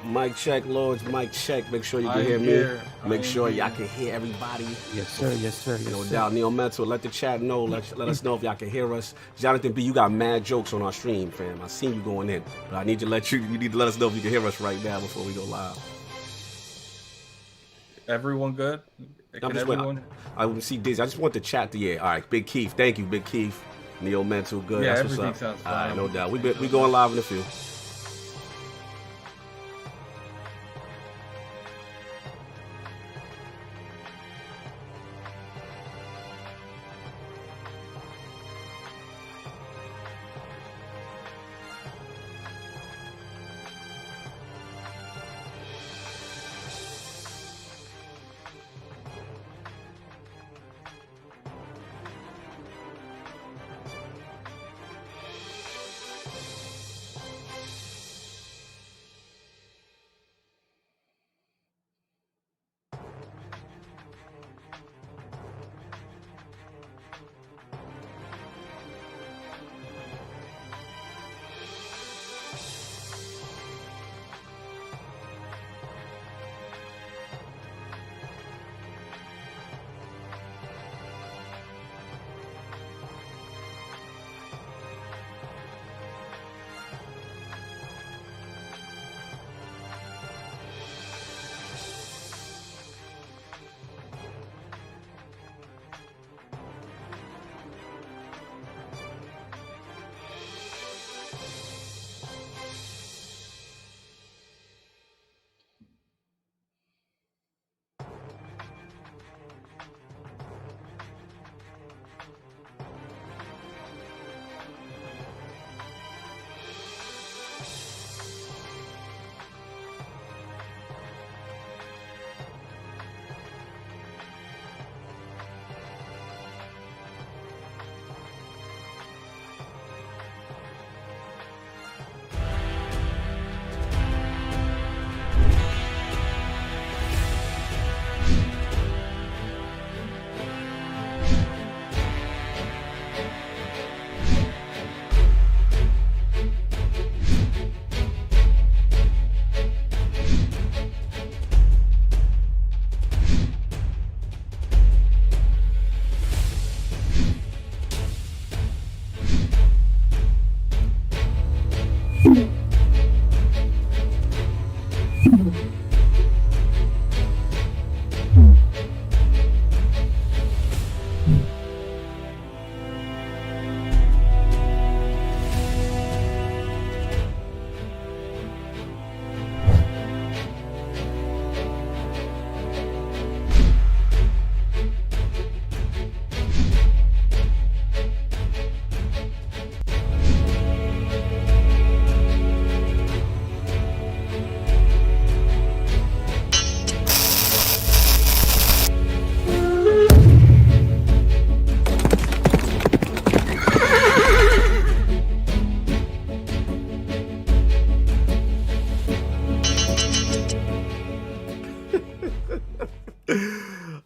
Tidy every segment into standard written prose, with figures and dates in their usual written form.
Mic check, Lords. Mic check. Make sure you can hear me. Make sure y'all can hear everybody. Yes, sir. Yes, sir. No doubt. Neo Mental, let the chat know. Let us know if y'all can hear us. Jonathan B, you got mad jokes on our stream, fam. I seen you going in, but I need to you need to let us know if you can hear us right now before we go live. Everyone good? I see Dizzy. I just want the chat to hear. All right, Big Keith. Thank you, Big Keith. Neo Mental, good. Yeah, that's everything what's up. sounds fine. All right, no doubt. We going live in a few.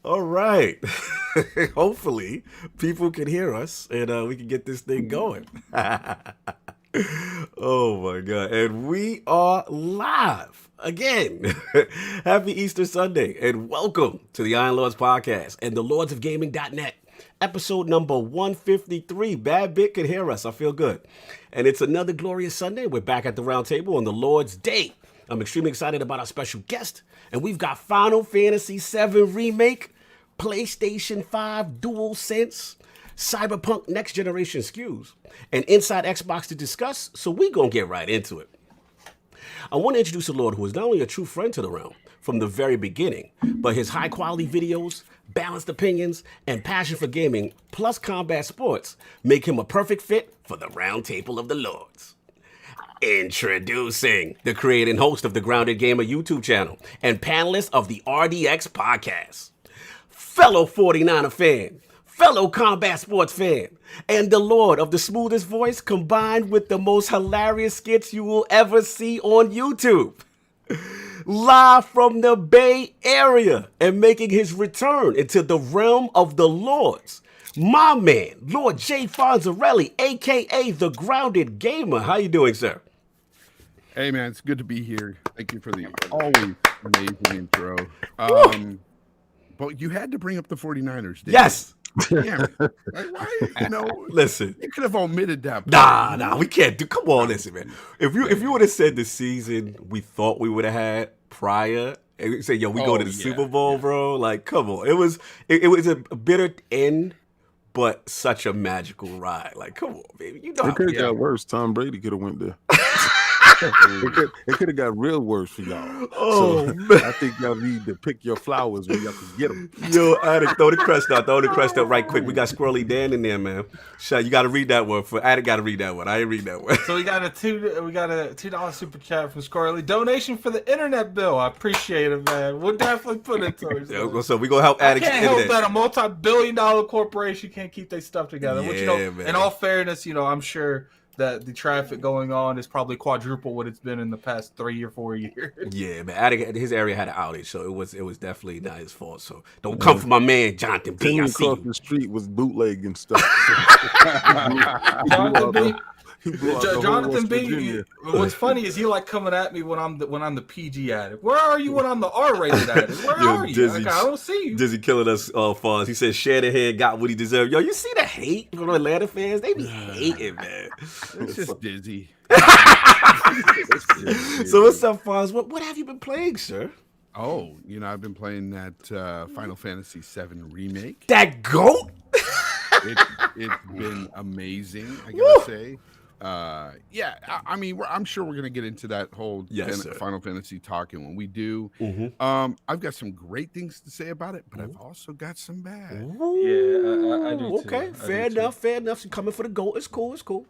All right. Hopefully, people can hear us and we can get this thing going. Oh my God. And we are live again. Happy Easter Sunday and welcome to the Iron Lords podcast and the lordsofgaming.net. Episode number 153. Bad Bit can hear us. I feel good. And it's another glorious Sunday. We're back at the round table on the Lord's Day. I'm extremely excited about our special guest. And we've got Final Fantasy VII Remake, PlayStation 5 DualSense, Cyberpunk Next Generation SKUs, and InsideXbox to discuss, so we're going to get right into it. I want to introduce a Lord who is not only a true friend to the realm from the very beginning, but his high-quality videos, balanced opinions, and passion for gaming, plus combat sports, make him a perfect fit for the round table of the Lords. Introducing the creator and host of the Grounded Gamer YouTube channel and panelist of the RDX podcast, fellow 49er fan, fellow combat sports fan, and the Lord of the smoothest voice combined with the most hilarious skits you will ever see on YouTube. Live from the Bay Area and making his return into the realm of the Lords, my man, Lord Fonzerreli, a.k.a. the Grounded Gamer. How you doing, sir? Hey man, it's good to be here. Thank you for the always amazing intro. But you had to bring up the 49ers, didn't Yes. you? Damn it. Why, listen. You could have omitted that part. Nah, we can't do. Come on, listen, man. If you would have said the season we thought we would have had prior, and you say, yo, we go to the Super Bowl, bro. Like, come on. It was a bitter end, but such a magical ride. Like, come on, baby. You know it could have got worse. Tom Brady could have went there. It could have got real worse for y'all. Oh, so man. I think y'all need to pick your flowers when y'all can get them. Yo, Attic, throw the crest out right quick. We got Squirrely Dan in there, man. You got to read that one. Attic got to read that one. I ain't read that one. So we got a $2 super chat from Squirrely. Donation for the internet bill. I appreciate it, man. We'll definitely put it towards it. So we gonna help Attic. I can't help that a multi-billion-dollar corporation can't keep their stuff together. Yeah, Which, man. In all fairness, I'm sure that the traffic going on is probably quadruple what it's been in the past 3 or 4 years. Yeah, man. Attic, his area had an outage, so it was definitely not his fault. So don't come for my man Jonathan B. I see across you. the street was bootlegging stuff. Jonathan B. What's funny is he like coming at me when I'm the PG addict. Where are you when I'm the R-rated addict? Where are you? Dizzy, I don't see you. Dizzy killing us, Fonz. He said Shanahan got what he deserved. Yo, you see the hate from the Atlanta fans? They be hating, man. It's just Dizzy. So what's up, Fonz? What have you been playing, sir? Oh, I've been playing that Final Fantasy VII Remake. That GOAT? It's been amazing, I gotta say. I mean, I'm sure we're gonna get into that whole Final Fantasy talk, and when we do, I've got some great things to say about it, but I've also got some bad. Yeah, I do. Okay, too. fair enough. So coming for the GOAT. It's cool.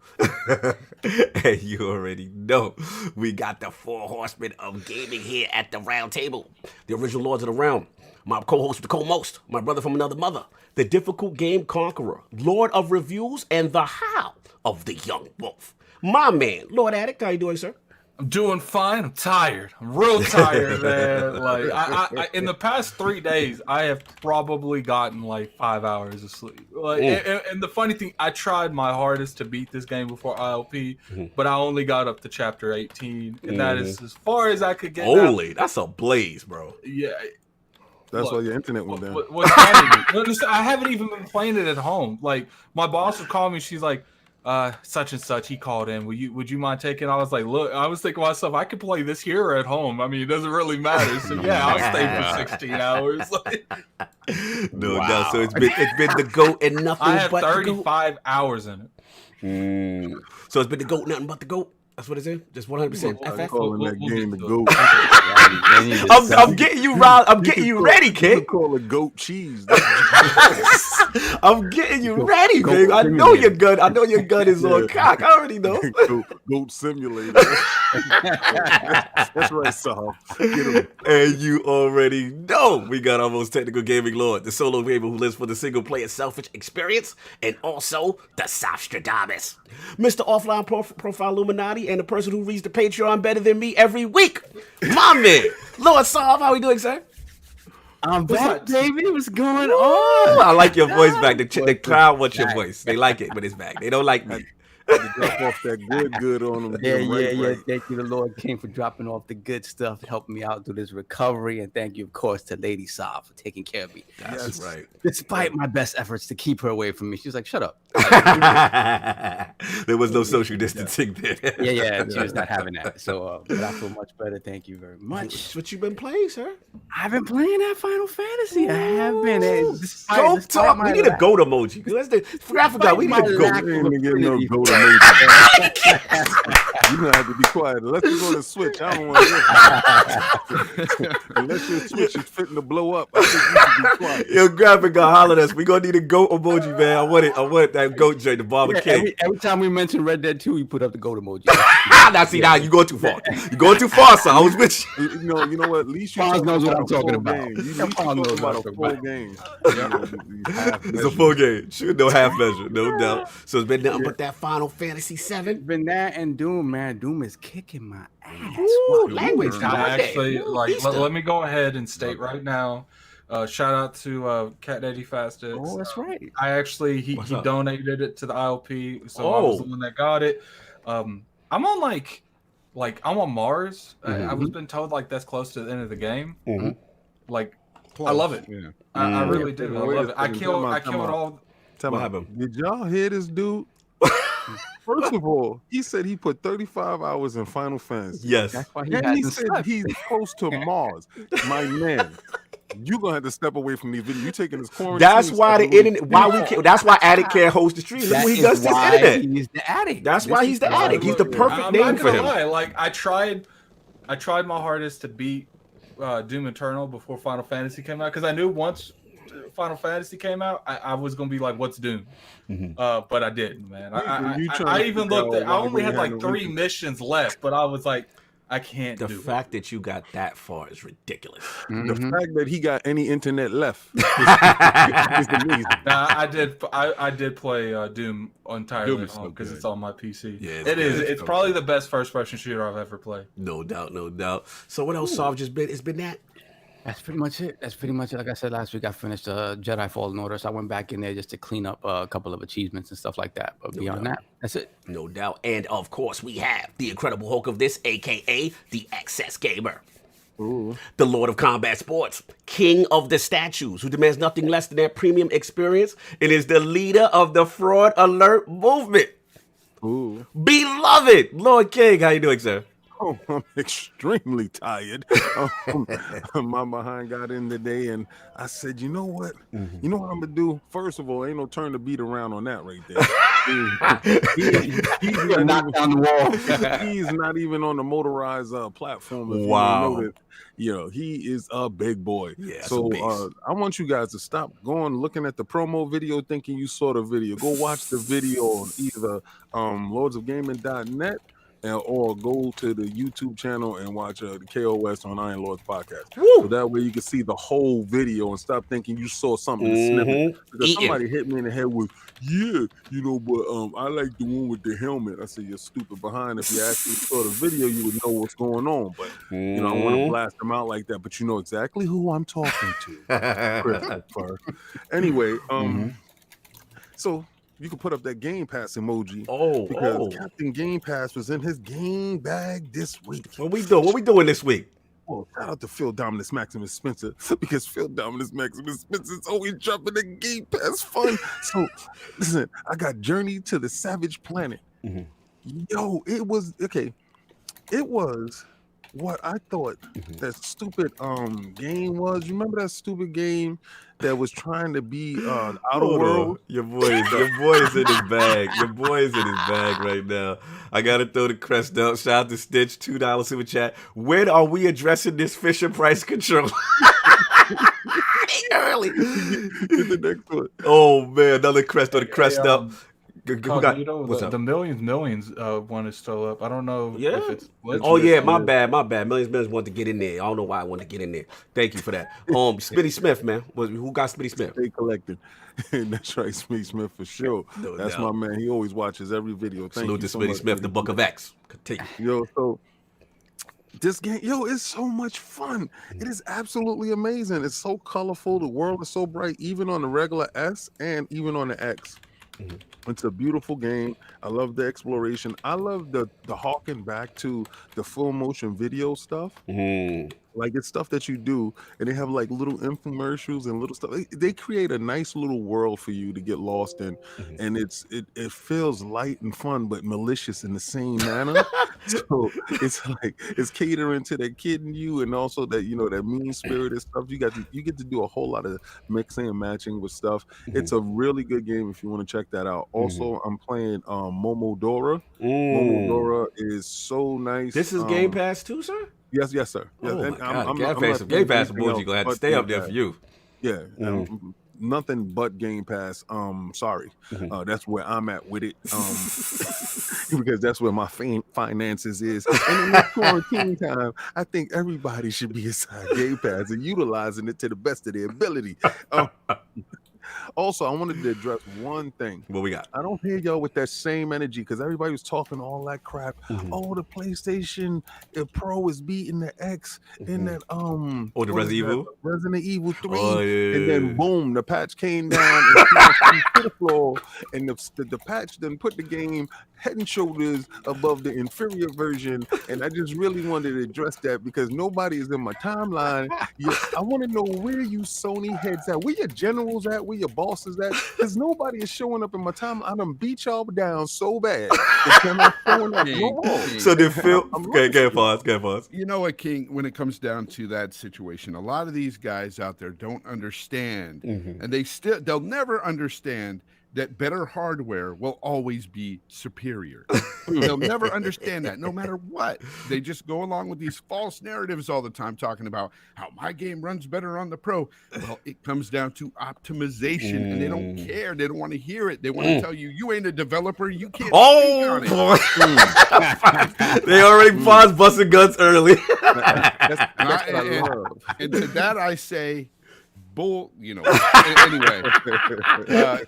And you already know we got the 4 horsemen of gaming here at the round table. The original lords of the realm. My co-host with the co-most, my brother from another mother, the difficult game conqueror, Lord of Reviews, and the Howl of the Young Wolf. My man, Lord Addict, how you doing, sir? I'm doing fine. I'm tired. I'm real tired, man. Like I in the past 3 days, I have probably gotten like 5 hours of sleep. Like, and the funny thing, I tried my hardest to beat this game before ILP, but I only got up to chapter 18, and that is as far as I could get. Only? That's a blaze, bro. Yeah. That's why your internet went down. What's funny, I haven't even been playing it at home. Like, my boss would call me. She's like, such and such, he called in. Would you mind taking? I was like, look, I was thinking to myself, I could play this here or at home. I mean, it doesn't really matter. So yeah, I'll stay for 16 hours. No doubt. So it's been the GOAT and nothing. I have but 35 hours in it. So it's been the GOAT, nothing but the GOAT. That's what it is. Just 100%. I'm calling that game the GOAT. I'm getting you riled. I'm getting you ready, kid. You call it goat cheese. I'm getting you ready, baby. I know your gun. I know your gun is on cock. I already know. Goat simulator. That's right, Saul. And you already know we got our most technical gaming lord, the solo gamer who lives for the single player selfish experience, and also the Sostradamus, Mr. Offline Profile Illuminati, and the person who reads the Patreon better than me every week. My man, Lord Solv, how we doing, sir? I'm back, baby. What's going on? I like your voice back. The crowd wants your voice. They like it, but it's back. They don't like me. Drop off that good on them. Yeah. Thank you, the Lord King, for dropping off the good stuff, helping me out through this recovery, and thank you, of course, to Lady Saw for taking care of me. That's right. Despite my best efforts to keep her away from me, she was like, "Shut up." There was no social distancing there. Yeah, she was not having that. So, but I feel much better. Thank you very much. What you been playing, sir? I've been playing that Final Fantasy. I have been. Go talk. We need a goat emoji. I forgot. We need a goat. You gonna have to be quiet. Unless you go to Switch, I don't want to. Unless your Switch is fitting to blow up, I think you should be quiet. Yo, graphic gonna holler at us. We gonna need a goat emoji, man. I want that goat joint, the Barber King. Every time we mention Red Dead 2, we put up the goat emoji. Now you go too far. You going too far, son. I was with you. You know what? At least you knows what I'm talking about. You talking about a full game. It's a full game. Sure, no half measure, no doubt. So it's been nothing but that Final Fantasy VII. Been that and Doom, man. Doom is kicking my ass. Ooh, language. Actually, let me go ahead and state right now. Shout out to Cat Daddy Fastix. Oh, that's right. He donated it to the ILP, so I was the one that got it. I'm on like like I'm on Mars. I was been told like that's close to the end of the game. Like I love it. Yeah. I really do. I love it. I killed all. What happened? Did y'all hear this dude? First of all, he said he put 35 hours in Final Fantasy. Yes. That's why Then he hasn't said slept. he's close to Mars. My man, you're gonna have to step away from these videos. You taking this quarantine. That's why the internet. That's why Addict can't host the stream. Look That what he is does to his why internet. He's the addict. That's why he's the addict. He's the perfect I'm name not for gonna him. lie. Like I tried my hardest to beat Doom Eternal before Final Fantasy came out because I knew once Final Fantasy came out, I was gonna be like, "What's Doom?" But I didn't, man. I even looked at. I only had like 3 missions left, but I was like, I can't do it. The fact that you got that far is ridiculous. The fact that he got any internet left is amazing. Nah, I did play Doom entirely Doom is so because good. it's on my PC. Yeah, it is. good. It's probably the best first-person shooter I've ever played. No doubt, no doubt. So what else, Sav? It's been that. That's pretty much it. Like I said last week, I finished Jedi Fallen Order, so I went back in there just to clean up a couple of achievements and stuff like that. But beyond that, that's it. No doubt. And of course, we have the Incredible Hulk of this, aka the Excess Gamer. Ooh. The Lord of Combat Sports, King of the Statues, who demands nothing less than their premium experience, and is the leader of the Fraud Alert movement. Ooh. Beloved Lord King, how you doing, sir? Oh, I'm extremely tired. My behind got in today, and I said, you know what? You know what I'm gonna do? First of all, ain't no turn to beat around on that right there. He's Knock down the wall. He's not even on the motorized platform. If Wow. you know that, he is a big boy. Yeah, that's so a beast. I want you guys to stop going looking at the promo video thinking you saw the video. Go watch the video on either lordsofgaming.net or go to the YouTube channel and watch the KOS on Iron Lords podcast. Woo! So that way you can see the whole video and stop thinking you saw something in the snippet. Because somebody hit me in the head with, but I like the one with the helmet. I said, you're stupid behind. If you actually saw the video, you would know what's going on. But I don't want to blast them out like that. But you know exactly who I'm talking to. Christopher. Anyway, so you can put up that Game Pass emoji. Because Captain Game Pass was in his game bag this week. What we doing this week? Well, shout out to Phil Dominus Maximus Spencer, because Phil Dominus Maximus Spencer is always dropping the Game Pass fun. So listen, I got Journey to the Savage Planet. Yo, it was okay. It was what I thought that stupid game was. You remember that stupid game that was trying to be Outer World? Your boy is in his bag. Your boy is in his bag right now. I gotta throw the crest up. Shout out to Stitch, $2 super chat. When are we addressing this Fisher Price control? Early. Get the next one. Oh man, another crest. Throw the crest up. The millions one is still up. I don't know if it's legit. My bad. Millions want to get in there. I don't know why I want to get in there. Thank you for that. Smitty Smith, man. Who got Smitty Smith? Stay collected. That's right, Smitty Smith for sure. That's my man. He always watches every video. Salute to Smitty Smith, the Book of X. Continue. Yo, so this game, it's so much fun. It is absolutely amazing. It's so colorful. The world is so bright, even on the regular S and even on the X. It's a beautiful game. I love the exploration. I love the harking back to the full motion video stuff. Like it's stuff that you do, and they have like little infomercials and little stuff. They create a nice little world for you to get lost in, and it feels light and fun, but malicious in the same manner. So it's like it's catering to that kid in you, and also that that mean spirited stuff. You get to do a whole lot of mixing and matching with stuff. It's a really good game if you want to check that out. Also, I'm playing Momodora. Momodora is so nice. This is Game Pass too, sir? Yes, sir. Oh my God. Game Pass emoji gonna have to stay up there for you. Yeah. Nothing but Game Pass. Sorry. That's where I'm at with it. Because that's where my finances is. And in this quarantine time, I think everybody should be inside Game Pass and utilizing it to the best of their ability. Also, I wanted to address one thing. What we got? I don't hear y'all with that same energy because everybody was talking all that crap. Oh, the PlayStation Pro is beating the X in that Oh, the Resident Evil 3. Oh, yeah. And then boom, the patch came down and to the floor, and the patch then put the game head and shoulders above the inferior version. And I just really wanted to address that because nobody is in my timeline. I want to know where you Sony heads at, where your generals at, where your bosses at, because nobody is showing up in my timeline. I done beat y'all down so bad. They're not showing up no more. So they feel get Fonz. You know what, King? When it comes down to that situation, a lot of these guys out there don't understand, and they'll never understand that better hardware will always be superior. They'll never understand that, no matter what. They just go along with these false narratives all the time, talking about how my game runs better on the Pro. Well, it comes down to optimization, and they don't care. They don't want to hear it. They want to tell you, you ain't a developer. You can't speak on it. They already Fonz busting guns early. And to that I say, bull, anyway,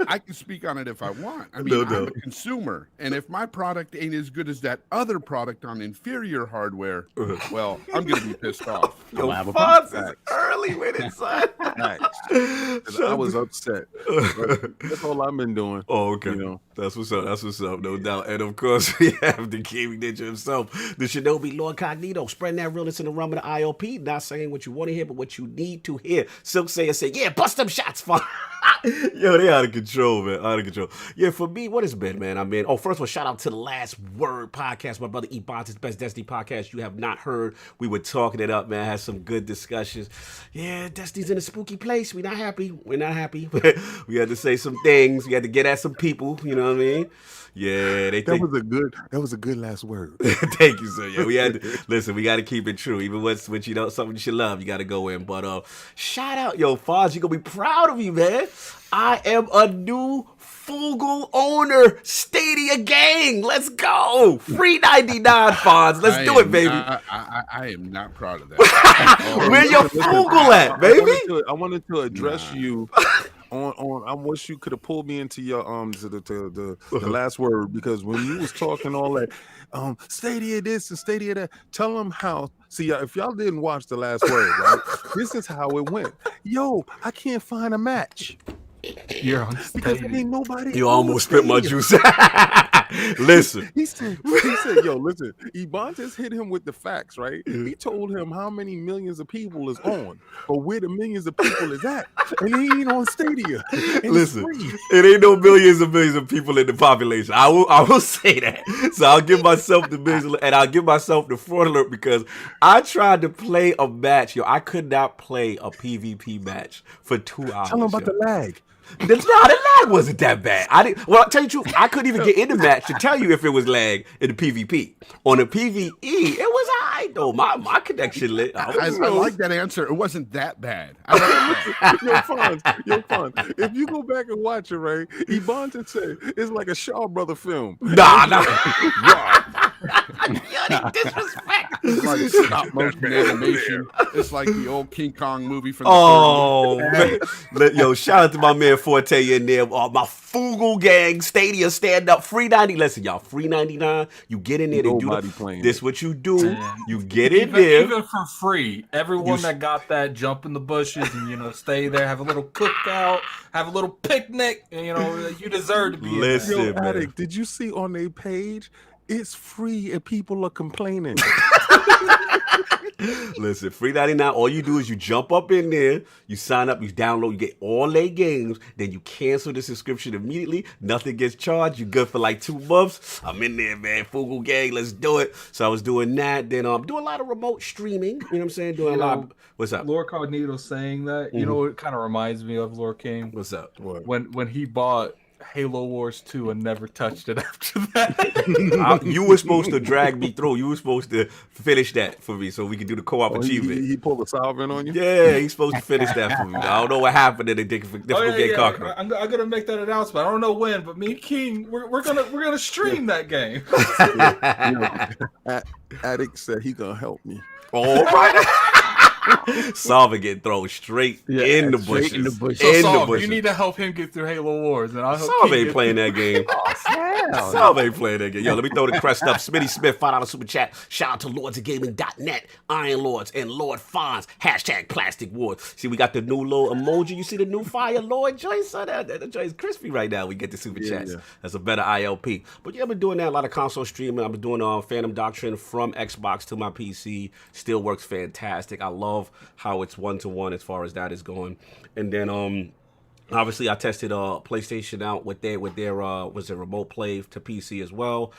I can speak on it if I want. I mean, I'm a consumer, and if my product ain't as good as that other product on inferior hardware, well, I'm gonna be pissed off. Yo, Fonz is early with it, son. I was upset. That's all I've been doing. Oh, okay. That's what's up. That's what's up, no doubt. And of course, we have the gaming ninja himself, the Shinobi LordCognito, spreading that realness in the realm of the ILP. Not saying what you want to hear, but what you need to hear. Silk say, yeah, bust them shots, Fonz. Yo, they out of control, man. Out of control. Yeah, for me, what has been, man? I mean, first of all, shout out to the Last Word podcast, my brother Ebon's best Destiny podcast you have not heard. We were talking it up, man. Had some good discussions. Yeah, Destiny's in a spooky place. We're not happy. We had to say some things. We had to get at some people. You know what I mean? Yeah, that was a good last word. Thank you, sir. Yeah, we had to listen. We got to keep it true, even when something you should love, you got to go in. But shout out, yo, Fonz, you gonna be proud of you, man. I am a new Fugal owner, Stadia gang. Let's go, free 99, Fonz. Let's do it, baby. I am not proud of that. Where your Fugal at, baby? I wanted to address you. I wish you could have pulled me into your to the last word, because when you was talking all that Stadia this and Stadia that, tell them how. See, if y'all didn't watch the last word, right? This is how it went. Yo, I can't find a match. You're on because there ain't nobody. You almost spit my juice. Listen. He said, yo, listen, Ebon just hit him with the facts, right? He told him how many millions of people is on, but where the millions of people is at. And he ain't on Stadia. Listen, it ain't no millions of people in the population. I will say that. So I'll give myself the millions, and I'll give myself the fraud alert, because I tried to play a match. Yo, I could not play a PvP match for 2 hours. Tell him about the lag. The lag wasn't that bad. I'll tell you the truth, I couldn't even get in the match to tell you if it was lag in the PvP. On the PvE, it was alright though. My connection lit. I like that answer. It wasn't that bad. I like that. Yo, Fonz. If you go back and watch it, right, Ebon just said it's like a Shaw Brother film. Nah. Disrespect. It's like stop motion animation. It's like the old King Kong movie from the 30s. Man. Yo, shout out to my man Forte in there. My Fugal gang, Stadia, stand up, free 90. Listen, y'all, free 99. You get in there and do this. What you do? You get in there, even for free. Everyone that got that, jump in the bushes and stay there, have a little cookout, have a little picnic, and you deserve to be. Listen, in there. Yo, Addict, did you see on their page? It's free and people are complaining. Listen, free 99. All you do is you jump up in there, you sign up, you download, you get all their games, then you cancel the subscription immediately. Nothing gets charged. You good for like 2 months. I'm in there, man. Fugal gang, let's do it. So I was doing that. Then I'm doing a lot of remote streaming. You know what I'm saying? Doing a lot of, what's up? LordCognito saying that. You know, it kind of reminds me of Lord King. What's up? What? When he bought Halo Wars 2 and never touched it after that. You were supposed to drag me through. You were supposed to finish that for me so we could do the co-op achievement. He pulled a solvent on you? Yeah, he's supposed to finish that for me. I don't know what happened in the difficult game conqueror. I'm gonna make that announcement. I don't know when, but me and King, we're gonna stream that game. Addict said he gonna help me. All right. Solve getting thrown straight in the bushes. In the bushes. So In the Solve, bushes. you need to help him get through Halo Wars, and I hope Solve he ain't gets playing through- that game. Hell. Solve ain't playing that game. Yo, let me throw the crest up. Smitty Smith, $5 super chat. Shout out to LordsofGaming.net, Iron Lords, and Lord Fonz. # Plastic Wars. See, we got the new little emoji. You see the new fire Lord Joyce? So that Joyce crispy right now. We get the super chats. Yeah. That's a better ILP. But yeah, I've been doing that, a lot of console streaming. I've been doing Phantom Doctrine from Xbox to my PC. Still works fantastic. I love how it's 1-to-1 as far as that is going. And then obviously I tested PlayStation out with their was it remote play to PC as well.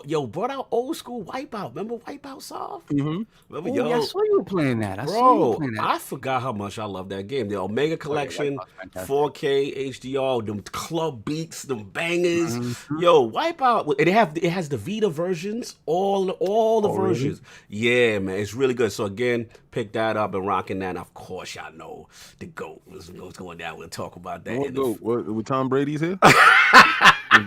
Yo, brought out old school Wipeout. Remember Wipeout Solve? Mm-hmm. Remember, Oh, yeah, I saw you were playing that. Bro, I forgot how much I love that game. The Omega Collection, 4K HDR, them club beats, them bangers. Yo, Wipeout. It has the Vita versions, all the versions. Really? Yeah, man, it's really good. So again, pick that up and rocking that. And of course, y'all know the GOAT. What's going down? We'll talk about that. What Tom Brady's here?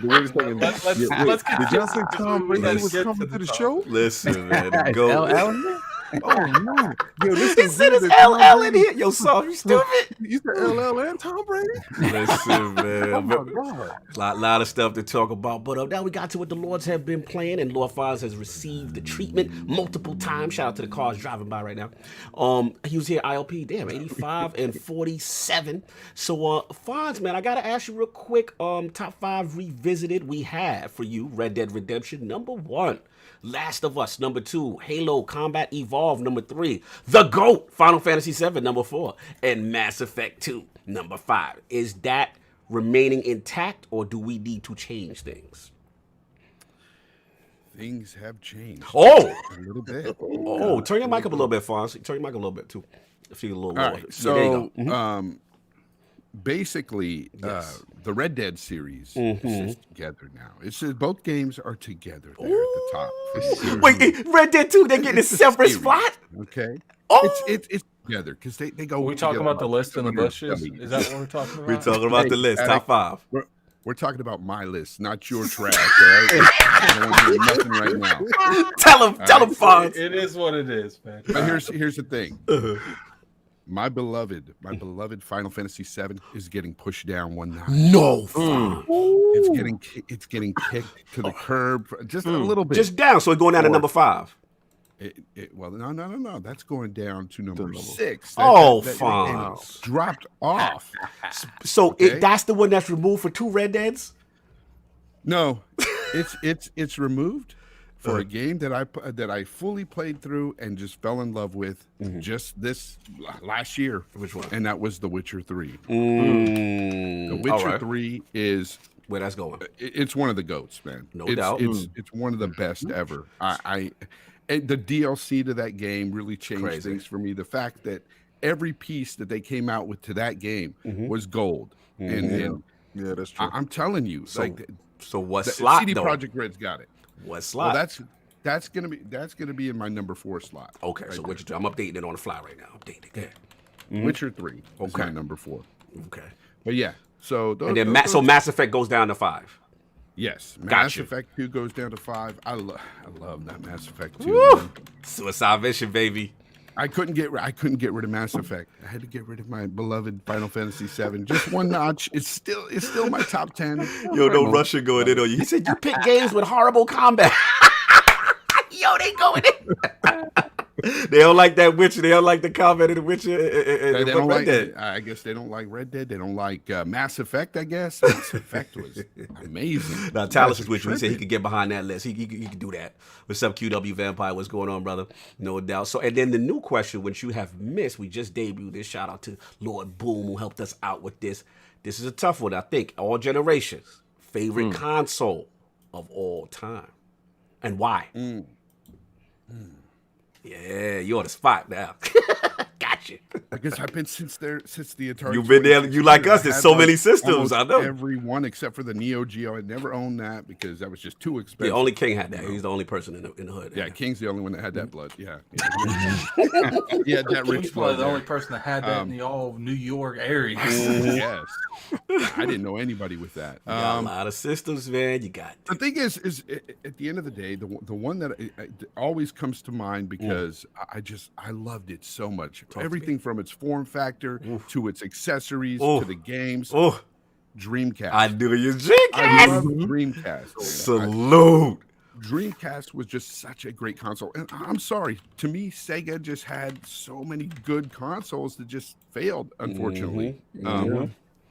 Let's Did y'all say Tom Brady was coming to the show? Listen, man, the GOAT. LL? Oh no! Yo, this He is said it's LL in here. Yo, Solve, you stupid. You said LL and Tom Brady? Listen, man. Oh my god! Lot of stuff to talk about, but now we got to what the Lords have been playing, and Lord Fonz has received the treatment multiple times. Shout out to the cars driving by right now. He was here ILP, damn, 85 and 47. So Fonz, man, I gotta ask you real quick. Top 5 revisited. We have for you Red Dead Redemption #1. Last of Us, #2, Halo Combat Evolved, #3, The GOAT, Final Fantasy VII, #4, and Mass Effect 2, #5. Is that remaining intact, or do we need to change things? Things have changed. Oh! A little bit. Oh, turn your mic up a little bit, Fonz. Turn your mic a little bit, too. Feel a little lower. All right, Yeah, there you so go. basically, Yes. the Red Dead series is together now. It's just, both games are together there at the top. for sure. Wait, Red Dead 2, they're getting a It's a separate series, spot? Okay. Oh! It's together because they go. Are we talking together about the like list in the 200 bushes? dummies. Is that what we're talking about? We're talking about the list, top 5. We're talking about my list, not your trash. All right? I don't want to do nothing right now. Tell him, Fonz. It is what it is, man. But here's the thing. My beloved Final Fantasy VII is getting pushed down one notch. No, Fonz. It's getting kicked to the curb just a little bit. Just down, so it's going down to #5. Well, no. That's going down to number 6. Fonz. Dropped off. So Okay. that's the one that's removed for 2 Red Deads? No, it's removed for a game that I fully played through and just fell in love with just this last year. Which one? And that was The Witcher 3. The The Witcher 3 is where that's going. it's one of the GOATs, man. No It's- doubt. It's one of the best ever. The DLC to that game really changed Crazy. things for me. The fact that every piece that they came out with to that game was gold. And Yeah, that's true. I'm telling you, So what the slot though? CDProjectRed's got it. What Well, slot? that's gonna be in my number 4 slot. Okay, right so there. Witcher 3. I'm updating it on the fly right now. Updating it. Witcher 3 is Okay. my number 4. Okay. But yeah, so And then Mass Effect goes down to 5. yes, Mass Gotcha. Effect 2 goes down to 5. I love that Mass Effect 2. Woo! Man. Suicide Mission, baby. I couldn't get rid of Mass Effect. I had to get rid of my beloved Final Fantasy VII. Just one notch. It's still my top 10. Yo, no Russia going in on you. He said you pick games with horrible combat. Yo, they going in. They don't like that Witcher. They don't like the combat of the Witcher. They don't Red like. Dead. I guess they don't like Red Dead. They don't like Mass Effect. I guess Mass Effect was amazing. Now, Talus is with you. He said he could get behind that list. He could do that. What's up, QW Vampire? What's going on, brother? No doubt. So, and then the new question, which you have missed, we just debuted this. Shout out to Lord Boom, who helped us out with this. This is a tough one, I think. All generations. Favorite console of all time. And why? Yeah, you're on the spot now. Gotcha. I guess I've been since the Atari. You've been there. You like us. There's Had so many like systems. I almost know. every one except for the Neo Geo. I never owned that because that was just too expensive. Yeah, only King had that. He's the only person in the hood. Yeah, King's the only one that had that blood. Yeah, yeah, that rich He's blood. the only there. person that had that in the all New York area. Yes. I didn't know anybody with that. You got a lot of systems, man. You got the thing is at the end of the day, the one that always comes to mind because I loved it so much. Everything from its form factor to its accessories to the games. Dreamcast. I knew you I love Dreamcast. Salute. Dreamcast was just such a great console. And I'm sorry, to me, Sega just had so many good consoles that just failed, unfortunately.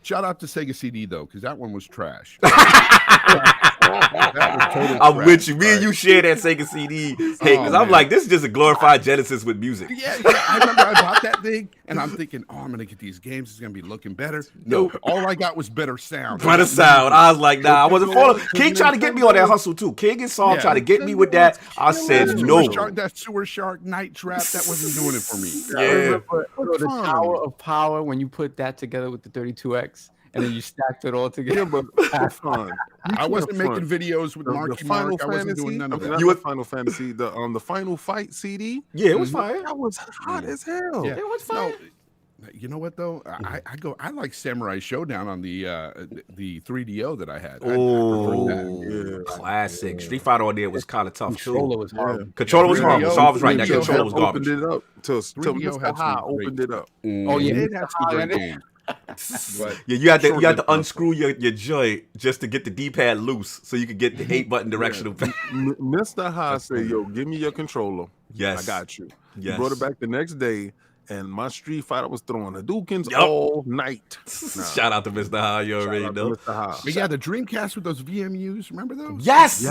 Shout out to Sega CD, though, because that one was trash. I'm with you. Me and you share that Sega CD. Hey, because I'm like, this is just a glorified Genesis with music. Yeah, I remember I bought that thing, and I'm thinking, I'm going to get these games. It's going to be looking better. No, all I got was better sound. Better sound. I was like, nah, I wasn't following. King tried to get me on that hustle, too. King and Saul tried to get me with that. I said no. That Sewer Shark Night Trap, that wasn't doing it for me. Yeah. The Tower of Power, when you put that together with the 32X, and then you stacked it all together. But fun. I wasn't making videos with Marky Mark. I wasn't doing none of that. You were Final Fantasy, the Final Fight CD. Yeah, it was fire. That was hot as hell. Yeah. It was fire. You know what though? I like Samurai Showdown on the 3DO that I had. Oh, classic. Street Fighter on there was kind of tough too. Controller was horrible. Controller was horrible. Saul was right. That controller was garbage. Opened it up till Mr. High opened it up. Oh yeah, it had some great games. You had to unscrew your joint just to get the D-pad loose so you could get the 8-button directional pad. Mr. High said, yo, give me your controller. Yes. I got you. Yes. He brought it back the next day, and my Street Fighter was throwing Hadoukens all night. Shout out to Mr. High, you already know. But yeah, the Dreamcast with those VMUs, remember those? Yes.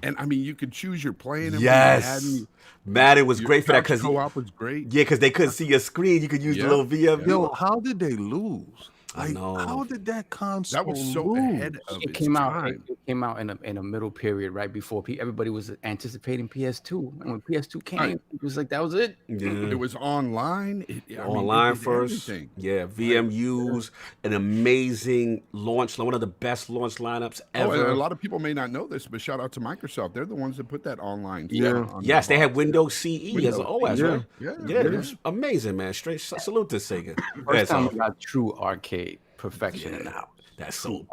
And I mean, you could choose your playing. Yes. Madden was great for that because co-op was great. Yeah, because they couldn't see your screen. You could use the little VM. Yo, how did they lose? I know. How did that console that was so ahead of it came out? It came out in a middle period right before everybody was anticipating PS2, and when PS2 came, it was like that was it. Yeah. It was online. Online first. Everything. Yeah, VMUs, an amazing launch, one of the best launch lineups ever. Oh, and a lot of people may not know this, but shout out to Microsoft. They're the ones that put that online. Yes, they had Windows CE as an OS, right? Yeah, it was amazing, man. Straight salute to Sega. First time we got true arcade perfection in the house. That's Soul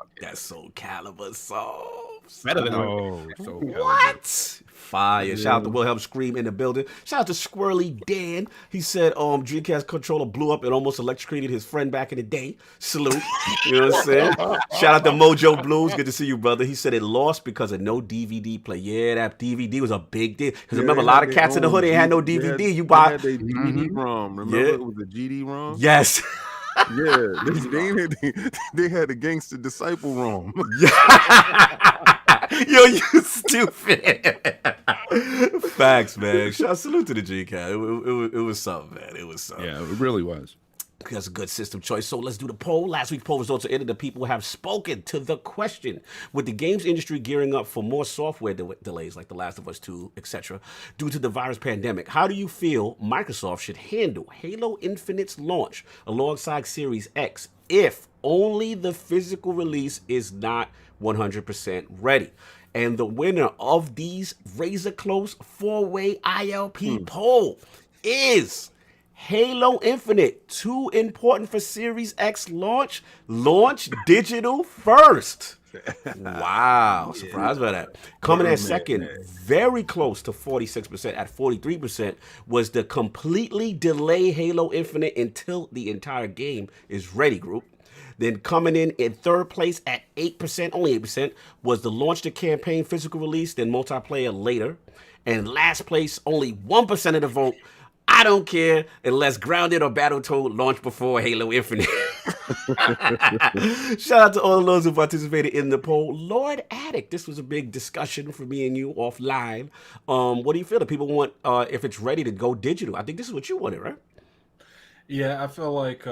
Calibur solves. Better than so what? Fire. Shout out to Wilhelm Scream in the building. Shout out to Squirrely Dan. He said Dreamcast controller blew up and almost electrocuted his friend back in the day. Salute. You know what I'm saying? Shout out to Mojo Blues. Good to see you, brother. He said it lost because of no DVD play. Yeah, that DVD was a big deal. Because remember, a lot of cats in the hood, they had no DVD. You buy they had GD-ROM. Remember it was a GD-ROM? Yes. Yeah, they had a Gangster Disciple ROM. Yo, you stupid. Facts, man. Salute to the G-Cat. It was something, man. It was something. Yeah, it really was. That's a good system choice. So let's do the poll. Last week's poll results are in. The people have spoken to the question. With the games industry gearing up for more software delays like The Last of Us 2, etc., due to the virus pandemic, how do you feel Microsoft should handle Halo Infinite's launch alongside Series X if only the physical release is not 100% ready? And the winner of these razor-close 4-way ILP poll is Halo Infinite. Too important for Series X launch? Launch digital first. Wow. Surprised by that. Coming in second, very close to 46%, at 43%, was the completely delay Halo Infinite until the entire game is ready group. Then coming in third place at 8%, only 8%, was the launch the campaign physical release, then multiplayer later. And last place, only 1% of the vote. I don't care unless Grounded or Battletoad launch before Halo Infinite. Shout out to all of those who participated in the poll. Lord Addict, this was a big discussion for me and you offline. What do you feel that people want if it's ready to go digital? I think this is what you wanted, right? Yeah, I feel like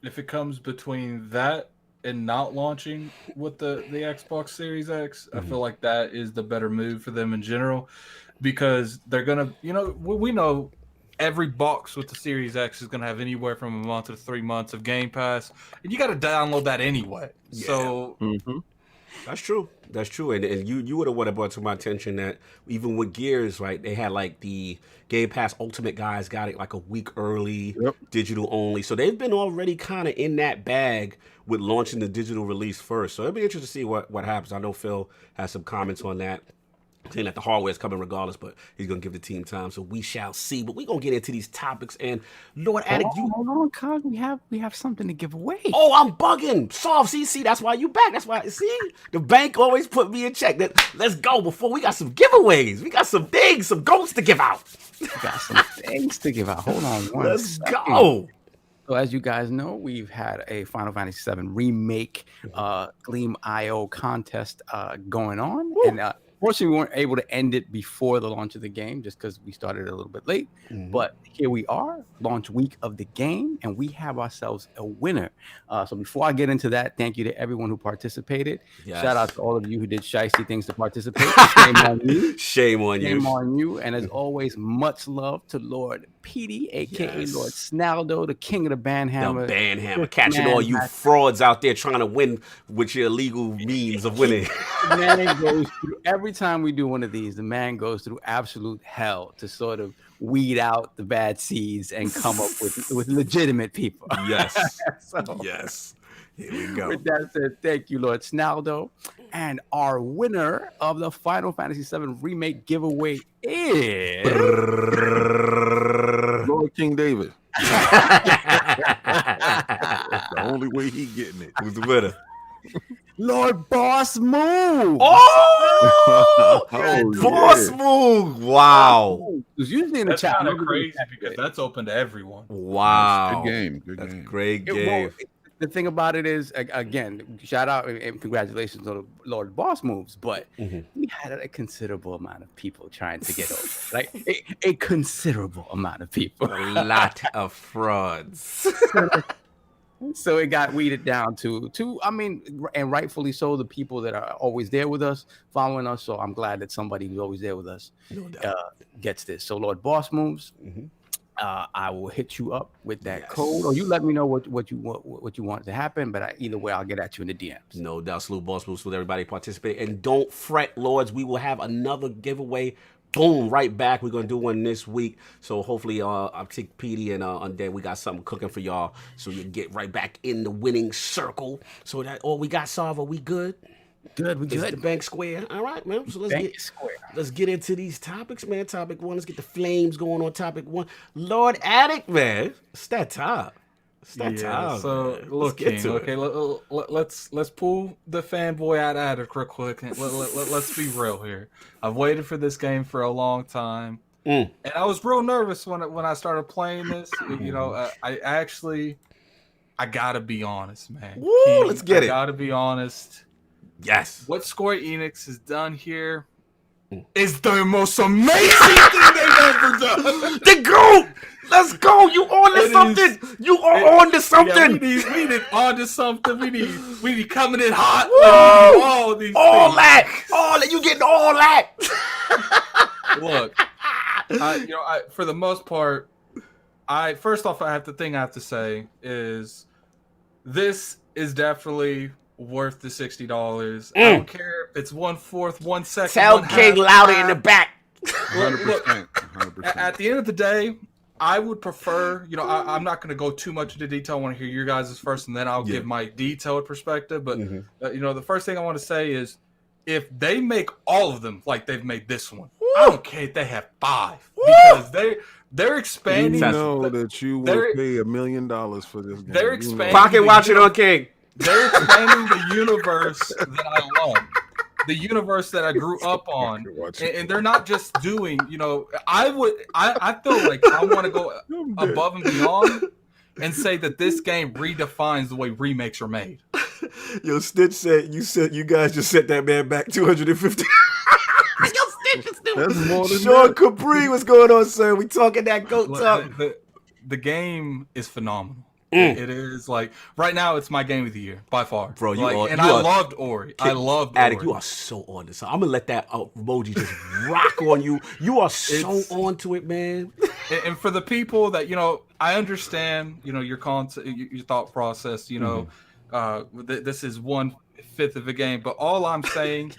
if it comes between that and not launching with the Xbox Series X, I feel like that is the better move for them in general, because they're going to, we know every box with the Series X is going to have anywhere from a month to 3 months of Game Pass, and you got to download that anyway. Yeah. So That's true. That's true. And you would have what brought to my attention that even with Gears, right, they had like the Game Pass Ultimate guys got it like a week early, digital only. So they've been already kind of in that bag with launching the digital release first. So it'll be interesting to see what happens. I know Phil has some comments on that, saying that the hardware is coming regardless, but he's going to give the team time, so we shall see. But we're going to get into these topics, and Lord Attic, hold on, Cog. We have something to give away. Oh, I'm bugging. Soft, see, that's why you back. That's why, see, the bank always put me in check. Let's go before we got some giveaways. We got some things, some goats to give out. We got some things to give out. Hold on Let's go. So as you guys know, we've had a Final Fantasy VII Remake Gleam IO contest going on. Woo. And fortunately, we weren't able to end it before the launch of the game just because we started a little bit late. But here we are, launch week of the game, and we have ourselves a winner. So before I get into that, thank you to everyone who participated. Yes. Shout out to all of you who did shiesty things to participate. Shame on you. Shame on you. Shame on you. And as always, much love to Lord Petey, a.k.a. Lord Snaldo, the king of the Banhammer. The Banhammer, catching all you frauds out there trying to win with your illegal means of winning. The man goes through, every time we do one of these, the man goes through absolute hell to sort of weed out the bad seeds and come up with legitimate people. Yes. Yes. Here we go. With that said, thank you, Lord Snaldo. And our winner of the Final Fantasy VII Remake giveaway is Lord King David. That's the only way he getting it. Who's the winner? Lord Boss Move. Oh, Boss Move. Wow. Usually in the chat. Kind of crazy because that's open to everyone. Wow. Good game. That's a great game. The thing about it is, again, shout out and congratulations on Lord Boss Moves, but we had a considerable amount of people trying to get over. Like a considerable amount of people. A lot of frauds. So it got weeded down to I mean, and rightfully so, the people that are always there with us, following us. So I'm glad that somebody who's always there with us gets this. So Lord Boss Moves, I will hit you up with that code, or you let me know what you want to happen. But either way, I'll get at you in the DMs. No doubt. Salute Boss Moves with everybody participating, and don't fret, Lords. We will have another giveaway. Boom, right back. We're going to do one this week. So hopefully I'll take Petey and Undead. We got something cooking for y'all. So you get right back in the winning circle. So that all we got, Salva, we good? Good, we good. The bank square. All right, man. So let's get into these topics, man. Topic one. Let's get the flames going on topic one. Lord Attic, man. It's that time. So look, King, okay, let's pull the fanboy out of it real quick. And let's be real here. I've waited for this game for a long time, and I was real nervous when I started playing this. You know, I gotta be honest, man. Woo, King, let's get it. I gotta be honest. Yes. What Square Enix has done here is the most amazing thing they've ever done. The GOAT! Let's go! You on to something! You are on to something! Yeah, we need on to something. We need coming in hot. All these all things. All that! You getting all that! Look, for the most part, first off, I have to say is this is definitely worth the $60. I don't care if it's 1/4, 1 second. Tell King louder in the back. 100%. 100%. At the end of the day, I would prefer, I'm not going to go too much into detail. I want to hear your guys' first, and then I'll give my detailed perspective. But, the first thing I want to say is if they make all of them like they've made this one, I don't care if they have 5. Because they're expanding. You know that you will pay $1 million for this game. They're expanding. Pocket watch it on King. They're expanding the universe that I love, the universe that I grew up on, and they're not just doing. I feel like I want to go above and beyond and say that this game redefines the way remakes are made. Yo, Stitch said you guys just sent that man back 250. Yo, Stitch is stupid. That's more than Sean Capri, what's going on, sir? We talking that goat talk. The game is phenomenal. It is like right now. It's my game of the year by far, bro. I loved Ori. I loved Attic. Ori. You are so on this. I'm gonna let that emoji just rock on you. You are so onto it, man. And for the people that I understand. Your concept, your thought process. This is one fifth of a game, but all I'm saying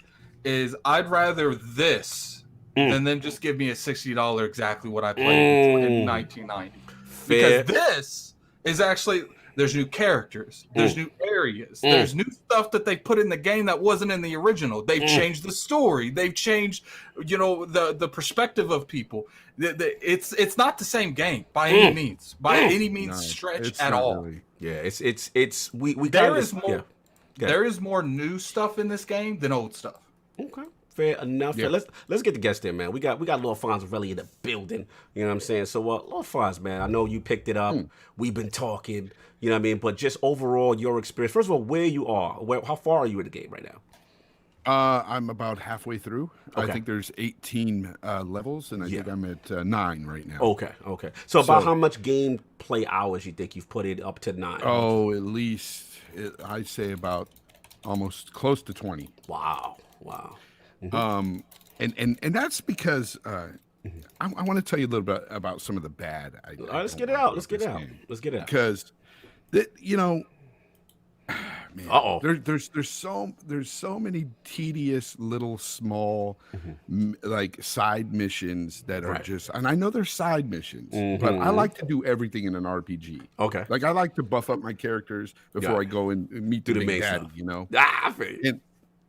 is I'd rather this than then just give me a $60 exactly what I played in 1990. Fair. Because this is actually, there's new characters, there's new areas, there's new stuff that they put in the game that wasn't in the original. They've changed the story, they've changed, you know, the perspective of people. It's not the same game by any means, stretch at all. Really. Yeah, it's we there is more. Yeah. There is more new stuff in this game than old stuff. Okay. Fair enough. Yeah. Let's get the guests in, man. We got Lord Fonzerreli in the building. You know what I'm saying? So, Lord Fonz, man, I know you picked it up. We've been talking. You know what I mean? But just overall, your experience. First of all, where you are. How far are you in the game right now? I'm about halfway through. Okay. I think there's 18 levels, and I think I'm at 9 right now. Okay. So about how much gameplay hours you think you've put in up to 9? Oh, at least I'd say about almost close to 20. Wow. And that's because I want to tell you a little bit about some of the bad. All right, let's get it out. Because you know, man, there's so many tedious little small like side missions that are just, and I know they're side missions, but I like to do everything in an RPG. Okay. Like I like to buff up my characters before I go and meet the big daddy, you know.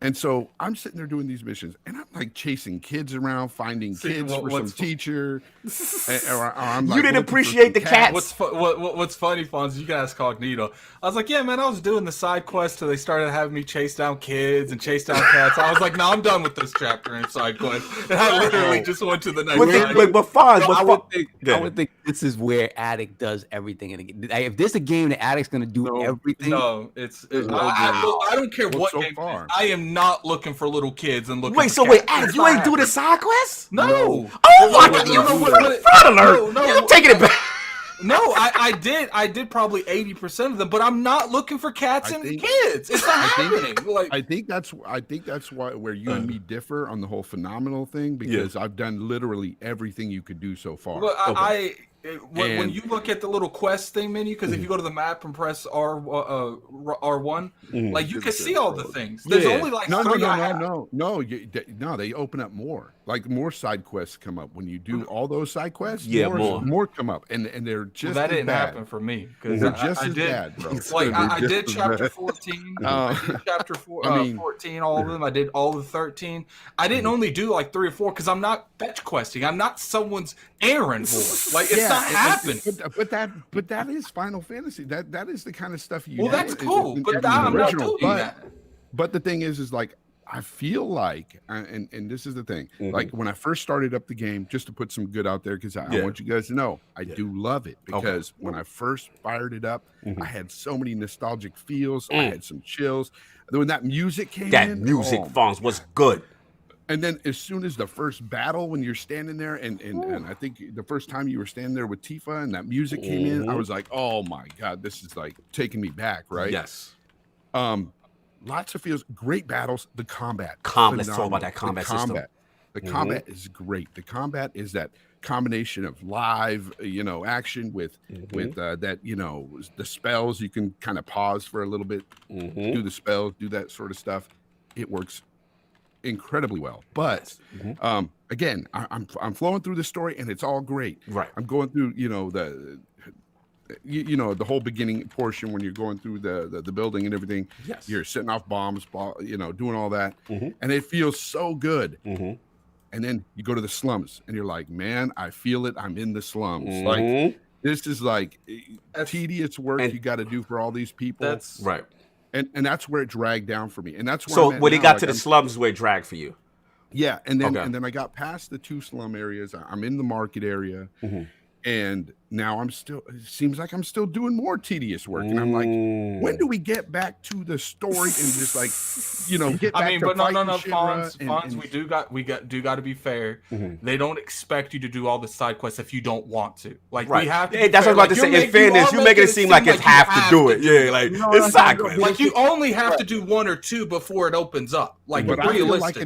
And so I'm sitting there doing these missions, and I'm like chasing kids around, finding kids for some teacher. Or I'm like, you didn't appreciate the cats. What's funny, Fonz, you can ask Cognito. I was like, yeah, man, I was doing the side quest till they started having me chase down kids and chase down cats. I was like, no, I'm done with this chapter and side quest. And I literally just went to the next one. But Fonz, I would think this is where Addict does everything in the game. If this is a game that Addict's going to do everything. No, I don't care what so game far. I am not looking for little kids and looking for Wait, cats. Addict, you ain't doing the side quest? No. Oh my God, you fraud alert. No. You're taking it back. No, I did probably 80% of them, but I'm not looking for cats and kids. It's not happening. I think that's why where you and me differ on the whole phenomenal thing, because I've done literally everything you could do so far. Well, when you look at the little quest thing menu, because if you go to the map and press R1, like you can see all the things. There's only like no, they open up more. Like more side quests come up when you do all those side quests. More come up, and they're just that didn't bad. happen for me because they're just as bad, bro. Like I did chapter 14, I did chapter 14, all of them. I did all of 13. I didn't only do like 3 or 4 because I'm not fetch questing. I'm not someone's errand boy. Like it's not happening. But that is Final Fantasy. That is the kind of stuff you. Well, that's cool, but I'm not doing that. But the thing is like, I feel like, and this is the thing, like when I first started up the game, just to put some good out there, because I want you guys to know, I do love it, because when I first fired it up, I had so many nostalgic feels, I had some chills. When that music came in. That music, Fonz, was good. And then as soon as the first battle, when you're standing there, and I think the first time you were standing there with Tifa and that music came in, I was like, oh my God, this is like taking me back, right? Yes. Lots of feels, great battles. The combat. Let's talk about that combat system. The combat is great. The combat is that combination of live, action with that, the spells. You can kind of pause for a little bit, do the spells, do that sort of stuff. It works incredibly well. But again, I'm flowing through the story, and it's all great. Right. I'm going through, the whole beginning portion when you're going through the building and everything. Yes. You're setting off bombs, doing all that, and it feels so good. And then you go to the slums, and you're like, man, I feel it. I'm in the slums. Like this is like tedious work you got to do for all these people. That's right. And that's where it dragged down for me. And that's where so when it got to the slums, where it dragged for you. Yeah, and then I got past the 2 slum areas. I'm in the market area. And now it seems like I'm still doing more tedious work. And I'm like, when do we get back to the story and just like, get back to fighting Fonz, we got to be fair. They don't expect you to do all the side quests if you don't want to. Like we have to. That's what I was about to say. In fairness, you're making it seem like it's have to do it. Yeah, like it's side quests. Like you only have to do 1 or 2 before it opens up. Like but realistically.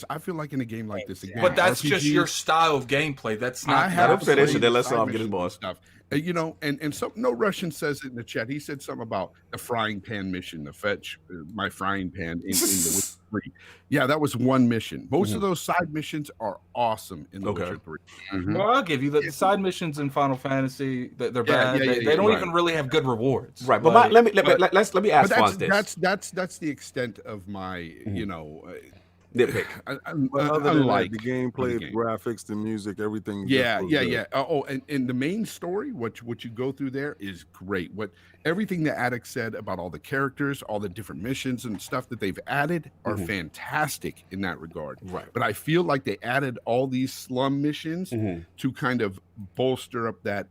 I feel like in a game like this, again, but that's RPG, just your style of gameplay. That's not. Let him finish, and then let's let Saab get his missions boss. stuff. And some no Russian says it in the chat. He said something about the frying pan mission, to fetch my frying pan in the Witcher 3. Yeah, that was one mission. Most of those side missions are awesome in the Witcher 3. Well, I'll give you the side missions in Final Fantasy. They're bad. They don't even really have good rewards. Right, but let me ask Fonz this. That's the extent of my nitpick. Other than like the gameplay, the graphics, the music, everything. Yeah. And the main story, what you go through there is great. Everything that Attic said about all the characters, all the different missions and stuff that they've added are fantastic in that regard. Right. But I feel like they added all these slum missions to kind of bolster up that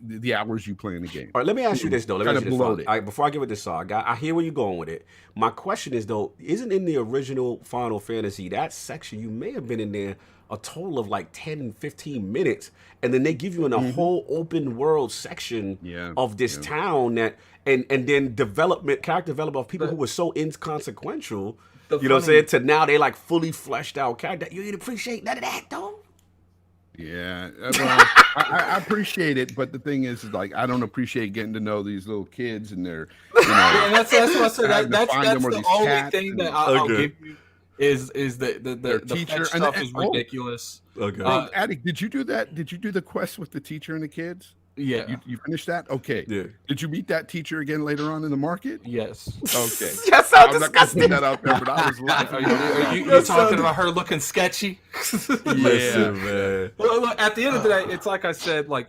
the hours you play in the game. All right, let me ask you this though. Before I give it to Saw, I hear where you're going with it. My question is though, isn't in the original Final Fantasy that section you may have been in there a total of like 10, 15 minutes, and then they give you in a whole open world section of this town that and then character development of people who were so inconsequential, you know what I'm saying, to now they like fully fleshed out character. You didn't appreciate none of that though. Yeah, well, I appreciate it, but the thing is like I don't appreciate getting to know these little kids and their, that's what I said. That's the only thing that I'll give you is the teacher stuff is ridiculous. Okay, Attic, did you do that? Did you do the quest with the teacher and the kids? Yeah. You finished that? Okay. Yeah. Did you meet that teacher again later on in the market? Yes. Okay. That's so I'm disgusting. not gonna put that out there, but I was laughing. Are you talking about her looking sketchy? Listen, man. Well, look, at the end of the day, it's like I said, like,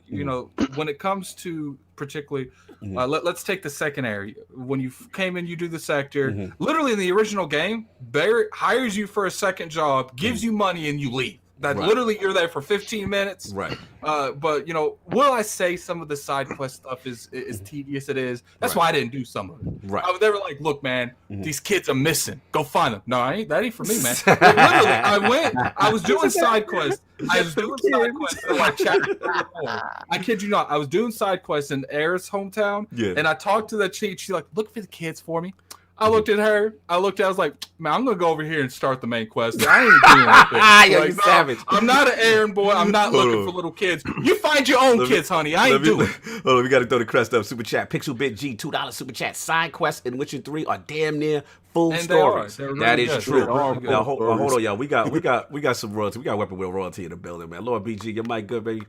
when it comes to particularly, let's take the second area. When you came in, you do the sector. Literally in the original game, Barrett hires you for a second job, gives you money, and you leave. Literally you're there for 15 minutes. Right. But will I say some of the side quest stuff is tedious? It is. That's why I didn't do some of it. Right. They were like, look, man, these kids are missing. Go find them. No, that ain't for me, man. Like, literally, I was doing side quests. I was doing side quests in like chapter 3 or 4. I kid you not. I was doing side quests in Air's hometown. Yeah. And I talked to the chick. She's like, look for the kids for me. I looked at her. I was like, man, I'm gonna go over here and start the main quest. I ain't doing anything. You savage. I'm not an errand boy. I'm not looking for little kids. You find your own kids, honey. I ain't doing it. Hold on, we gotta throw the crest up. Super chat. Pixel Bit G, $2 super chat. Side quests in Witcher 3 are damn near full stories. Really that is good. true. Now hold on, y'all. We got some royalty. We got Weapon Wheel royalty in the building, man. Lord BG, your mic good, baby?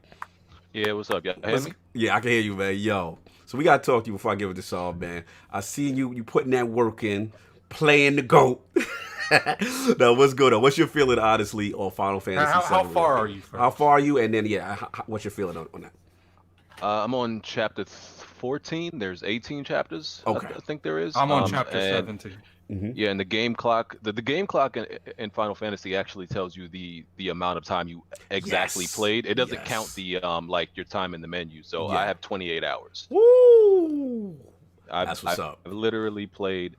Yeah, what's up? Y'all hear me? Yeah, I can hear you, man. Yo. So we gotta talk to you before I give it to Saul, man. I seen you putting that work in. Playing the GOAT. Now, what's good? What's your feeling, honestly, on Final Fantasy? How far are you? How far are you? And then, what's your feeling on that? I'm on chapter 14. There's 18 chapters. Okay. I think there is. I'm on chapter 17. Yeah, and the game clock. The game clock in Final Fantasy actually tells you the amount of time you exactly played. It doesn't count the like your time in the menu. So I have 28 hours. Woo! That's what's up. I've literally played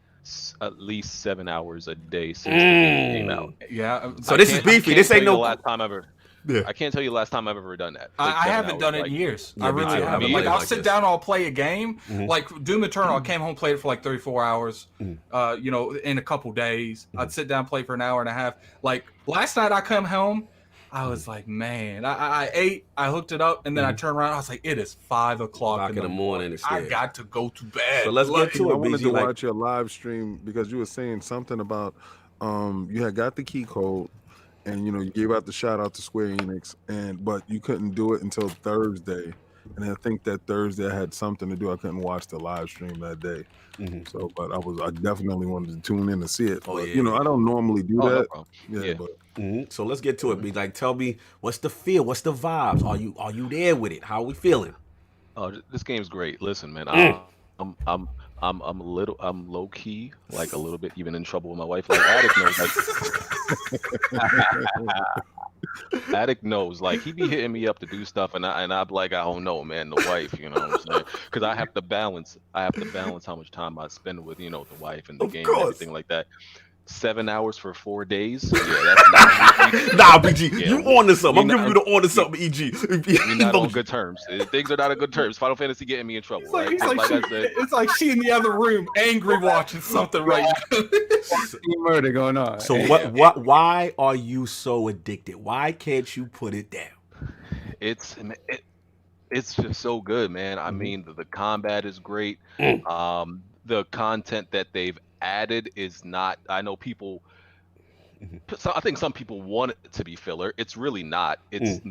at least 7 hours a day since the game came out. Yeah. So this is beefy. This ain't no last time ever. Yeah. I can't tell you the last time I've ever done that. I haven't done it in years. I really haven't. Like I'll sit down, I'll play a game. Like Doom Eternal, I came home, played it for like 34 hours. In a couple days. I'd sit down, play for an hour and a half. Like last night I come home, I was like, man, I ate, I hooked it up, and then I turned around. I was like, it is 5 o'clock in the morning. I got to go to bed. So let's get to it. I wanted to watch your live stream because you were saying something about you had got the key code, and you gave out the shout out to Square Enix, but you couldn't do it until Thursday. And I think that Thursday I had something to do. I couldn't watch the live stream that day. So, but I definitely wanted to tune in to see it. But, I don't normally do that. No But So let's get to it. Be like, tell me what's the feel, what's the vibes? Are you there with it? How are we feeling? Oh, this game's great. Listen, man, I'm low key, like a little bit even in trouble with my wife. Like Attic knows, Attic knows. Like he be hitting me up to do stuff, and I'm like, I don't know, man. The wife, you know what I'm saying? Because I have to balance how much time I spend with the wife and the game and everything like that. 7 hours for 4 days. Yeah, that's nah, BG, you on to something. I'm giving you the on to something, EG. We're not on good terms. Things are not on good terms. Final Fantasy getting me in trouble. It's like she in the other room, angry watching something right now. Murder going on. So why are you so addicted? Why can't you put it down? It's just so good, man. I mean, the combat is great. The content that they've added is not. I know people. So I think some people want it to be filler. It's really not. It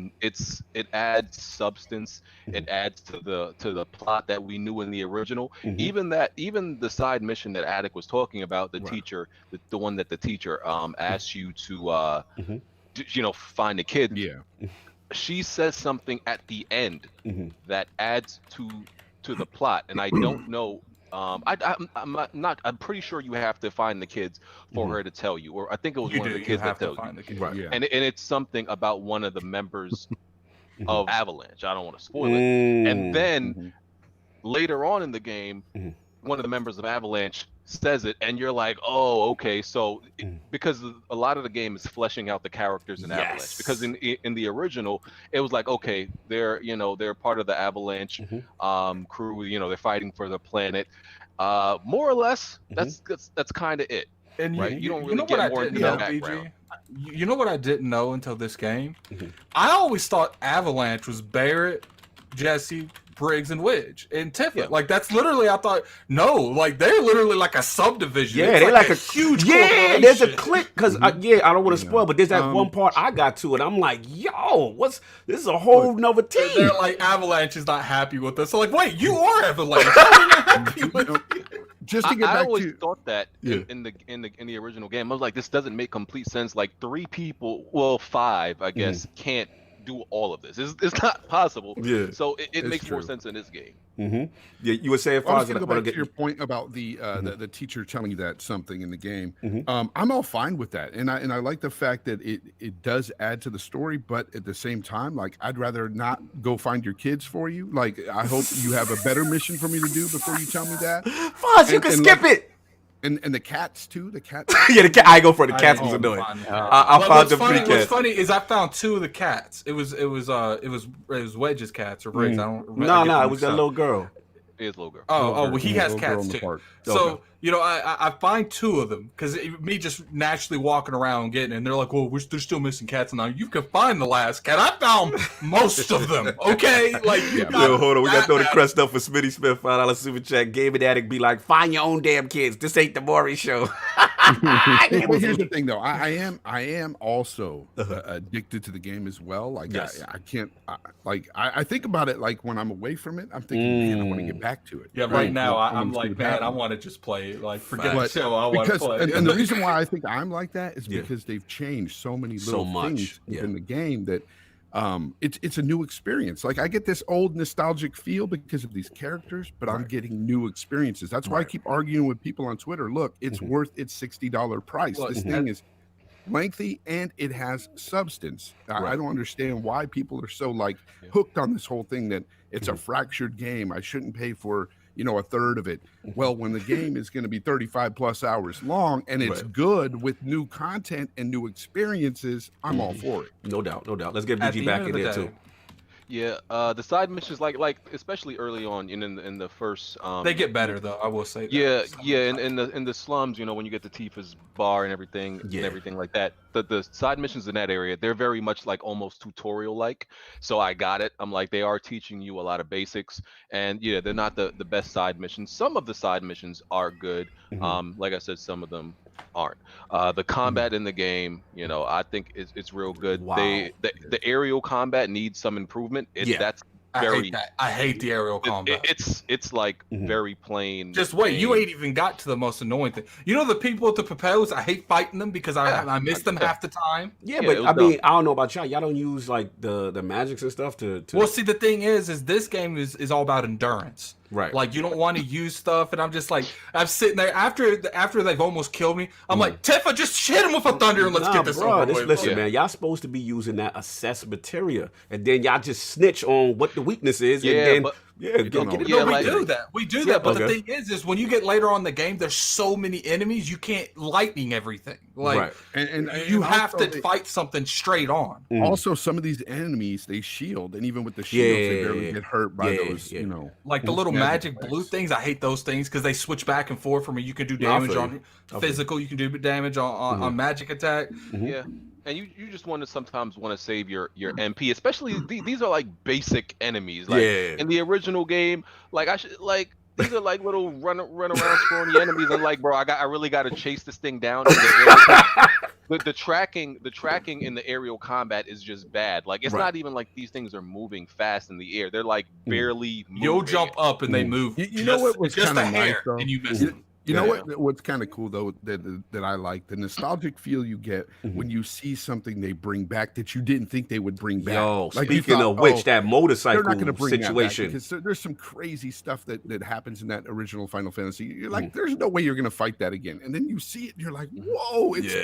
adds substance. It adds to the plot that we knew in the original. Even the side mission that Attic was talking about, the teacher, the one that the teacher asked you to find the kid. Yeah. She says something at the end that adds to the plot, and I don't know. I'm pretty sure you have to find the kids for her to tell you, or I think it was one of the kids that tells you. Right. Yeah. And it's something about one of the members of Avalanche. I don't want to spoil it. And then later on in the game, one of the members of Avalanche says it, and you're like, oh, okay. So because a lot of the game is fleshing out the characters in Avalanche, because in the original it was like, okay, they're part of the Avalanche crew, they're fighting for the planet, more or less. That's kind of it. And right? You don't really get more into the background. You know what I didn't know until this game? I always thought Avalanche was Barrett, Jesse, Briggs, and Widge and Tifa. Yeah. Like that's literally, I thought, no, like they're literally like a subdivision. Yeah, they're like a huge corporation. There's a clique because I don't want to spoil, but there's that one part I got to, and I'm like, yo, this is a whole nother team. They're like, Avalanche is not happy with us. So like, wait, you are Avalanche. How are you not happy with you? Just to get back I always to thought that in the original game. I was like, this doesn't make complete sense. Like 3 people, well, 5, I guess, can't do all of this. It's not possible. Yeah. So it makes more sense in this game. Yeah, you were saying. I was going to go back to your point about the teacher telling you that something in the game. I'm all fine with that, and I like the fact that it does add to the story, but at the same time, like I'd rather not go find your kids for you. Like I hope you have a better mission for me to do before you tell me that. Fonz, you can skip it. And the cats too. The cats. Yeah, the cat. I go for the cats was annoying. I found the pretty cats. What's funny is I found 2 of the cats. It was Wedge's cats or Briggs. No, it was that little girl. His little girl. Well, he has cats too. So I find 2 of them because me just naturally walking around getting it, and they're like, well, they're still missing cats, and now you can find the last cat. I found most of them. Okay, like hold on, we got to throw the crust up for Smitty Smith. $5 super chat. Gaming Addict be like, find your own damn kids. This ain't the Maury show. Well, here's the thing, though. I am also addicted to the game as well. Like I can't. I think about it like when I'm away from it. I'm thinking, man, I want to get back to it. Yeah, right now I'm like, man, I want to just play it. Like, forget the show. I want to play. And the reason why I think I'm like that is because they've changed so many little things in the game that it's a new experience. Like I get this old nostalgic feel because of these characters, but I'm getting new experiences. That's why I keep arguing with people on Twitter. Look, it's worth its $60 price. This thing is lengthy and it has substance. I don't understand why people are so like hooked on this whole thing that it's a fractured game. I shouldn't pay for a third of it. Well, when the game is going to be 35 plus hours long and it's good with new content and new experiences, I'm all for it. No doubt. Let's get BG back in there too. Yeah, the side missions, like especially early on in the first, they get better though. I will say. That. In the slums, when you get to Tifa's bar and everything, and everything like that. The side missions in that area, they're very much like almost tutorial like. So I got it. I'm like, they are teaching you a lot of basics, and they're not the best side missions. Some of the side missions are good. Like I said, some of them aren't. The combat in the game, I think it's real good. Wow. The aerial combat needs some improvement. That's very. I hate the aerial combat. It's like very plain. Just wait, you ain't even got to the most annoying thing. The people with the propellers, I hate fighting them because I miss them half the time. Yeah, but I mean, I don't know about y'all. Y'all don't use like the magics and stuff to. Well, see, the thing is this game is all about endurance. Right. Like you don't want to use stuff, and I'm just like, I'm sitting there after they've almost killed me. I'm like, Tifa, just hit him with a thunder and let's get this over with. Listen, man, y'all supposed to be using that assess materia, and then y'all just snitch on what the weakness is, and then we do that. But the thing is when you get later on in the game, there's so many enemies, you can't lightning everything. Like, and you have to fight something straight on. Also, some of these enemies they shield, and even with the shields, they barely get hurt by those. Like the little magic blue things. I hate those things because they switch back and forth from me. You can do damage on physical, you can do damage on magic attack. And you just sometimes want to save your MP, especially these are like basic enemies. Like in the original game, like these are like little run around scrawny enemies, and like, bro, I really got to chase this thing down. The tracking in the aerial combat is just bad. Like it's not even like these things are moving fast in the air. They're like barely moving. You'll jump up and they move. You know what was just kind a of nice hair, though? and you miss them. You know what's kind of cool though that I like, the nostalgic feel you get when you see something they bring back that you didn't think they would bring back. Yo, like speaking of which, that motorcycle they're not going to bring situation, that back because there's some crazy stuff that happens in that original Final Fantasy. You're like, there's no way you're going to fight that again, and then you see it, and you're like, whoa, it's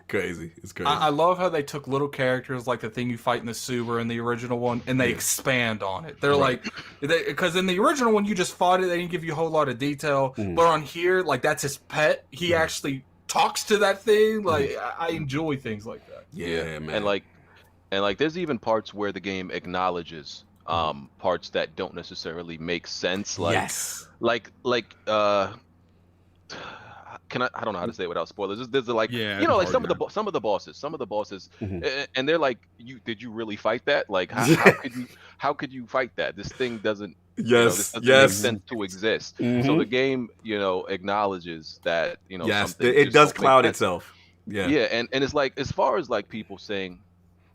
crazy. It's crazy. I love how they took little characters like the thing you fight in the sewer in the original one, and they expand on it. They're like, because in the original one you just fought it, they didn't give you a whole lot of detail, but on here, like that's his pet. He actually talks to that thing. Like I enjoy things like that. Yeah, man. And like there's even parts where the game acknowledges parts that don't necessarily make sense. Like I don't know how to say it without spoilers. There's like like some of the bosses, and they're like, did you really fight that? Like how could you fight that? This thing doesn't. This doesn't make sense to exist. So the game, acknowledges that, it does cloud itself. And it's like, as far as like people saying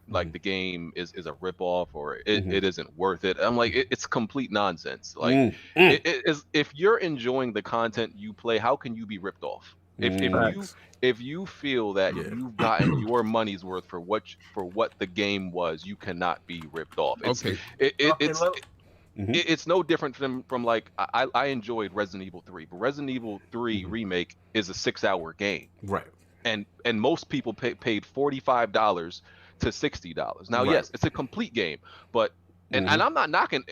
like the game is a ripoff or it isn't worth it, I'm like, it's complete nonsense. Like it is, if you're enjoying the content you play, how can you be ripped off? If you feel that you've gotten your money's worth for what the game was, you cannot be ripped off. It's no different from like I enjoyed Resident Evil 3, but Resident Evil 3 Remake is a 6-hour game, right? And most people paid $45 to $60. Now, yes, it's a complete game, but and I'm not knocking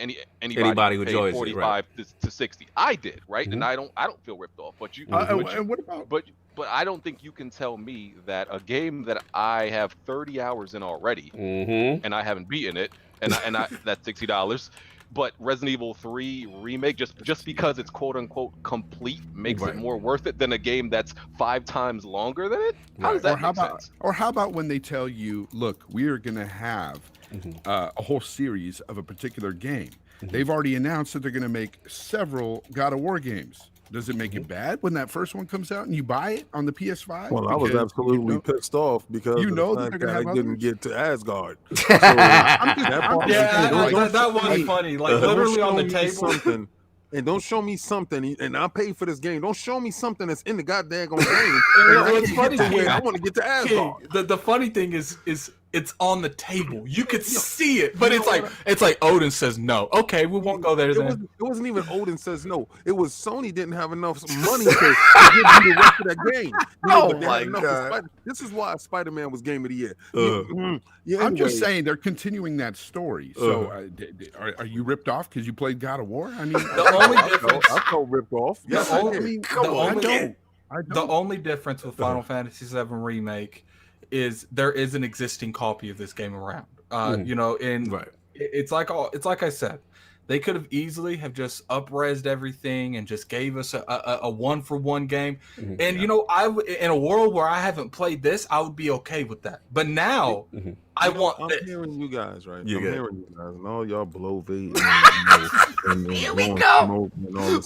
anybody who paid 45 to 60. I did, right? And I don't feel ripped off. But and what about? But I don't think you can tell me that a game that I have 30 hours in already, and I haven't beaten it, and I that's $60. But Resident Evil 3 Remake, just because it's quote unquote complete, makes it more worth it than a game that's 5 times longer than it. How does that make sense? Or how about when they tell you, look, we are going to have a whole series of a particular game. They've already announced that they're going to make several God of War games. Does it make it bad when that first one comes out and you buy it on the PS5? Well, I was absolutely pissed off because I didn't get to Asgard. So, that was funny. Like literally on the table. And don't show me something, and I paid for this game. Don't show me something that's in the goddamn game. I want to get to Asgard. The funny thing is it's on the table. You could see it, but it's like Odin says no. Okay, we won't go there. It wasn't even Odin says no. It was Sony didn't have enough money to give you the rest of that game. Oh my god! This is why Spider-Man was Game of the Year. I'm just saying they're continuing that story. So are you ripped off because you played God of War? I mean, the only difference. I felt ripped off. Yes, the only difference with Final Fantasy VII Remake is there is an existing copy of this game around. It's like I said, they could have easily have just up-resed everything and just gave us a one-for-one game. And in a world where I haven't played this, I would be okay with that. But now I'm hearing you guys, right? Hearing you guys, and all y'all blow vape. Here we go.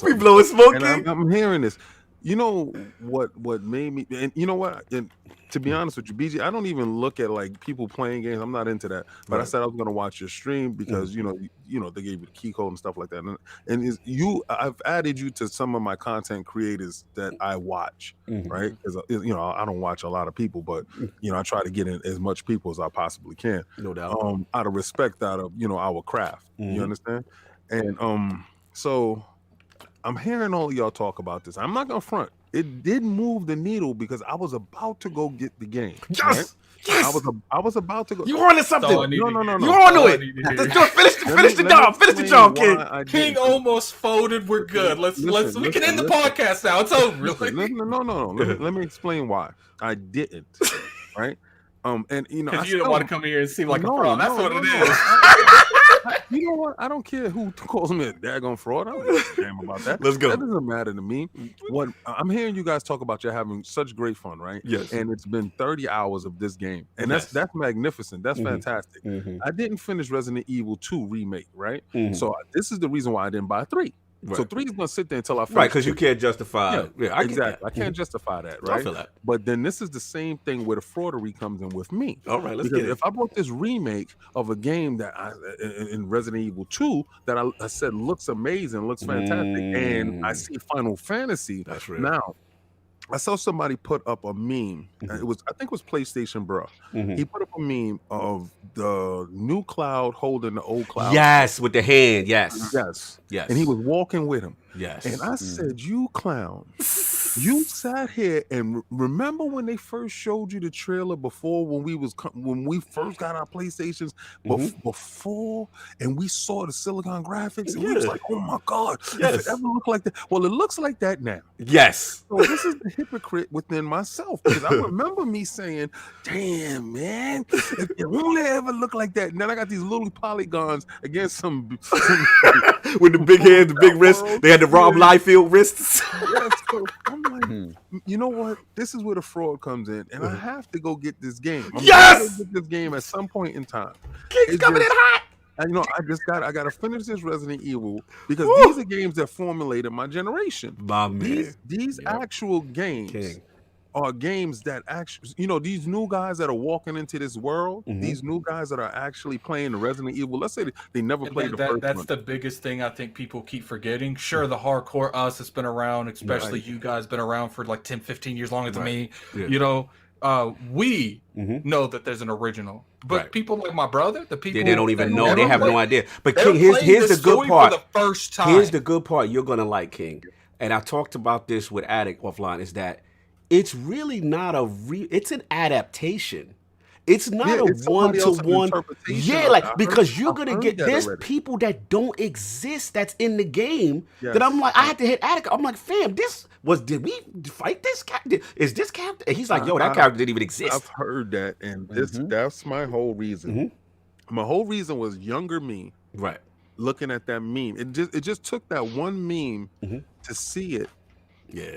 We blowing smoke. And I'm hearing this. You know what made me, and you know what, and to be honest with you, BG, I don't even look at like people playing games. I'm not into that. But I said I was gonna watch your stream because you know they gave you the key code and stuff like that. And I've added you to some of my content creators that I watch, right? Because I don't watch a lot of people, but I try to get in as much people as I possibly can. No doubt. Out of respect, out of our craft. You understand? And so I'm hearing all of y'all talk about this. I'm not gonna front. It did move the needle because I was about to go get the game. Yes, right? yes. I was about to go. You on to something? No. You on to it? Let's do it. Finish the job. Finish the job, kid. King almost folded. We're good. We can end the podcast now. It's over. No. Let me explain why I didn't. Right? And because you didn't want to come here and seem like a pro. That's what it is. You know what? I don't care who calls me a daggone fraud. I don't give a damn about that. Let's go. That doesn't matter to me. What I'm hearing you guys talk about, you're having such great fun, right? Yes. And it's been 30 hours of this game, and that's magnificent. That's fantastic. I didn't finish Resident Evil 2 remake, right? So this is the reason why I didn't buy 3. Right. So 3 is gonna sit there until I finish. Right, because you can't justify. Yeah, exactly. I can't justify that, right? I feel that. But then this is the same thing where the fraudery comes in with me. All right, let's because get it. If I bought this remake of a game that in Resident Evil 2 that I said looks amazing, looks fantastic, and I see Final Fantasy. That's real. Now, I saw somebody put up a meme. I think it was PlayStation Bro. He put up a meme of the new Cloud holding the old Cloud. Yes, with the hand. Yes. Yes. And he was walking with him. Yes. And I said, you clown, you sat here and remember when they first showed you the trailer before when we first got our PlayStations before and we saw the silicon graphics and we was like, oh my God, if it ever looked like that. Well, it looks like that now. Yes. So this is the hypocrite within myself because I remember me saying, damn, man, if it only ever looked like that. And then I got these little polygons against some with the big hands, the big wrists. They had the Rob Liefeld wrists. So I'm like, you know what? This is where the fraud comes in, and I have to go get this game. I'm gonna get this game at some point in time. King's coming in hot. And you know, I gotta finish this Resident Evil because these are games that formulated my generation. My man. These actual games are games that actually, you know, these new guys that are walking into this world, these new guys that are actually playing the Resident Evil. Let's say they never played the first That's one. the biggest thing I think people keep forgetting. Sure, the hardcore us has been around, especially you guys been around for like 10, 15 years longer than me. Yeah. You know, we know that there's an original. But people like my brother, the people they don't even know. They have no idea. But King, here's the good part. For the first time. Here's the good part you're gonna like, King. And I talked about this with Addict offline, is that it's really not it's an adaptation. It's not a one-to-one. Yeah, like because you're gonna get there's people that don't exist that's in the game that I'm like, I had to hit Attica. I'm like, fam, did we fight this character? Is this character? And he's like, yo, that character didn't even exist. I've heard that, and that's my whole reason. My whole reason was younger me, right? Looking at that meme. It just took that one meme to see it,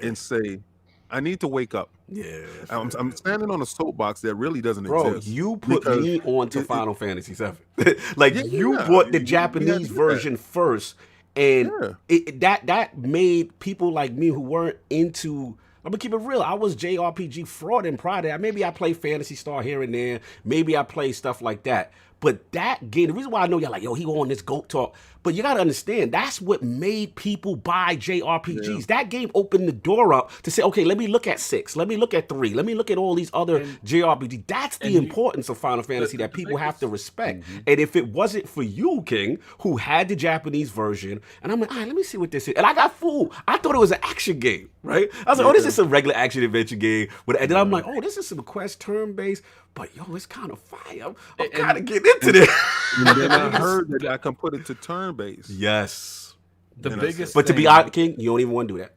and say, I need to wake up. Yeah, I'm standing on a soapbox that really doesn't Bro, exist. You put me on to Final Fantasy VII. Like you bought the Japanese version first, and that made people like me who weren't into. I'm gonna keep it real. I was JRPG fraud and prior to that. Maybe I play Phantasy Star here and there. Maybe I play stuff like that. But that game, the reason why I know y'all like, yo, he on this GOAT talk. But you gotta understand, that's what made people buy JRPGs. Yeah. That game opened the door up to say, okay, let me look at 6, let me look at 3, let me look at all these other JRPGs. That's the importance of Final Fantasy that people have to respect. And if it wasn't for you, King, who had the Japanese version, and I'm like, all right, let me see what this is. And I got fooled. I thought it was an action game, right? I was like, oh, this is some regular action adventure game. And then I'm like, oh, this is some quest turn-based. But yo, it's kind of fire. I'm kind of getting into this. And then I heard that I can put it to turn-based. Yes. The biggest But to be honest, King, you don't even want to do that.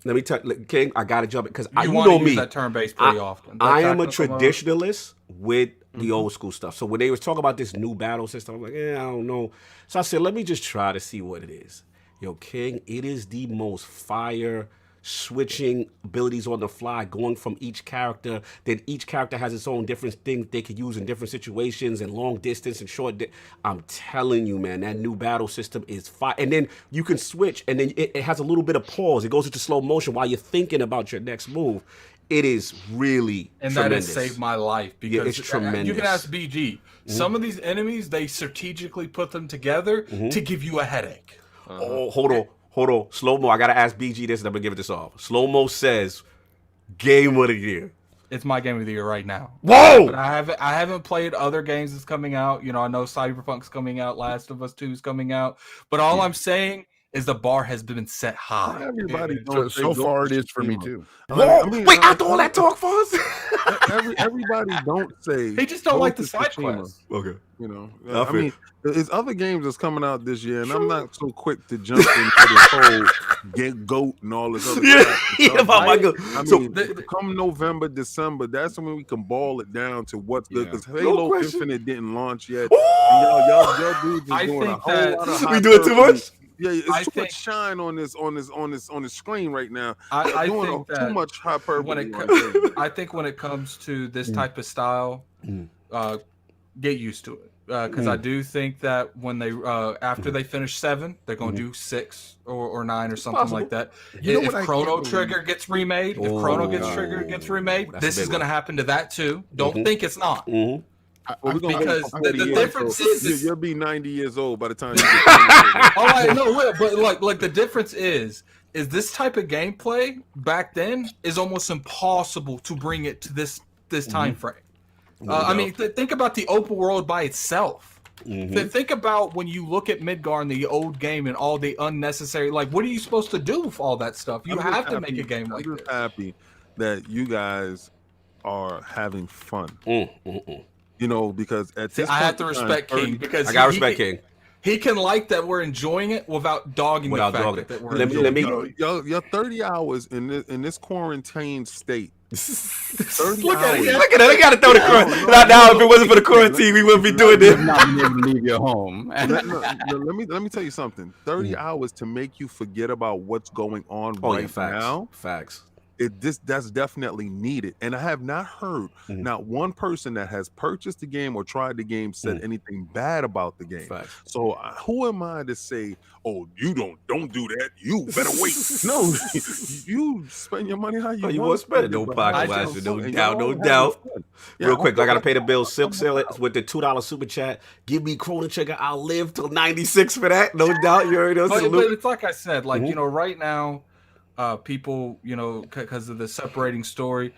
Let me tell King, I got to jump it because you know me. That turn-based pretty often. I am a traditionalist with the old school stuff. So when they was talking about this new battle system, I'm like, I don't know. So I said, let me just try to see what it is. Yo, King, it is the most fire switching abilities on the fly, going from each character. Then each character has its own different thing they could use in different situations and long distance and short. I'm telling you, man, that new battle system is fire. And then you can switch, and then it has a little bit of pause. It goes into slow motion while you're thinking about your next move. It is really tremendous. That has saved my life because it's tremendous. You can ask BG. Some of these enemies, they strategically put them together to give you a headache. Oh, hold on. Slow-mo, I got to ask BG this, and I'm going to give it this off. Slow-mo says, game of the year. It's my game of the year right now. Whoa! But I haven't played other games that's coming out. You know, I know Cyberpunk's coming out, Last of Us 2 is coming out. But all I'm saying is the bar has been set high. Everybody And don't So far, it is for me too. Wait, after all that talk, Fonz? Everybody don't say they just don't like the Ghost side of Tsushima. quests. Okay. You know, I I feel- mean, there's other games that's coming out this year, and I'm not so quick to jump into this whole get goat and all this other crap. Yeah, about my goat. I So- mean, come November, December, that's when we can ball it down to what's good. Yeah. Because No Halo question. Infinite didn't launch yet. Ooh! And y'all dudes is I doing a think whole that- lot of We hot doing too turkey. much? Yeah, it's I too think- much shine on the screen right now. I Doing think too that much hyperbole. when it on co- things. I think when it comes to this type of style, get used to it. Because I do think that when they after they finish 7, they're going to do 6 or 9 or something possible. like that. You know If what I Chrono can't Trigger gets remade, if Chrono Trigger gets remade, That's a this big is going to one. happen to that too. Don't think it's not. Mm-hmm. Well, we're gonna Because wait for the 40 years, difference so is- you'll be 90 years old by the time you get Oh, I know, but like the difference is this type of gameplay back then is almost impossible to bring it to this time frame. I mean, think about the open world by itself. Think about when you look at Midgar in the old game and all the unnecessary, like, what are you supposed to do with all that stuff? You I'm just have to make happy- a game like I'm this. just happy that you guys are having fun. You know, because at this I have point to in time, respect 30 King because I got he respect, can, King. He can like that we're enjoying it without dogging Without the fact dogging it. that we're Let me- enjoying it. Your 30 hours in this quarantine state. 30 Look at hours. it. Look at it. They got to throw the quarantine. Now, if it wasn't for the quarantine, we wouldn't be doing You've this. not been able to leave your home. Let me tell you something. 30 hours to make you forget about what's going on Oh, yeah, right facts. now. Facts. That's definitely needed. And I have not heard not one person that has purchased the game or tried the game said anything bad about the game. Facts. So who am I to say, oh, you don't do that. You better wait. No, you spend your money how you Oh, you want want to spend it. it, No but pocket have watch some it. No fun. And doubt. y'all No having doubt. fun. Yeah, Real quick, I got to pay the bill. I'm Silk about sell it with the $2 super chat. Give me Chrono Trigger. I'll live till 96 for that. No doubt. You already know. But Salute. it's like I said, like, you know, right now, people, you know, because of the separating story,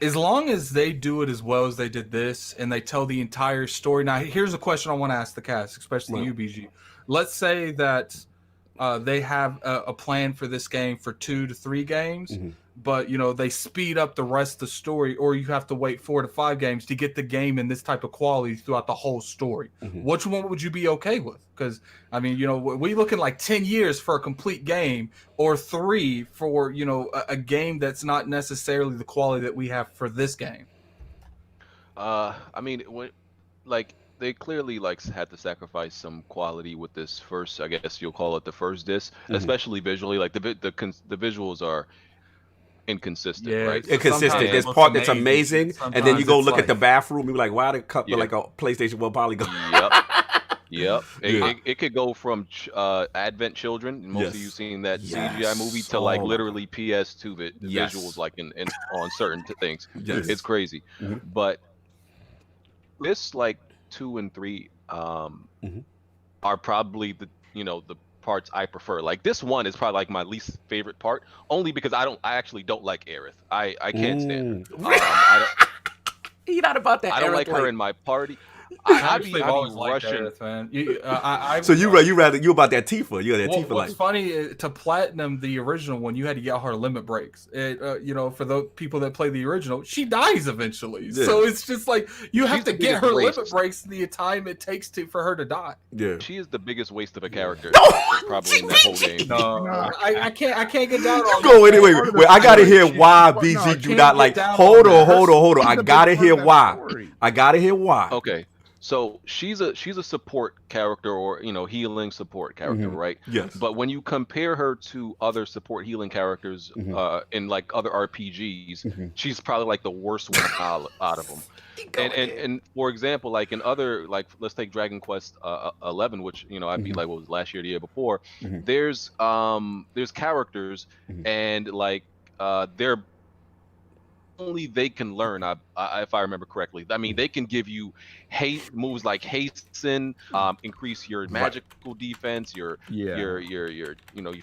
as long as they do it as well as they did this and they tell the entire story. Now, here's a question I want to ask the cast, especially you, BG. Let's say that they have a plan for this game for 2 to 3 games, but, you know, they speed up the rest of the story, or you have to wait 4 to 5 games to get the game in this type of quality throughout the whole story. Which one would you be okay with? Because, I mean, you know, we looking like 10 years for a complete game, or 3 for, you know, a game that's not necessarily the quality that we have for this game. I mean, like, they clearly had to sacrifice some quality with this first, I guess you'll call it the first disc, especially visually. Like the visuals are inconsistent, Yeah, right? Inconsistent. Sometimes There's it looks part that's amazing. amazing, and then you go Sometimes look it's at the bathroom. You be like, why the cup Yeah. like a PlayStation 1 polygon? Yep. Yeah. It could go from Advent Children, most of you seen that CGI movie, to like Oh. literally PS2 Yes. visuals, like in on certain things. Yes. It's crazy. But this, like, 2 and 3 are probably the parts I prefer. Like, this one is probably like my least favorite part, only because I actually don't like Aerith. I can't stand her. You're not about that. I don't Aerith like her in my party. I I'd be always liked rushing. Aerith, man. So you about that Tifa? You got that Tifa What's like? funny, to platinum the original one, you had to get her limit breaks. You know, for the people that play the original, she dies eventually. Yeah. So it's just like you have She's to the get biggest her waste. limit breaks the time it takes for her to die. Yeah. She is the biggest waste of a character No! probably in that whole game. No, I can't get down on Go that. anyway. Wait, I gotta hear why No, BG I do can't not get like. down Hold on on, that. hold on. I She's a gotta big hear part of that why. story. I gotta hear why. Okay. So she's a support character, or healing support character, right? Yes. But when you compare her to other support healing characters in like other RPGs, she's probably like the worst one out of them. And for example, like in other, like, let's take Dragon Quest 11, which I beat like what was last year, the year before. There's characters and like they're only they can learn. If I remember correctly, I mean they can give you moves like hasten, increase your magical defense, your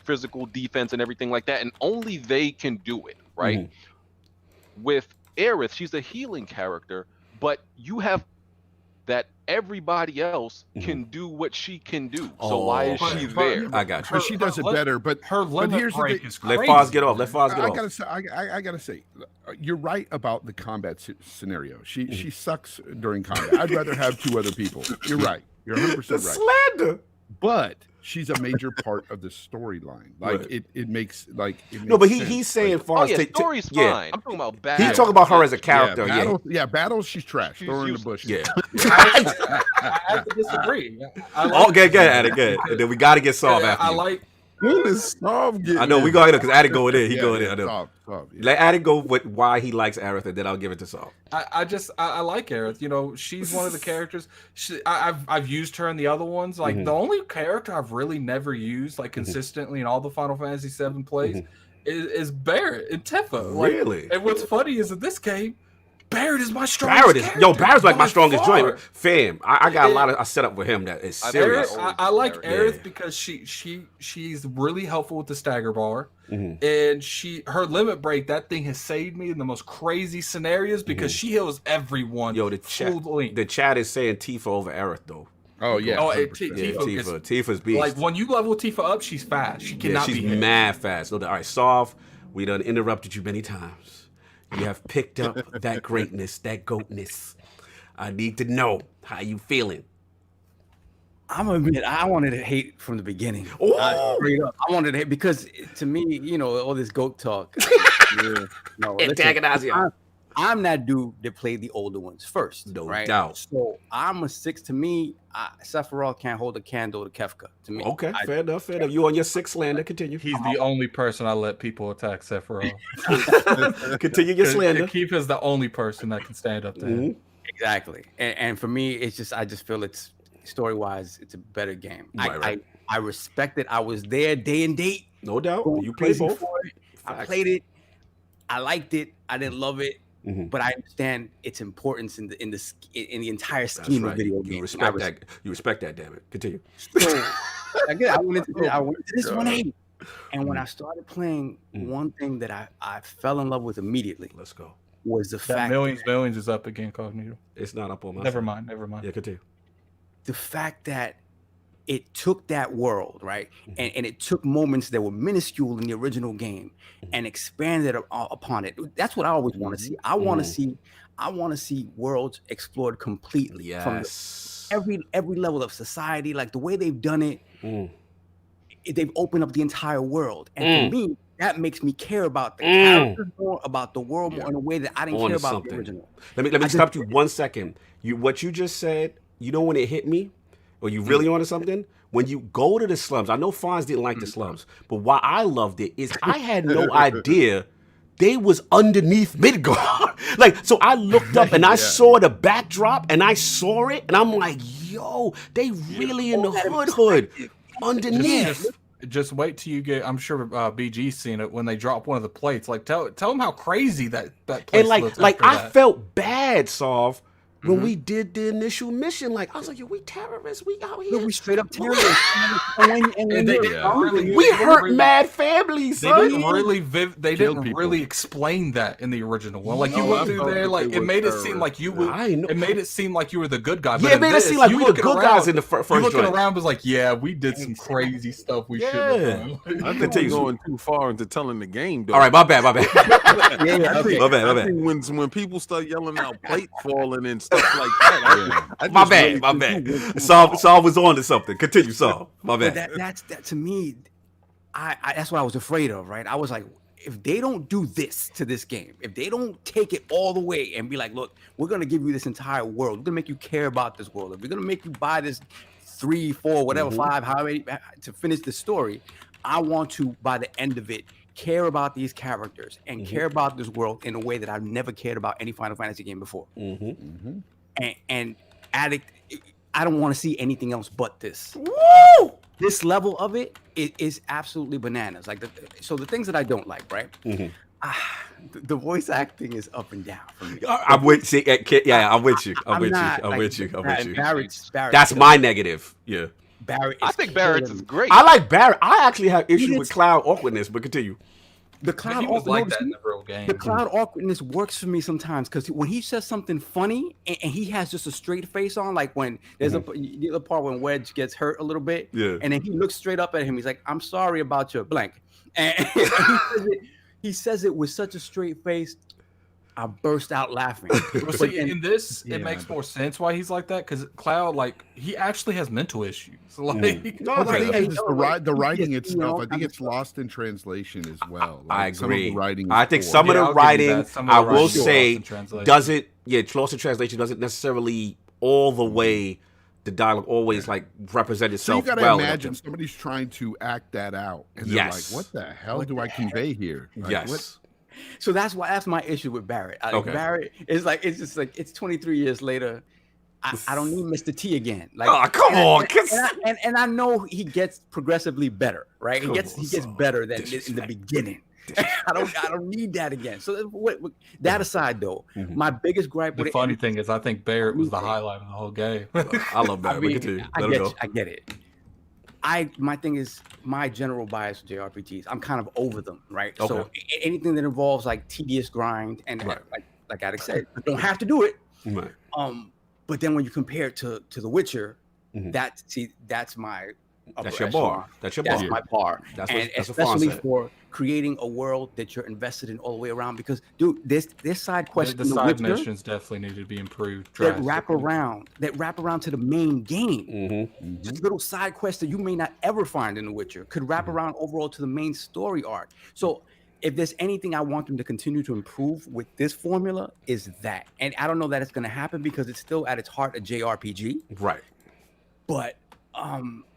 physical defense and everything like that, and only they can do it, right? With Aerith, she's a healing character, but you have that everybody else can do what she can do. So why is she there? I got you. But she does it better. But her limit here's break the is Let crazy. Fonz get off. Let Fonz get I off. gotta say, I gotta say, you're right about the combat scenario. She sucks during combat. I'd rather have 2 other people. You're right. You're 100% right. Slander. But she's a major part of the storyline. Like it makes No, but sense. he's saying Like, Fonz. Story's fine. I'm talking about battle. He's talking about her as a character. battles. She's trash. Throw her in the bush. Yeah. I have to disagree. Okay, good at it. Good. And then we got to get Saul after you. I like. When is Sov getting? I know we go ahead because Addict going in. He going in. I know. Soft, Let Addict go with why he likes Aerith, and then I'll give it to Saul. I like Aerith. You know, she's one of the characters. I've used her in the other ones. Like the only character I've really never used like consistently in all the Final Fantasy VII plays is Barret and Tifa. Like, Really? And what's funny is in this game, Barret is my strongest character. Barret's like my by strongest far. joint. Fam, I got a lot of I set up with him that is serious. I like Aerith Yeah. because she's really helpful with the stagger bar, and her limit break, that thing has saved me in the most crazy scenarios because she heals everyone. Yo, the chat is saying Tifa over Aerith though. Oh yeah. Oh, 100%. Tifa's beast. Like when you level Tifa up, she's fast. She cannot she's be hit. mad fast. All right, Sov, we done interrupted you many times. You have picked up that greatness, that goatness. I need to know how you feeling. I'm gonna admit, I wanted to hate from the beginning. Straight up, I wanted to hate because to me, you know, all this goat talk. Antagonize you. I'm that dude that played the older ones first. No right? doubt. So I'm a 6. To me, Sephiroth can't hold a candle to Kefka. To me, Okay, fair enough. You on your 6th slander. Continue. He's the only person I let people attack Sephiroth. Continue your slander. Keith is the only person that can stand up to him. Exactly. And for me, it's just I just feel it's story-wise, it's a better game. Right. I respect it. I was there day and date. No doubt. Going You played crazy both. for it. I played it. I liked it. I didn't love it. But I understand its importance in the entire scheme of video games. You respect that. You respect that. Damn it. Continue. So, again, I went into this one 8, and when I started playing, one thing that I fell in love with immediately. Let's go. Was the fact Millions is up again, Cognito. It's not up on my. Never mind. Yeah, continue. The fact that it took that world, right, and it took moments that were minuscule in the original game and expanded upon it. That's what I always want to see. I want to see worlds explored completely from every level of society. Like the way they've done it, they've opened up the entire world, and for me, that makes me care about the characters more, about the world more in a way that I didn't care about the original. Let me stop you 1 second. What you just said, you know when it hit me, or you really onto something? When you go to the slums, I know Fonz didn't like the slums, but why I loved it is I had no idea they was underneath Midgard. So I looked up and I saw the backdrop and I saw it and I'm like, yo, they really in the hood underneath. Just wait till you get. I'm sure BG's seen it when they drop one of the plates. Like tell them how crazy that place And looks. I felt bad, Sov. When we did the initial mission, I was like, yo, we terrorists, we out here. We straight up terrorists. We hurt mad families, son. They didn't really explain that in the original one. Like you went through there, it made it seem like you were. It made it seem like you were the good guy. Yeah, it made it seem like we were the good guys in the first joint. Looking joint. around was like, yeah, we did some crazy stuff. We shouldn't have done. I think you're going too far into telling the game, though. All right, my bad. My bad. When people start yelling out plate falling and stuff like that, my bad. Saul was on to something. Continue, Saul. My bad. That's to me. That's what I was afraid of, right? I was like, if they don't do this to this game, if they don't take it all the way and be like, look, we're gonna give you this entire world, we're gonna make you care about this world, if we're gonna make you buy this 3, 4, whatever, 5, how many to finish the story, I want to, by the end of it, care about these characters and care about this world in a way that I've never cared about any Final Fantasy game before. And Addict, I don't want to see anything else but this. Woo! This level of it is absolutely bananas. So the things that I don't like, right? The voice acting is up and down for me. I'm with you. I'm with you. I'm with you. Barrett's That's my negative. Yeah. Barrett. I think Barrett's is great. I like Barrett. I actually have issue with Cloud awkwardness, but continue. The cloud He was awkward, like that in the real game. the cloud awkwardness works for me sometimes because when he says something funny and he has just a straight face on, like when there's a part when Wedge gets hurt a little bit, and then he looks straight up at him. He's like, "I'm sorry about your blank," and he says it with such a straight face. I burst out laughing. See, in this, it makes more sense why he's like that because Cloud, like, he actually has mental issues. Like, the writing itself, I think it's lost in translation as well. Like, I agree. I think some of the writing, I will say, doesn't. Yeah, lost in translation doesn't necessarily all the way. The dialogue always like represent itself. So you gotta imagine somebody's trying to act that out, and they're like, "What the hell do I convey here?" Like, yes. So that's my issue with Barrett. Barrett is like, it's just like, it's 23 years later. I don't need Mr. T again. Like, come on. And I know he gets progressively better, right? He gets better than in the beginning. I don't need that again. So that aside, though, my biggest gripe with the funny thing is, I think Barrett was the highlight of the whole game. I love Barrett. I get it. My thing is my general bias with JRPGs. I'm kind of over them, right? Okay. So anything that involves like tedious grind and like Alex said, you don't have to do it. Right. But then when you compare it to The Witcher, that's my that's your bar. That's my bar. That's especially for creating a world that you're invested in all the way around. Because, dude, this side quest, the side missions definitely need to be improved. That wrap around to the main game. Just little side quests that you may not ever find in The Witcher could wrap around overall to the main story arc. So, if there's anything I want them to continue to improve with this formula, is that. And I don't know that it's going to happen because it's still at its heart a JRPG. Right. But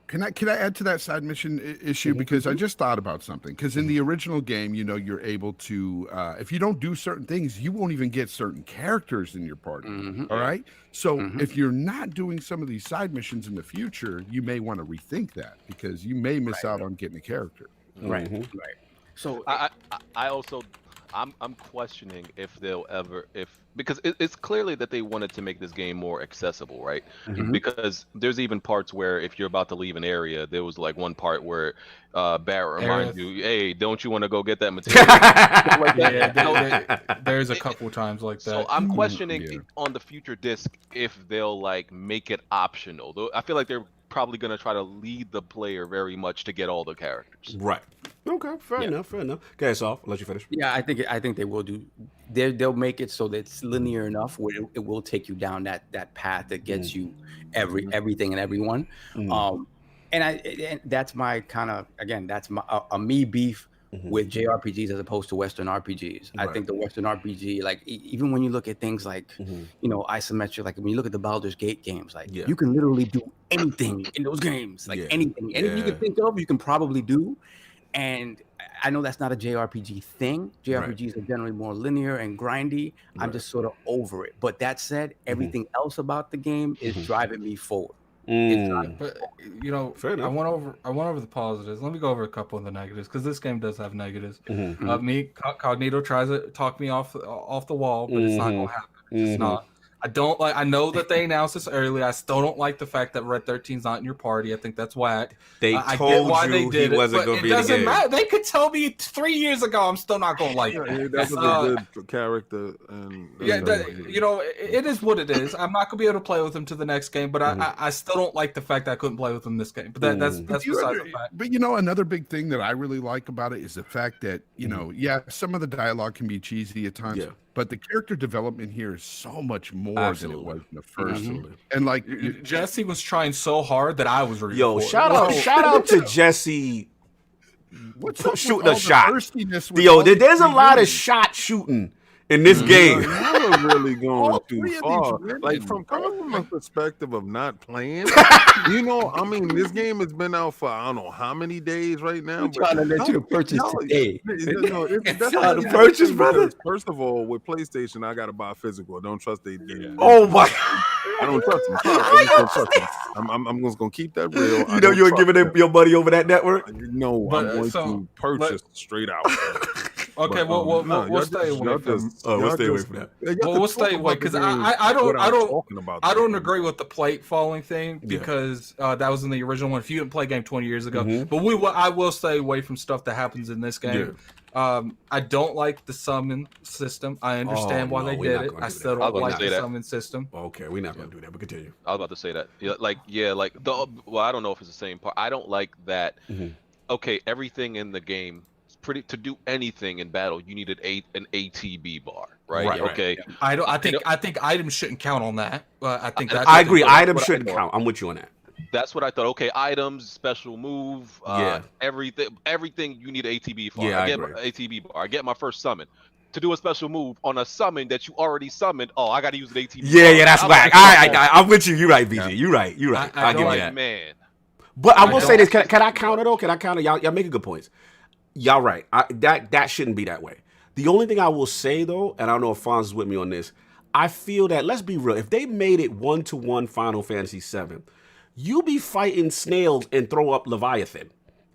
Can I add to that side mission issue? Because I just thought about something. Because in the original game, you know, you're able to, if you don't do certain things, you won't even get certain characters in your party. All right. So if you're not doing some of these side missions in the future, you may want to rethink that because you may miss out on getting a character. Right. So I also I'm questioning if they'll ever because it's clearly that they wanted to make this game more accessible, right? Because there's even parts where if you're about to leave an area, there was like one part where Barrett reminds you, "Hey, don't you want to go get that material?" There's a couple times like that. So I'm questioning on the future disc if they'll like make it optional. Though I feel like they're probably going to try to lead the player very much to get all the characters. Right. Okay. Fair enough. Okay, I'll let you finish. Yeah, I think they will do. They'll make it so that it's linear enough where it will take you down that path that gets you everything and everyone. And that's my kind of that's my me beef with JRPGs as opposed to Western RPGs. Right. I think the Western RPG, like even when you look at things like you know, isometric, like when you look at the Baldur's Gate games, like you can literally do anything in those games, like anything you can think of, you can probably do. And I know that's not a JRPG thing. JRPGs are generally more linear and grindy. I'm just sort of over it. But that said, everything else about the game is driving me forward. But you know, I went over the positives. Let me go over a couple of the negatives because this game does have negatives. Cognito tries to talk me off the wall, but it's not gonna happen. It's just not. I know that they announced this early. I still don't like the fact that Red 13's not in your party. I think that's whack. They told you he wasn't going to be in the game. It doesn't matter. They could tell me 3 years ago. I'm still not going to like it. That's a good character. And you know, it is what it is. I'm not going to be able to play with him to the next game, but I still don't like the fact that I couldn't play with him this game. But that's besides the fact. But you know, another big thing that I really like about it is the fact that, you know, some of the dialogue can be cheesy at times. Yeah. But the character development here is so much more than it was in the first. And like Jesse was trying so hard that I was rooting for it. Shout out to Jesse. Shooting a shot. There's a lot of shot shooting in this game. You're really going too far. Like coming from a perspective of not playing, you know, I mean, this game has been out for I don't know how many days right now. I'm trying to let you to purchase today. That's how to purchase, brother. First of all, with PlayStation, I gotta buy physical. I don't trust they do. Oh my! I don't trust them. I don't trust them. I'm just gonna keep that real. You know, you're giving them your money over that network. No, I'm going to purchase straight out. Okay, we'll stay away from. We'll stay away from that. We'll stay away because I don't agree with the plate falling thing because that was in the original one. If you didn't play game 20 years ago, but I will stay away from stuff that happens in this game. I don't like the summon system. I understand why they did it. I still don't like the summon system. Okay, we're not gonna do that. But continue. I was about to say that. I don't know if it's the same part. I don't like that. Okay, everything in the game. To do anything in battle, you needed an ATB bar, right? Okay. Right. I think items shouldn't count on that. I think that's. I agree. Items shouldn't count. I'm with you on that. That's what I thought. Okay, items, special move, everything you need an ATB for. Yeah, I get my ATB bar. I get my first summon. To do a special move on a summon that you already summoned, I got to use an ATB. Yeah, that's whack. I'm with you. You're right, BG. You're right. I give you that. Man. But I will say this. Can I counter though? Can I counter? Y'all making good points. Y'all right. That shouldn't be that way. The only thing I will say though, and I don't know if Fonz is with me on this, I feel that, let's be real, if they made it 1-to-1 Final Fantasy VII, you be fighting snails and throw up Leviathan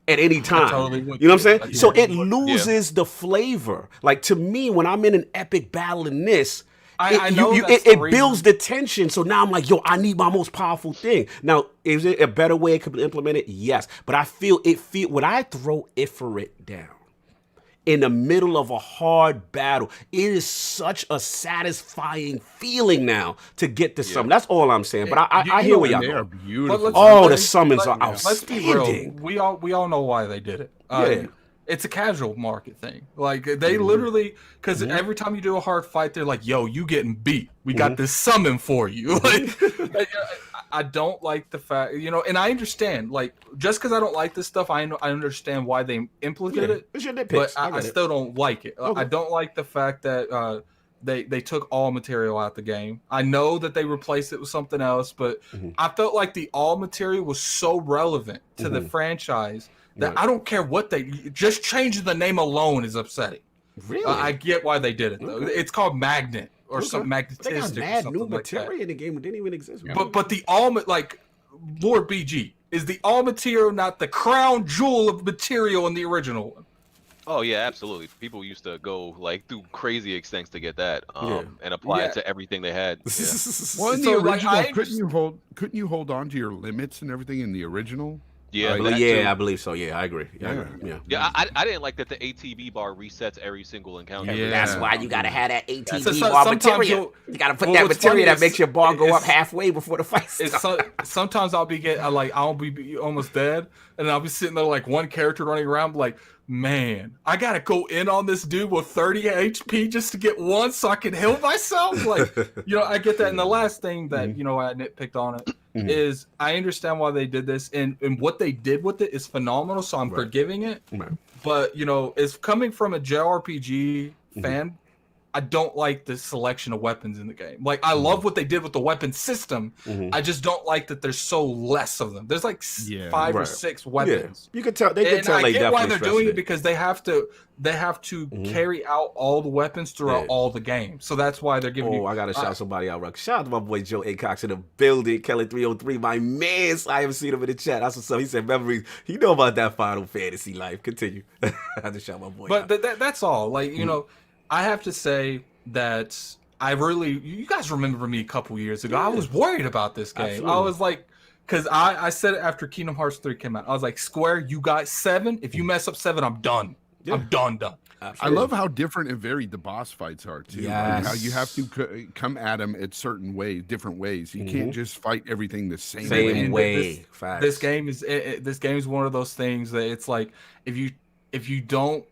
at any time. You know what I'm saying? So it loses the flavor. Like, to me, when I'm in an epic battle in this, it builds the tension. So now I'm like, yo, I need my most powerful thing. Now, is it a better way it could be implemented? Yes. But I feel when I throw Ifrit down in the middle of a hard battle, it is such a satisfying feeling now to get to summon. That's all I'm saying. But I hear where y'all go. Beautiful. The summons are outstanding. Let's be real. We all know why they did it. It's a casual market thing. Like, they literally, because every time you do a hard fight, they're like, yo, you getting beat. We got this summon for you. Like, I don't like the fact, and I understand, like, just because I don't like this stuff, I understand why they implemented it. It's your nitpicks. But I still don't like it. Okay. I don't like the fact that they took all material out the game. I know that they replaced it with something else, but I felt like the all material was so relevant to the franchise that I don't care what just changing the name alone is upsetting. Really? I get why they did it though. It's called Magnet or something magnetistic. They got mad new like material in the game that didn't even exist. But the all Lord BG, is the all material not the crown jewel of material in the original one? Oh yeah, absolutely. People used to go through crazy extents to get that, and apply it to everything they had. Yeah. Well, in the original, couldn't you hold on to your limits and everything in the original? Yeah, I believe so. Yeah, I agree. I didn't like that the ATB bar resets every single encounter. Yeah. That's why you gotta have that ATB bar material. You gotta put that material that makes your bar go up halfway before the fight starts. Sometimes I'll be I'll be almost dead, and I'll be sitting there like one character running around like, man, I gotta go in on this dude with 30 HP just to get one so I can heal myself. Like, I get that. And the last thing that I nitpicked on it is I understand why they did this, and what they did with it is phenomenal. So I'm forgiving it. But it's coming from a JRPG fan. I don't like the selection of weapons in the game. Like, I love what they did with the weapon system. I just don't like that there's so less of them. There's like 5 or 6 weapons. You could tell. They could tell. I get why they're doing it because they have to carry out all the weapons throughout all the games. So that's why they're giving you. I gotta shout somebody out. Shout out to my boy Joe A. Cox in the building. Kelly 303, my man. I haven't seen him in the chat. That's what's up. He said memories. He know about that Final Fantasy life. Continue. I had to shout my boy. But that's all. Like, I have to say that you guys remember me a couple years ago. I was worried about this game. Absolutely. I was like, because I said it after Kingdom Hearts 3 came out. I was like, Square, you got 7. If you mess up 7, I'm done. Yeah. I'm done. Absolutely. I love how different and varied the boss fights are too. Yes. Like how you have to come at them at certain ways, different ways. You can't just fight everything the same way. This game is one of those things that it's like if you don't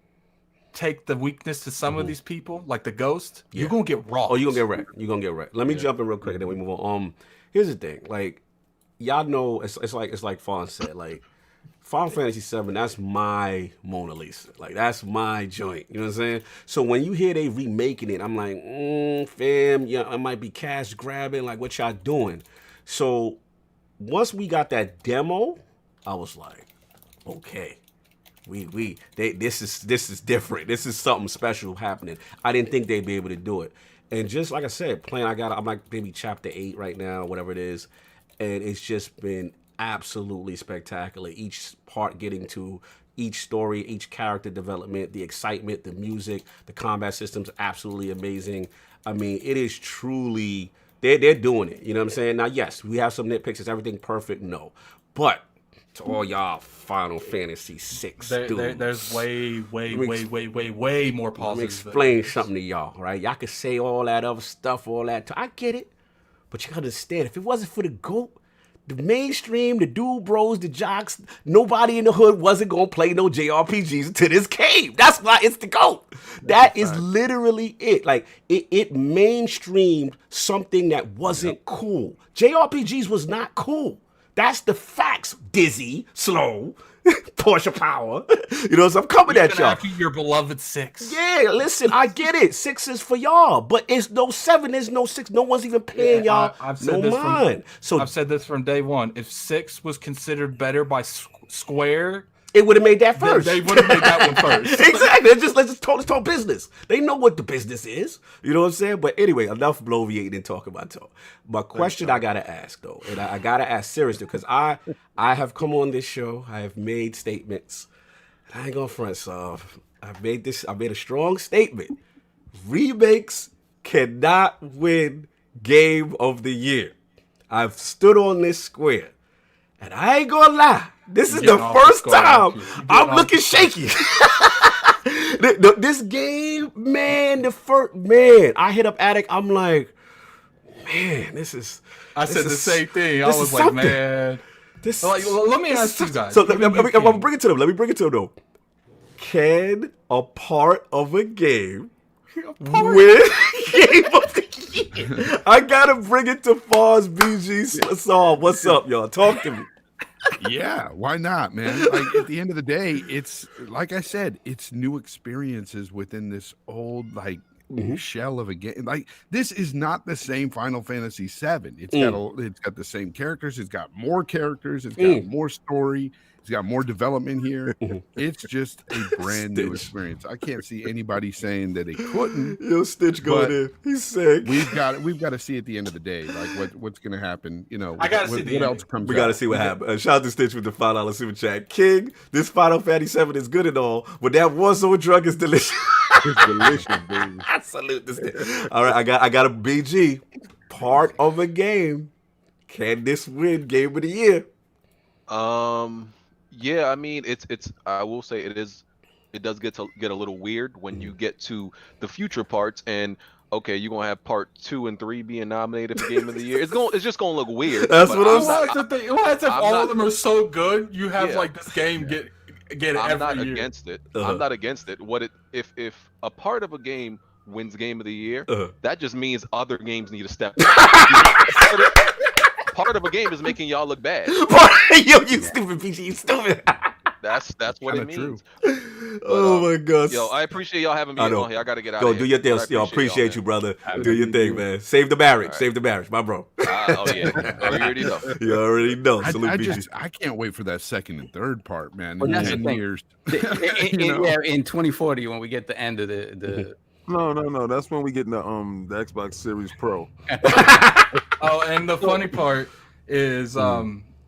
take the weakness to some of these people, like the ghost, you're gonna get raw. You're gonna get wrecked. Let me jump in real quick and then we move on. Here's the thing, like, y'all know it's like Fonz said, like, Final Fantasy VII, that's my Mona Lisa. Like, that's my joint. You know what I'm saying? So when you hear they remaking it, I'm like, fam, it might be cash grabbing. Like, what y'all doing? So once we got that demo, I was like, okay. This is different. This is something special happening. I didn't think they'd be able to do it. And just like I said, I'm like maybe chapter 8 right now, whatever it is, and it's just been absolutely spectacular. Each part getting to each story, each character development, the excitement, the music, the combat systems, absolutely amazing. I mean, it is truly, they're doing it. You know what I'm saying? Now, yes, we have some nitpicks. Is everything perfect? No. But to all y'all Final Fantasy VI dudes, there's way more positives. Let me explain something to y'all, right? Y'all can say all that other stuff, all that. I get it. But you gotta understand, if it wasn't for the GOAT, the mainstream, the dude bros, the jocks, nobody in the hood wasn't gonna play no JRPGs until this came. That's why it's the GOAT. That is literally it. Like, it mainstreamed something that wasn't cool. JRPGs was not cool. That's the facts, Dizzy, Slow, Porsche Power. You know, so I'm coming at y'all. After your beloved 6. Yeah, listen, I get it. 6 is for y'all, but it's no 7, there's no 6. No one's even paying y'all I've said no mind. So I've said this from day one. If 6 was considered better by Square, it would have made that first. They would have made that one first. Exactly. Let's talk business. They know what the business is. You know what I'm saying? But anyway, enough bloviating and talking about talk. My question I gotta ask though, and I gotta ask seriously, because I have come on this show, I have made statements. I ain't gonna front, so I made a strong statement. Remakes cannot win Game of the Year. I've stood on this square. And I ain't gonna lie, this is the first time I'm looking shaky. This game, man, I hit up Attic, I'm like, man, this is... I said the same thing. I was like, man... let me ask you guys. So let me bring it to them. Let me bring it to them, though. Can a part of a game win Game of the Year? I gotta bring it to Fonz, BG, Saul. What's up, y'all? Talk to me. Yeah, why not, man? Like, at the end of the day, it's like I said, it's new experiences within this old shell of a game. Like, this is not the same Final Fantasy VII. It's got the same characters. It's got more characters. It's got more story. It's got more development here. It's just a brand new experience. I can't see anybody saying that it couldn't. Yo, Stitch going in. He's sick. We've got to see at the end of the day, like what's going to happen. You know, I gotta see what else comes. We got to see what happens. Shout out to Stitch with the $5 super chat. King, this Final Fantasy VII is good and all, but that Warzone drug is delicious. It's delicious, baby. I salute this thing. All right, I got a BG. Part of a game. Can this win Game of the Year? Yeah, I mean, it's. I will say it does get a little weird when you get to the future parts, and okay, you're gonna have part 2 and 3 being nominated for Game of the Year. It's just gonna look weird. That's what I'm saying. What if all of them are so good? You have like this game get I'm every not year. against it. I'm not against it. If a part of a game wins Game of the Year, that just means other games need to step up. Part of a game is making y'all look bad. Yo, you stupid PG, you stupid. That's what it means. Oh my gosh. Yo, I appreciate y'all having me on here. I gotta get out. Go of do here. your thing. Yo, appreciate you, brother. Do your thing, man. Save the marriage. Save the marriage, my bro. Oh yeah. Oh, you already know. You already know. I can't wait for that second and third part, man. Well, In that's 10 the thing. years. In 2040 when we get the end of the No. That's when we get in the Xbox Series Pro. Oh, and the funny part is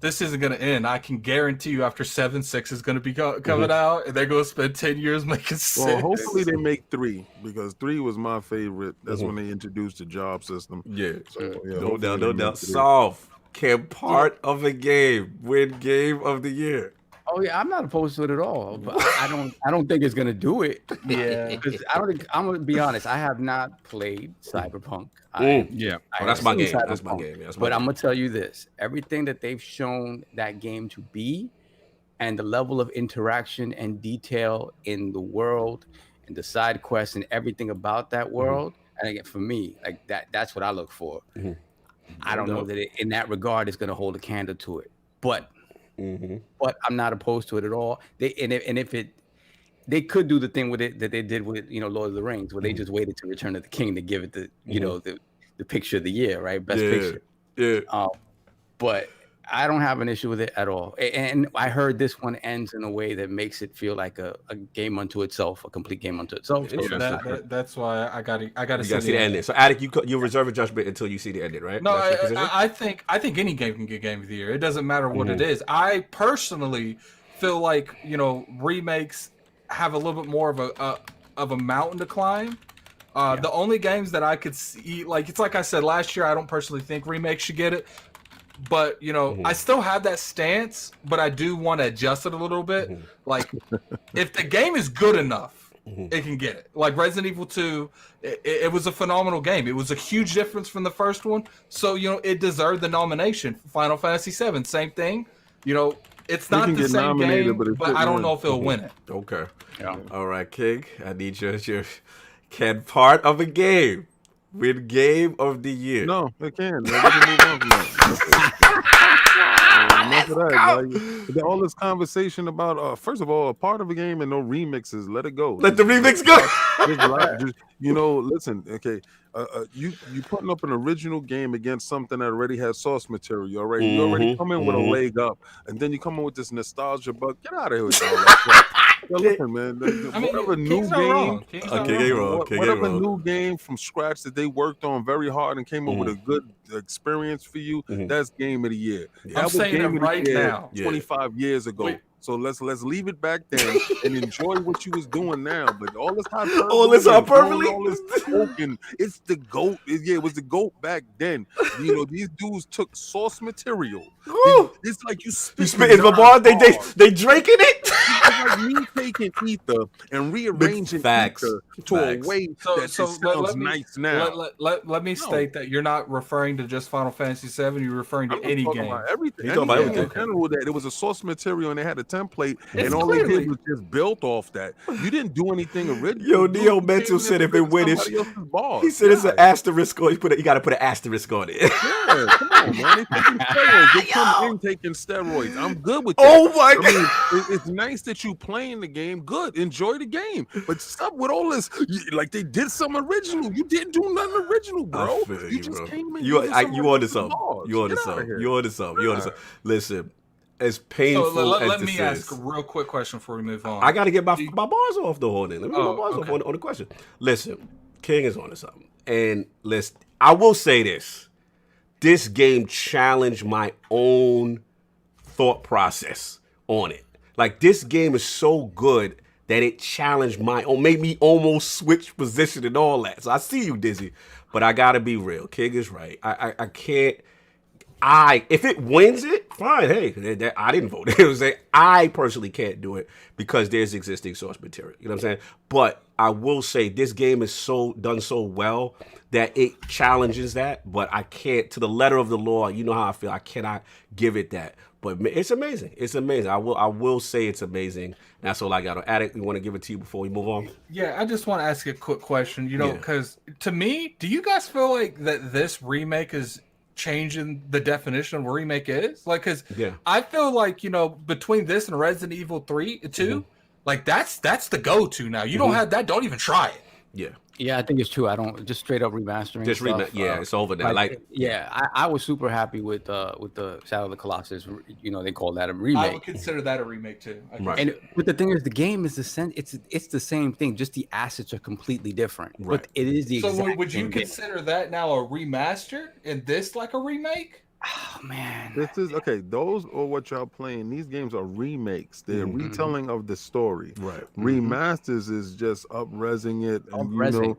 this isn't going to end. I can guarantee you after 7, 6 is going to be coming out, and they're going to spend 10 years making 6. Well, hopefully they make 3, because 3 was my favorite. That's when they introduced the job system. Yeah. So, yeah, No doubt. Solve. Can part of a game win Game of the Year? Oh yeah, I'm not opposed to it at all, but I don't think it's gonna do it. Yeah, because I'm gonna be honest. I have not played Cyberpunk. That's my game. That's my game. But I'm gonna tell you this: everything that they've shown that game to be, and the level of interaction and detail in the world, and the side quests and everything about that world, and again, for me, like that's what I look for. I don't know that in that regard it's gonna hold a candle to it, but. But I'm not opposed to it at all. They could do the thing with it that they did with Lord of the Rings, where they just waited to Return of the King to give it the the picture of the year, right? Best picture. Yeah. But I don't have an issue with it at all. And I heard this one ends in a way that makes it feel like a game unto itself, a complete game unto itself. So that's why I got to see the ending. So, Attic, you reserve a judgment until you see the ending, right? No, I think any game can get Game of the Year. It doesn't matter what it is. I personally feel like remakes have a little bit more of a mountain to climb. The only games that I could see, it's like I said last year, I don't personally think remakes should get it. But, I still have that stance, but I do want to adjust it a little bit. Like, if the game is good enough, it can get it. Like Resident Evil 2, it was a phenomenal game. It was a huge difference from the first one. So, it deserved the nomination. Final Fantasy 7, same thing. It's not the same game, but I don't know if it'll win it. Okay. Yeah. All right, King. I need your can part of a game win Game of the Year? No, it can. We can move on from that. All this conversation about, first of all, a part of a game and no remixes. Let it go. Let the remix go. Listen. Okay, you putting up an original game against something that already has source material. You already come in with a leg up, and then you come in with this nostalgia bug. Get out of here with all that. Listen, man. Whatever new game from scratch that they worked on very hard and came up with a good experience for you, that's Game of the Year. I'm saying it right now. 25 years ago. Wait. So let's leave it back then and enjoy what you was doing now. But all this hyperbole, all this token, it's the GOAT. It was the GOAT back then. These dudes took source material. It's like you spitting the bar. They drinking it. It's like me taking ether and rearranging ether to a way that sounds nice now. Let me state that you're not referring to just Final Fantasy 7. You're referring to any game. Everything. In general, that it was a source material and they had a template, and all they did was just built off that. You didn't do anything original. Yo, Neo Mental said if it win it, he said it's an asterisk on. You got to put an asterisk on it. Yeah, come on, man. They come in taking steroids. I'm good with that. Oh my God. It's nice that you playing the game. Good, enjoy the game, but stop with all this. Like they did some original. You didn't do nothing original, bro. You just came in. You on to something. You on to something. Listen. As painful as let me ask a real quick question before we move on. I got to get my bars off the horn. Let me get my bars off on the question. Listen, King is on to something. And I will say this. This game challenged my own thought process on it. Like, this game is so good that it challenged made me almost switch position and all that. So I see you, Dizzy. But I got to be real. King is right. I can't. If it wins it, fine. Hey, I didn't vote. It was I personally can't do it because there's existing source material. You know what I'm saying? But I will say this game is done so well that it challenges that. But I can't, to the letter of the law. You know how I feel. I cannot give it that. But it's amazing. It's amazing. I will say it's amazing. That's all I got. Attic, we want to give it to you before we move on. Yeah, I just want to ask you a quick question. Because to me, do you guys feel like that this remake is changing the definition of a remake is? Like, because I feel like, between this and Resident Evil 2, like that's the go-to now. You don't have that, don't even try it. Yeah, I think it's true. I don't just straight up remastering. Just remake. It's over now. I was super happy with the Shadow of the Colossus. They call that a remake. I would consider that a remake too. But the thing is, the game is it's the same thing. Just the assets are completely different. Right. But it is the exact So would you same consider game. That now a remaster and this like a remake? Oh man, this is okay. Those are what y'all playing. These games are remakes. They're retelling of the story. Right. Remasters is just up-resing it, and so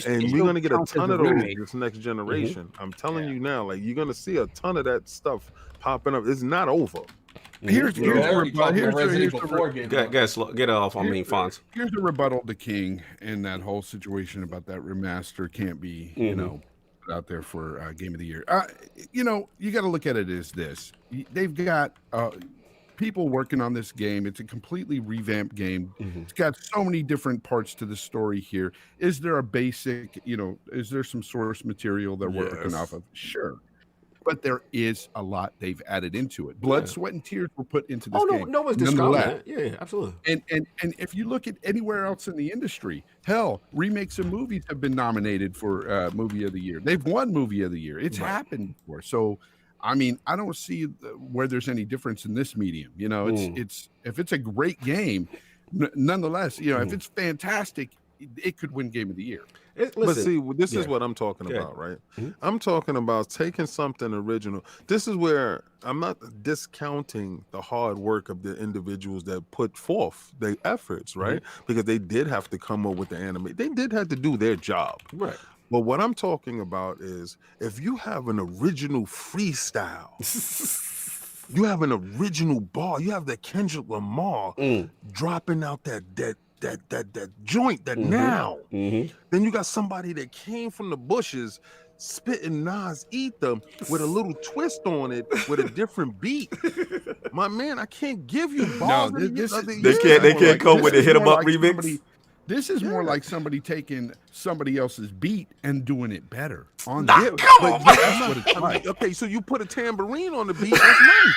and you're gonna get a ton of those this next generation. I'm telling you now, like you're gonna see a ton of that stuff popping up. It's not over. Here's the rebuttal to King and that whole situation about that remaster can't be, out there for Game of the Year. You got to look at it as this. They've got people working on this game. It's a completely revamped game. It's got so many different parts to the story here. Is there a basic, is there some source material that we're working off of? Sure. But there is a lot they've added into it. Blood, sweat, and tears were put into this game. No one's discounting that. Yeah, absolutely. And if you look at anywhere else in the industry, hell, remakes of movies have been nominated for Movie of the Year. They've won Movie of the Year. It's happened before. So I mean, I don't see where there's any difference in this medium. You know, it's if it's a great game, nonetheless, you know, if it's fantastic, it could win Game of the Year. But see, this is what I'm talking about, right? I'm talking about taking something original. This is where I'm not discounting the hard work of the individuals that put forth their efforts, right? Because they did have to come up with the anime. They did have to do their job. Right. But what I'm talking about is if you have an original freestyle, you have an original bar, you have that Kendrick Lamar dropping out that joint now. Then you got somebody that came from the bushes spitting Nas Ether with a little twist on it with a different beat. My man, I can't give you bars. They can't come with a hit 'em up remix. This is more like somebody taking somebody else's beat and doing it better. Come on, that's what it's like. Okay, so you put a tambourine on the beat. That's nice.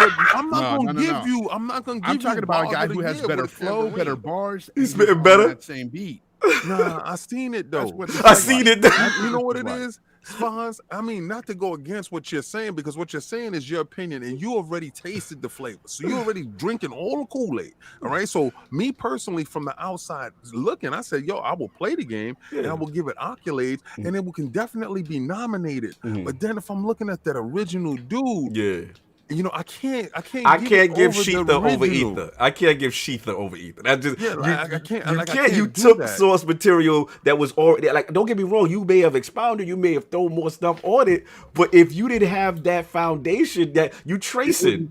But I'm not gonna give you. I'm not gonna give you. I'm talking about a guy who has better flow, better bars. He's spitting better. That same beat. Nah, I seen it though. I seen it. You know what it is? Fonz, I mean, not to go against what you're saying, because what you're saying is your opinion and you already tasted the flavor. So you're already drinking all the Kool-Aid. All right. So me personally, from the outside looking, I said, yo, I will play the game and I will give it accolades and it can definitely be nominated. But then if I'm looking at that original dude, you know, I can't give Sheetha over Ether. I can't give Sheetha over Ether. That just I can't. You took source material that was already, like, don't get me wrong, you may have expounded, you may have thrown more stuff on it, but if you didn't have that foundation, that you trace it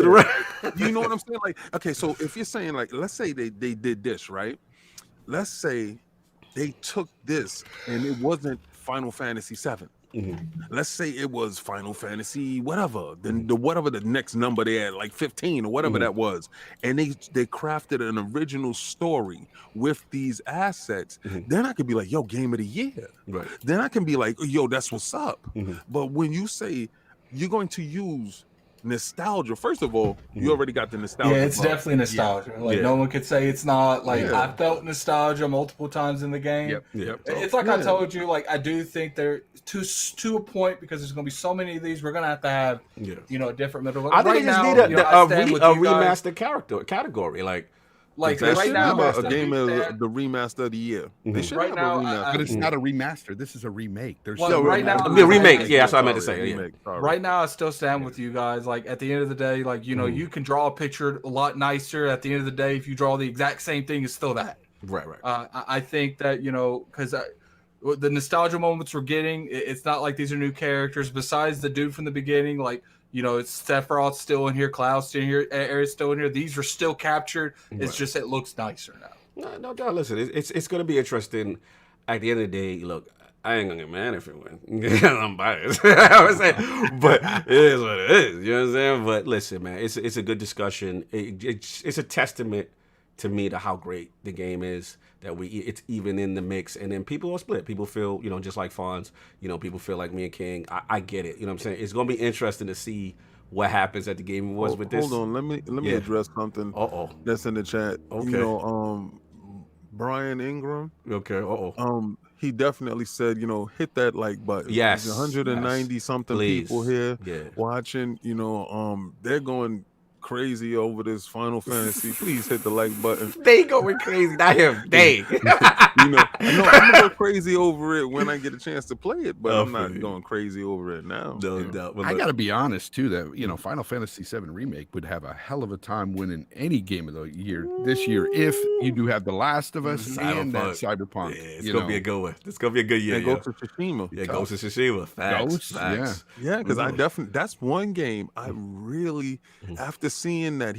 around. You know what I'm saying? Like, okay, so if you're saying, like, let's say they did this, right? Let's say they took this and it wasn't Final Fantasy VII. Let's say it was Final Fantasy whatever, then whatever the next number they had, like 15 or whatever that was, and they crafted an original story with these assets. Then I could be like, yo, Game of the Year. Right. Then I can be like, yo, that's what's up. But when you say you're going to use nostalgia, first of all, you already got the nostalgia. Yeah, it's definitely nostalgia. Like no one could say it's not. Like I felt nostalgia multiple times in the game. It's like I told you. Like I do think they're to a point, because there's going to be so many of these. We're going to have you know, a different middle. I think right they just now, need a remastered category. Like they right now, have a game of the remaster of the year. They should right have now, a remaster. But it's not a remaster. This is a remake. There's right now, a remake. Yeah, that's what I meant to say. Right now, I still stand with you guys. Like at the end of the day, like, you know, you can draw a picture a lot nicer. At the end of the day, if you draw the exact same thing, it's still that. Right. I think that, you know, because the nostalgia moments we're getting, it's not like these are new characters. Besides the dude from the beginning, like, you know, it's Sephiroth's still in here, Cloud's still in here, Aerith's still in here. These are still captured. It's just it looks nicer now. No doubt. Listen, it's going to be interesting. At the end of the day, look, I ain't gonna get mad if it wins. I'm biased. I would say, but it is what it is. You know what I'm saying? But listen, man, it's a good discussion. It's a testament to me to how great the game is, that it's even in the mix, and then people are split. People feel, you know, just like Fonz, you know, people feel like me and King. I get it. You know what I'm saying? It's gonna be interesting to see what happens at the Game Awards with this. Hold on, let me address something that's in the chat. Okay. You know, Brian Ingram. Okay. He definitely said, you know, hit that like button. Yes. There's 190 something people here watching. You know, they're going crazy over this Final Fantasy. Please hit the like button. They going crazy, not him. They. You know, I'm gonna go crazy over it when I get a chance to play it, but I'm not going crazy over it now. No doubt. I gotta be honest too, that, you know, Final Fantasy VII Remake would have a hell of a time winning any game of the year this year if you do have The Last of Us and that Cyberpunk. Yeah, it's gonna be a good one. It's gonna be a good year. And Ghost of Tsushima. Yeah, Ghost of Tsushima. Facts. Yeah, because I definitely, that's one game I really, after seeing that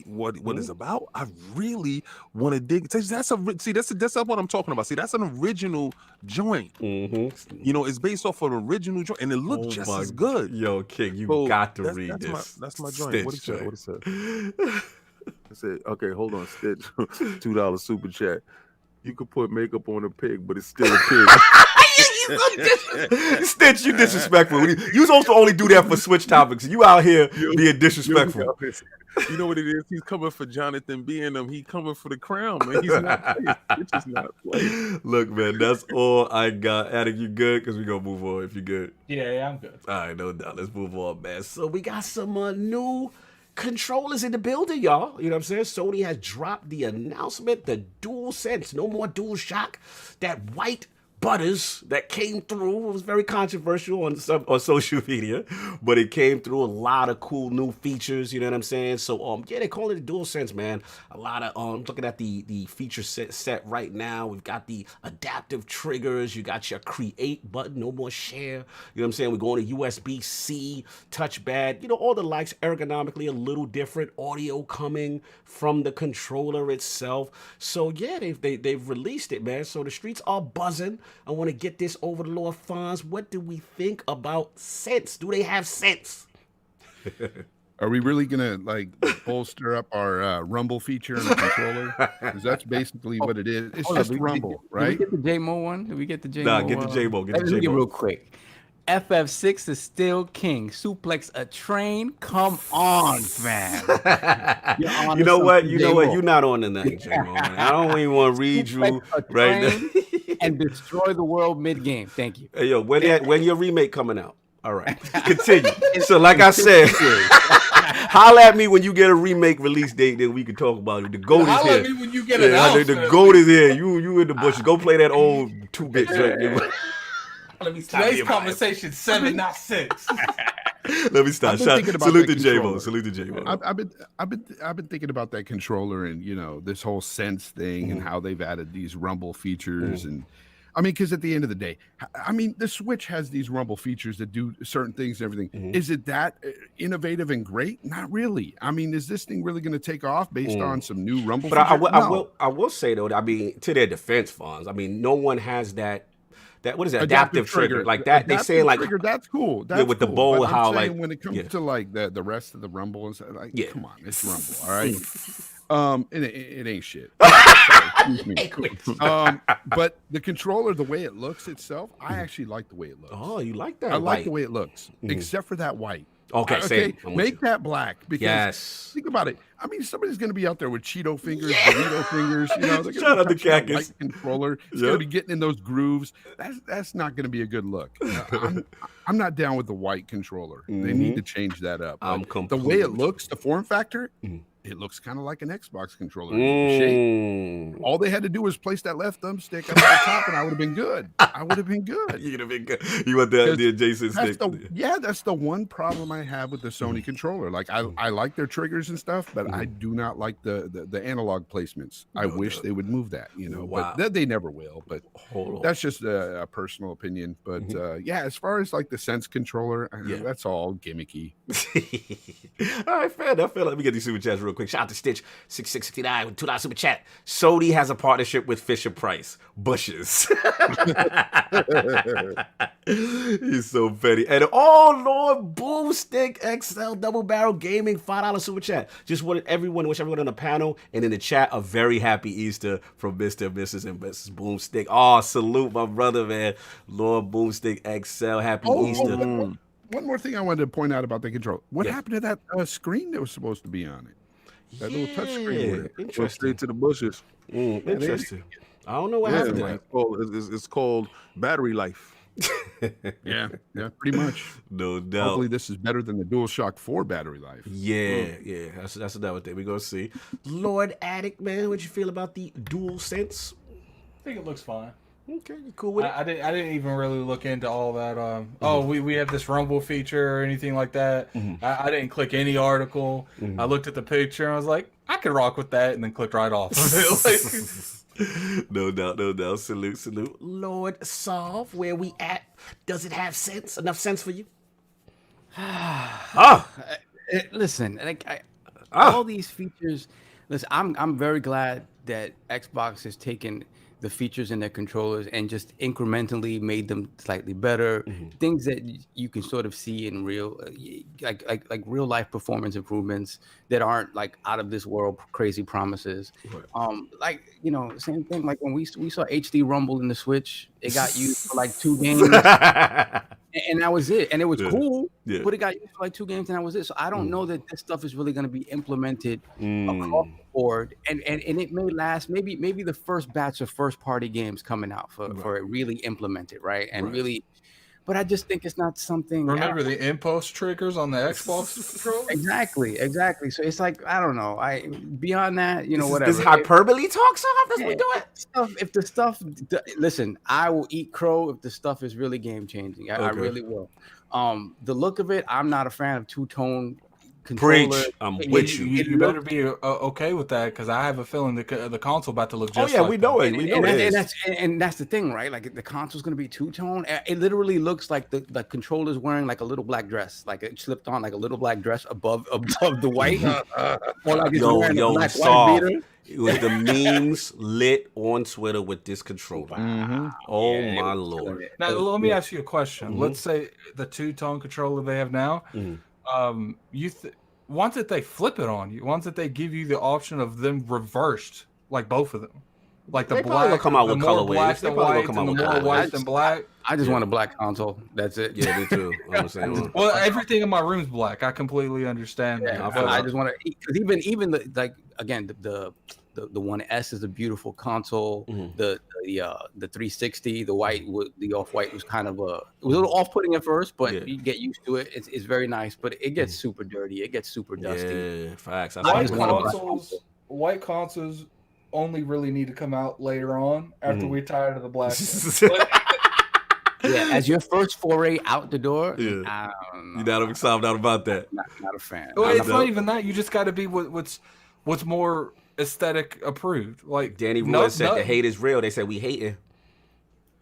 what it's about, I really want to dig. That's what I'm talking about. See, that's an original joint. You know, it's based off of an original joint, and it looks just as good. Yo, King, you got to read this. That's my joint. What it said? I said, okay, hold on, Stitch. $2 super chat. You could put makeup on a pig, but it's still a pig. Stitch, you disrespectful. You supposed to only do that for Switch topics. You out here being disrespectful. You know what it is? He's coming for Jonathan B and them. He's coming for the crown, man. He's not playing. Stitch is not playing. Look, man, that's all I got. Attic, you good? Because we're going to move on if you're good. Yeah, I'm good. All right, no doubt. Let's move on, man. So we got some new controllers in the building, y'all. You know what I'm saying? Sony has dropped the announcement, the DualSense. No more DualShock. That white butters that came through. It was very controversial on social media, but it came through. A lot of cool new features, you know what I'm saying? So yeah, they call it a DualSense, man. A lot of looking at the feature set right now. We've got the adaptive triggers, you got your create button, no more share. You know what I'm saying? We're going to USB-C, touchpad, you know, all the likes, ergonomically a little different, audio coming from the controller itself. So yeah, they've released it, man. So the streets are buzzing. I want to get this over to Lord Fonz. What do we think about sense? Do they have sense? Are we really gonna like bolster up our rumble feature in the controller? Because that's basically what it is. It's just rumble, right? Did we get the JMO one? Did we get the JMO? Nah, get the JMO. Get the JMO real quick. FF6 is still king. Suplex a train. Come on, fam. You know what? You're not on the night, JMO. Man. I don't even want to read you right now. And destroy the world mid-game. Thank you. Hey, yo, when your remake coming out? All right, continue. So, like I said, holla at me when you get a remake release date, then we can talk about it. The GOAT is here. Holla at me when you get an announcement. The GOAT is here. You in the bushes. Go play that old 2-bit joint. Today's conversation 7, not 6. Let me stop. Salute to JMO. Salute to JMO. I've been thinking about that controller and this whole sense thing and how they've added these rumble features and I mean, because at the end of the day, I mean, the Switch has these rumble features that do certain things and everything. Is it that innovative and great? Not really. I mean, is this thing really going to take off based on some new rumble features? I will say though, I mean, to their defense, Fonz, I mean, no one has that what is it? Adaptive trigger like that. They say like trigger, that's cool. That's with cool. the bowl, but how saying like when it comes to like the rest of the rumble and stuff, like come on, it's rumble, all right. It ain't shit. But the controller, the way it looks itself, I actually like the way it looks. Oh, you like that? I like the way it looks, except for that white. Okay, same. Make that black because think about it. I mean, somebody's going to be out there with Cheeto fingers, Burrito fingers. You know, they're shout out to Cactus. White controller. It's going to be getting in those grooves. That's not going to be a good look. I'm not down with the white controller. They need to change that up. The way it looks, the form factor. It looks kind of like an Xbox controller. Shape. All they had to do was place that left thumbstick up at the top, and I would have been good. You'd have been good. You want the adjacent stick? That's the one problem I have with the Sony controller. Like I like their triggers and stuff, but I do not like the analog placements. I wish they would move that, but they never will. But that's just a personal opinion. But as far as like the Sense controller, that's all gimmicky. All right, fair enough. Let me get these super chats real quick. Shout out to Stitch 6669 with $2 super chat. Sony has a partnership with Fisher Price. Bushes. He's so petty. And Lord Boomstick XL Double Barrel Gaming $5 super chat. Just wanted everyone, wish everyone on the panel and in the chat a very happy Easter from Mr. and Mrs. and Mrs. Boomstick. Oh, salute my brother, man. Lord Boomstick XL. Happy Easter. One more thing I wanted to point out about the controller. What happened to that screen that was supposed to be on it? That little touch screen. Interesting. Straight to the bushes. Interesting. I don't know what happened to that. It's called battery life. Yeah, pretty much. No doubt. Hopefully this is better than the DualShock 4 battery life. Yeah. That's another thing. We're going to see. Lord Addict, man, what you feel about the DualSense? I think it looks fine. Okay, you cool with it? I didn't even really look into all that. We have this rumble feature or anything like that. I didn't click any article. I looked at the picture and I was like, I could rock with that, and then clicked right off. No doubt. Salute. Lord Solve, where we at? Does it have sense? Enough sense for you? Listen, all these features. Listen, I'm very glad that Xbox has taken the features in their controllers and just incrementally made them slightly better. Things that you can sort of see in real, like real life performance improvements that aren't like out of this world crazy promises. Like, you know, same thing. Like when we saw HD Rumble in the Switch, it got used for like 2 games. And that was it. And it was cool, but it got used for like 2 games and that was it. So I don't know that this stuff is really going to be implemented across the board. And it may last maybe the first batch of first party games coming out for it really implemented, right? And really, but I just think it's not something. Remember the impulse triggers on the Xbox controller? Exactly. So it's like, I don't know. Beyond that, you know, whatever. This hyperbole talks off. That's what we do it. If the stuff, listen, I will eat crow if the stuff is really game changing. I really will. The look of it, I'm not a fan of two-tone controller. Preach. I'm with you. You better be okay with that because I have a feeling the console about to look just we know it. We know it. And that's the thing, right? Like the console's going to be two-tone. It literally looks like the controller's wearing like a little black dress, like it slipped on like a little black dress above the white. Or like it's wearing a black white beater. It was the memes lit on Twitter with this controller. Oh my Lord. Now let me ask you a question. Let's say the two-tone controller they have now. Once that they flip it on you, once that they give you the option of them reversed, like both of them, like the black, come out the with more colorways. black than white, and the more white than black. I just want a black console. That's it. Yeah, me too. I'm saying. Well, everything in my room's black. I completely understand that. I just want to, because even the One S is a beautiful console. The 360, the off-white was kind of it was a little off-putting at first, but you get used to it. It's very nice, but it gets super dirty. It gets super dusty. Yeah, facts. White consoles only really need to come out later on after we're tired of the black. As your first foray out the door, you're not excited about that. Not a fan. Well, it's not even that. You just got to be what's more aesthetic approved. Like Danny Ruiz said, the hate is real. They said we hating.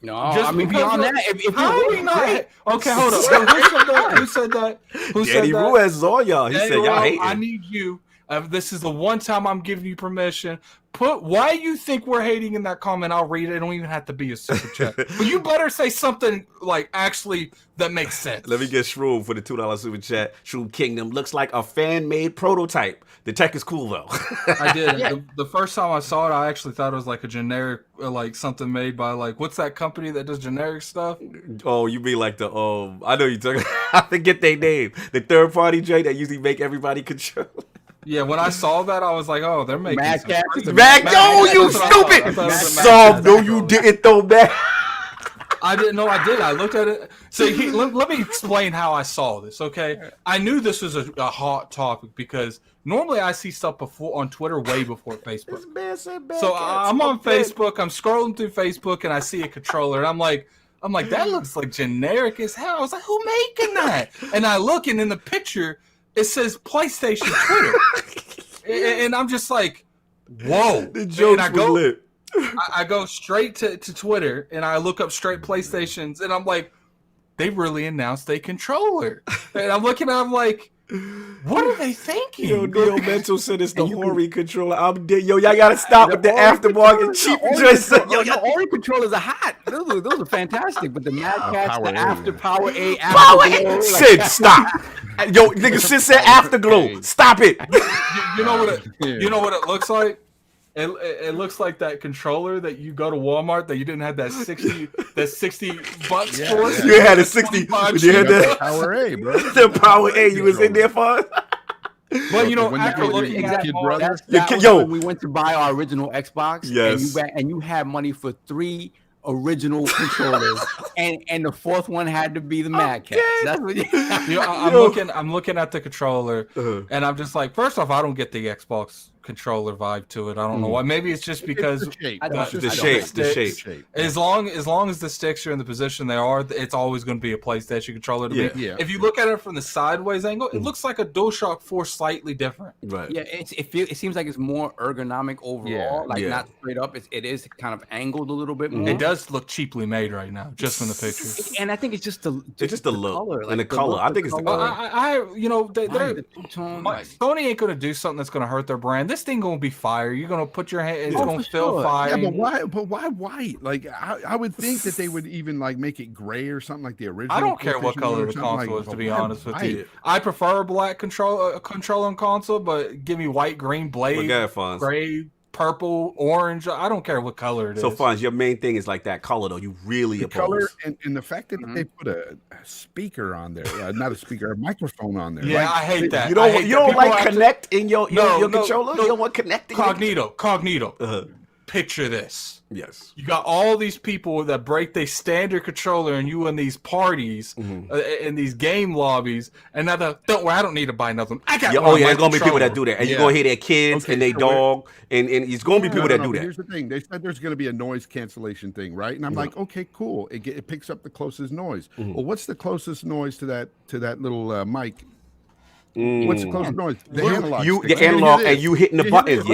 No, I mean beyond that, if how are we not? Okay, hold on. Who said that? Danny Ruiz is on y'all. He said y'all hating. I need you. This is the one time I'm giving you permission. Put why you think we're hating in that comment. I'll read it. It don't even have to be a super chat. But you better say something like actually that makes sense. Let me get Shroom for the $2 super chat. Shroom Kingdom looks like a fan-made prototype. The tech is cool though. I did. The first time I saw it, I actually thought it was like a generic, like something made by like what's that company that does generic stuff? Oh, you mean like the I know you talking. I forget their name. The third-party joint that usually make everybody control. Yeah, when I saw that, I was like, "Oh, they're making Mad no, you stupid! No, you didn't throw back. I didn't know I did. I looked at it. So let me explain how I saw this. Okay, I knew this was a hot topic because normally I see stuff on Twitter way before Facebook. So I'm on Facebook. I'm scrolling through Facebook and I see a controller and I'm like, that looks like generic as hell. I was like, who making that? And I look and in the picture. It says PlayStation Twitter, and I'm just like, "Whoa!" The jokes were lit. I go straight to Twitter, and I look up straight PlayStations, and I'm like, "They really announced a controller." And I'm looking, I'm like, "What are they thinking?" Yo, Neo Mental said it's the Hori controller. I'm dead. Yo, y'all gotta stop with the aftermarket cheap joints. The Hori controllers are hot. Those are fantastic. But the Mad Cats, the After Power A, Sid, stop. Yo, nigga, Sid said Afterglow. Stop it. You know what it looks like? It looks like that controller that you go to Walmart that you didn't have that $60 for. Yeah. You had a 60. You had that Power A, bro. The Power A you was in there for. But you know, after looking at when we went to buy our original Xbox, yes, and you had money for 3 original controllers, and the fourth one had to be the Mad Cats. That's what I'm looking at the controller, and I'm just like, first off, I don't get the Xbox controller vibe to it. I don't know why. Maybe it's just because the shape. As long as the sticks are in the position they are, it's always going to be a PlayStation controller to me. Yeah. If you look at it from the sideways angle, it looks like a DualShock 4 slightly different. Right. Yeah, it seems like it's more ergonomic overall. Not straight up. It is kind of angled a little bit more. It does look cheaply made right now, just from in the pictures. And I think it's just the look color, and the color. I think it's the color. Sony ain't gonna do something that's gonna hurt their brand. This thing gonna be fire. You're gonna put your hand. It's gonna feel fire. Yeah, but why white? Like I would think that they would even like make it gray or something like the original. I don't care what color the console is, to be honest with you. I prefer a black controller on console, but give me white, green, blade, gray, purple, orange. I don't care what color it is. So, Fonz, your main thing is like that color, though. You really oppose color and the fact that they put a speaker on there, not a speaker, a microphone on there. Yeah, I hate that. You don't like Connect in your controller? No, you don't want Connect in Cognito. Picture this. Yes. You got all these people that break their standard controller and you in these parties, in these game lobbies, and now don't worry, I don't need to buy another one. I got there's going to be people that do that. And you're going to hear their kids and their dog, and it's going to be people that do that. Here's the thing. They said there's going to be a noise cancellation thing, right? And I'm like, okay, cool. It picks up the closest noise. Well, what's the closest noise to that little mic? What's the closest noise? The analog. The analog, and you hitting the buttons.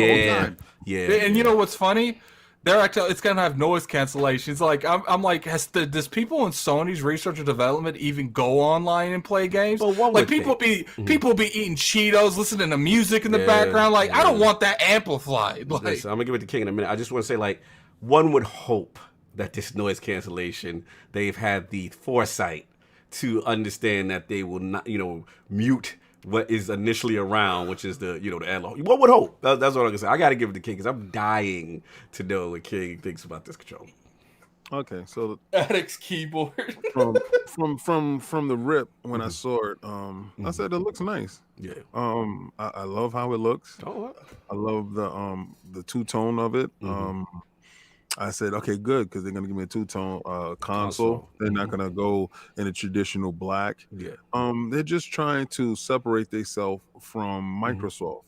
Yeah. And you know what's funny? It's gonna have noise cancellation. It's like I'm like, does people in Sony's research and development even go online and play games? Well, like people be eating Cheetos, listening to music in the background. Like I don't want that amplified. Like, listen, I'm gonna give it to King in a minute. I just want to say, like, one would hope that this noise cancellation, they've had the foresight to understand that they will not, mute what is initially around, which is the analog. One would hope. That's what I'm gonna say. I gotta give it to King because I'm dying to know what King thinks about this controller. Okay, so Addict's keyboard from the rip when I saw it, I said it looks nice. Yeah. I love how it looks. I love the two-tone of it. I said, okay, good, because they're gonna give me a two-tone console. They're not gonna go in a traditional black. Yeah. They're just trying to separate themselves from Microsoft.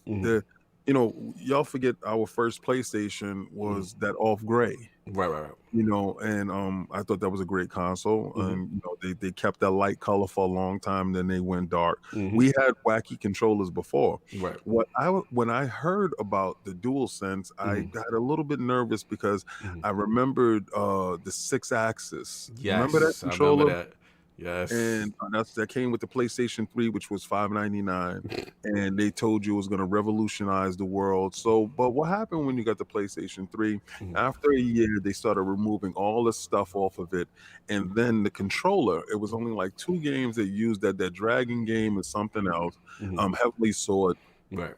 Y'all forget our first PlayStation was that off gray. Right. And I thought that was a great console. And they kept that light color for a long time, then they went dark. We had wacky controllers before. Right. When I heard about the DualSense, I got a little bit nervous because I remembered the 6-axis. Yes, remember that controller? I remember that. Yes. And that came with the PlayStation 3, which was $599, and they told you it was going to revolutionize the world. So, but what happened when you got the PlayStation 3? After a year, they started removing all the stuff off of it, and then the controller. It was only like 2 games that used that Dragon game and something else. Heavenly Sword, right?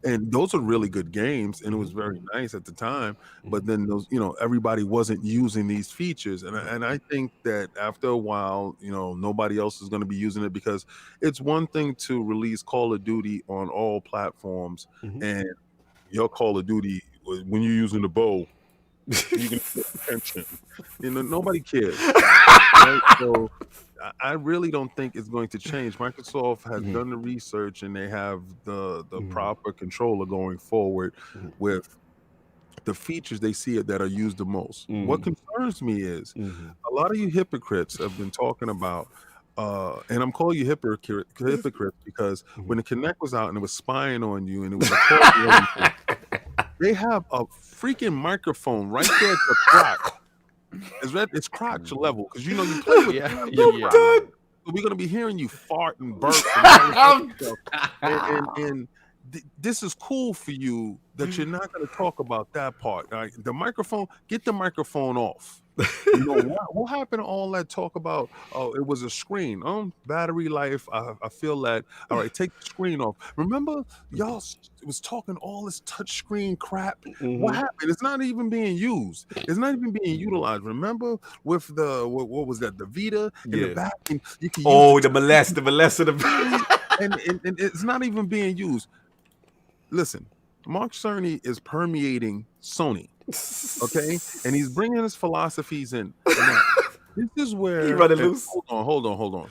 And those are really good games, and it was very nice at the time. But then those, everybody wasn't using these features, and I think that after a while, nobody else is going to be using it, because it's one thing to release Call of Duty on all platforms, and your Call of Duty, when you're using the bow, you can get attention. Nobody cares. Right? So I really don't think it's going to change. Microsoft has done the research, and they have the proper controller going forward with the features they see that are used the most. What concerns me is a lot of you hypocrites have been talking about, and I'm calling you hypocrites because when the Kinect was out and it was spying on you and it was recording they have a freaking microphone right there at the crotch. It's crotch level, because you play with So we're gonna be hearing you fart and burp and this is cool for you that you're not gonna talk about that part. All right? The microphone, get the microphone off. What happened to all that talk about? Oh, it was a screen. Battery life. I feel that. All right, take the screen off. Remember, y'all was talking all this touch screen crap. What happened? It's not even being used. It's not even being utilized. Remember with the what was that? The Vita in the back. And you can use the molest of the and it's not even being used. Listen, Mark Cerny is permeating Sony. Okay, and he's bringing his philosophies in. This is where he running loose. Hold on.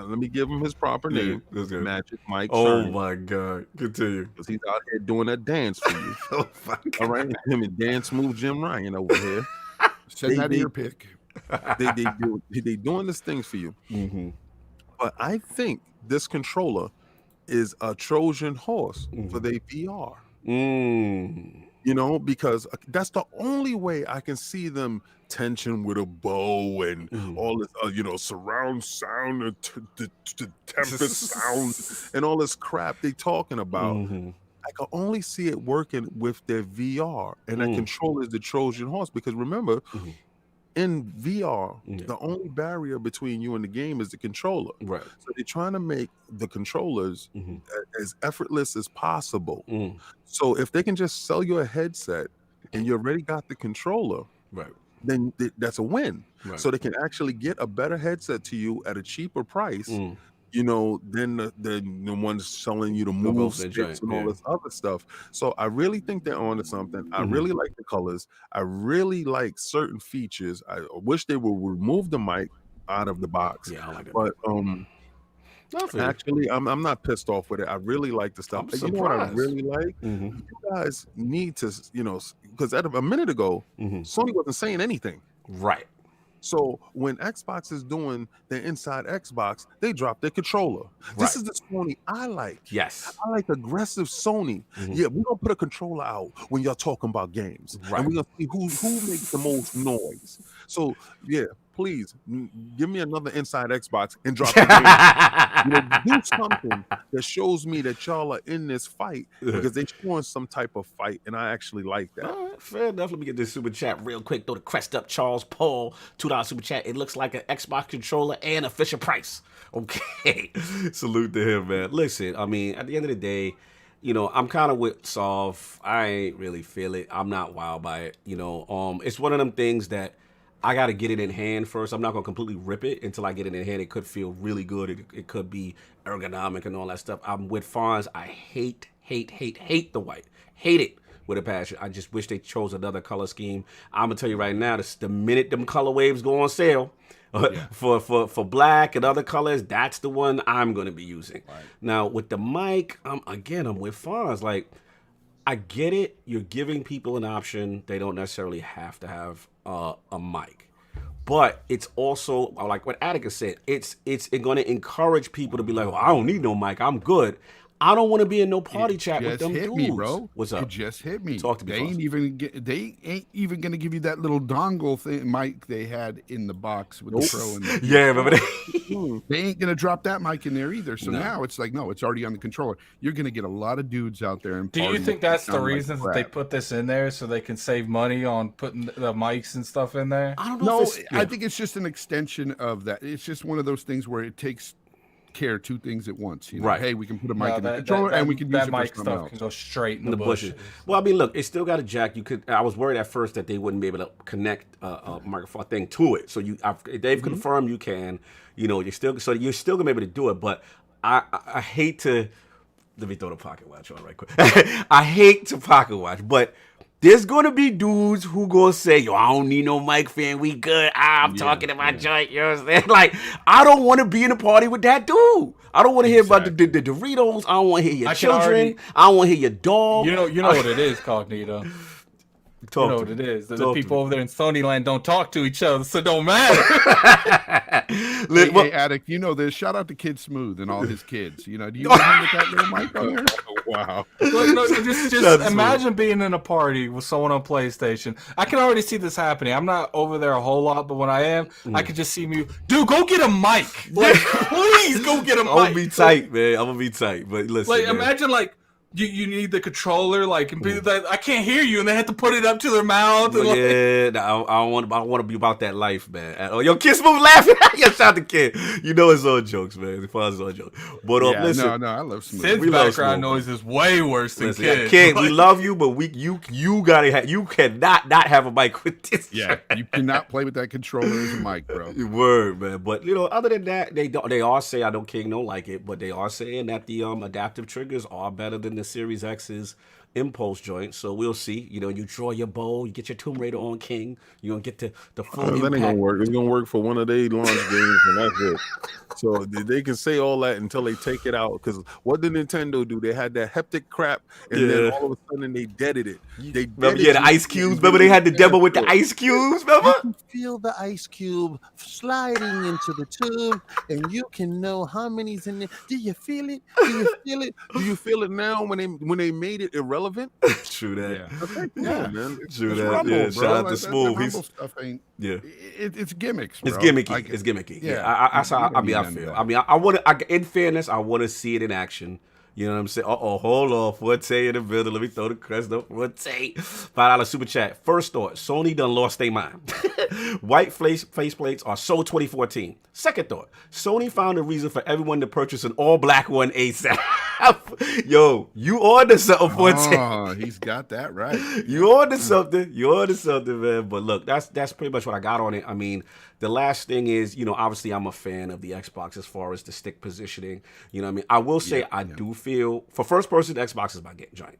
Let me give him his proper name. Magic Mike. Oh my God! Continue. Because he's out here doing that dance for you. All right, him and Dance Move Jim Ryan over here. Send that ear pick. They doing this things for you. But I think this controller is a Trojan horse for their VR. You know, because that's the only way I can see them tension with a bow and all this, surround sound, the tempest sound, and all this crap they talking about. I can only see it working with their VR, and that controller is the Trojan horse. Because remember, in VR, the only barrier between you and the game is the controller. Right. So they're trying to make the controllers as effortless as possible. So if they can just sell you a headset and you already got the controller, right, then that's a win. Right. So they can actually get a better headset to you at a cheaper price. Than the ones selling you the move sticks and all this other stuff. So I really think they're onto something. I really like the colors. I really like certain features. I wish they would remove the mic out of the box. Yeah, I like it. But actually, I'm not pissed off with it. I really like the stuff. You know what I really like? You guys need to, because a minute ago, Sony wasn't saying anything. Right. So when Xbox is doing the InsideXbox, they drop their controller. This is the Sony I like. Yes. I like aggressive Sony. Yeah, we're going to put a controller out when y'all talking about games. Right. And we're going to see who makes the most noise. So, yeah, please give me another InsideXbox and drop the game. Do something that shows me that y'all are in this fight, because they're showing some type of fight, and I actually like that. All right, fair enough. Let me get this super chat real quick. Throw the crest up. Charles Paul, $2 super chat. It looks like an Xbox controller and a Fisher Price. Okay. Salute to him, man. Listen, I mean, at the end of the day, I'm kind of with Solve. I ain't really feel it. I'm not wild by it. It's one of them things that I got to get it in hand first. I'm not going to completely rip it until I get it in hand. It could feel really good. It could be ergonomic and all that stuff. I'm with Fonz. I hate the white. Hate it with a passion. I just wish they chose another color scheme. I'm going to tell you right now, the minute them color waves go on sale for black and other colors, that's the one I'm going to be using. Right. Now, with the mic, I'm with Fonz. Like, I get it. You're giving people an option. They don't necessarily have to have a mic, but it's also like what Attica said. It's going to encourage people to be like, well, I don't need no mic. I'm good. I don't want to be in no party chat with them dudes. Me, bro. What's up? It just hit me. Talk to me. They ain't even gonna give you that little dongle thing mic they had in the box with the Pro. And remember that? They ain't gonna drop that mic in there either. So now it's like, no, it's already on the controller. You're gonna get a lot of dudes out there. And do you think that's the reason that they put this in there, so they can save money on putting the mics and stuff in there? I don't know. No, I think it's just an extension of that. It's just one of those things where it takes care two things at once. Right. Hey, we can put a mic in the controller and we can use that it mic for stuff else. can go straight in the bushes. Well, I mean, look, it's still got a jack. I was worried at first that they wouldn't be able to connect a microphone thing to it. So they've confirmed you can. You're still gonna be able to do it. But I hate to. Let me throw the pocket watch on right quick. I hate to pocket watch, but there's gonna be dudes who gonna say, "Yo, I don't need no mic, fan. We good. I'm talking to my joint." You know what I'm saying? Like, I don't want to be in a party with that dude. I don't want to hear about the Doritos. I don't want to hear your children. I don't want to hear your dog. You know what it is, Cognito. You know what it is. The people over there in Sony land don't talk to each other, so it don't matter. Hey, Addict, you know this. Shout out to Kid Smooth and all his kids. Do you want him with that little mic on there? Wow. Just imagine being in a party with someone on PlayStation. I can already see this happening. I'm not over there a whole lot, but when I am, I can just see me. Dude, go get a mic. Like, please go get a mic. I'm gonna be tight, man. I'm gonna be tight. But listen, like, imagine you need the controller, like, and people that I can't hear you, and they have to put it up to their mouth. And I don't want to be about that life, man. Oh, yo, Kid Smooth laughing. Yo, shout out to Kid. It's all jokes, man. It's all jokes. But listen, no, I love Smooth. Sid's background noise is way worse than Kid. Kid, we love you, but you cannot not have a mic with this. Yeah, you cannot play with that controller as a mic, bro. Word, man. But other than that, they all say, I know King don't like it, but they are saying that the adaptive triggers are better than the Series X's impulse joint. So we'll see. You draw your bow, you get your Tomb Raider on, King. You're gonna get the full impact. That ain't gonna work. It's gonna work for one of their launch games, and that's it. So they can say all that until they take it out. Because what did Nintendo do? They had that haptic crap, and then all of a sudden they deaded it. Remember, the ice cubes. Remember, they had the demo with the ice cubes. Remember? You can feel the ice cube sliding into the tube, and you can know how many's in there. Do you feel it? Do you feel it? Do you feel it now when they made it irrelevant relevant. True that. Yeah. Yeah, man. True It's that. Rumble, Yeah, bro. shout out to That Smooth. Rumble stuff ain't. Yeah. It's gimmicks, bro. It's gimmicky. Like, It's gimmicky. Yeah, yeah. that's how You I don't mean. I need none of feel. that. I mean, I want to. In fairness, I want to see it in action. You know what I'm saying? Hold on. Forte in the building. Let me throw the crest up. Forte. $5 super chat. First thought, Sony done lost their mind. White faceplates are so 2014. Second thought, Sony found a reason for everyone to purchase an all-black one ASAP. Yo, you ordered something, Forte. Oh, he's got that right. You ordered something. You ordered something, man. But look, that's pretty much what I got on it. I mean, the last thing is, obviously I'm a fan of the Xbox as far as the stick positioning. You know what I mean? I will say I do feel, for first person, Xbox is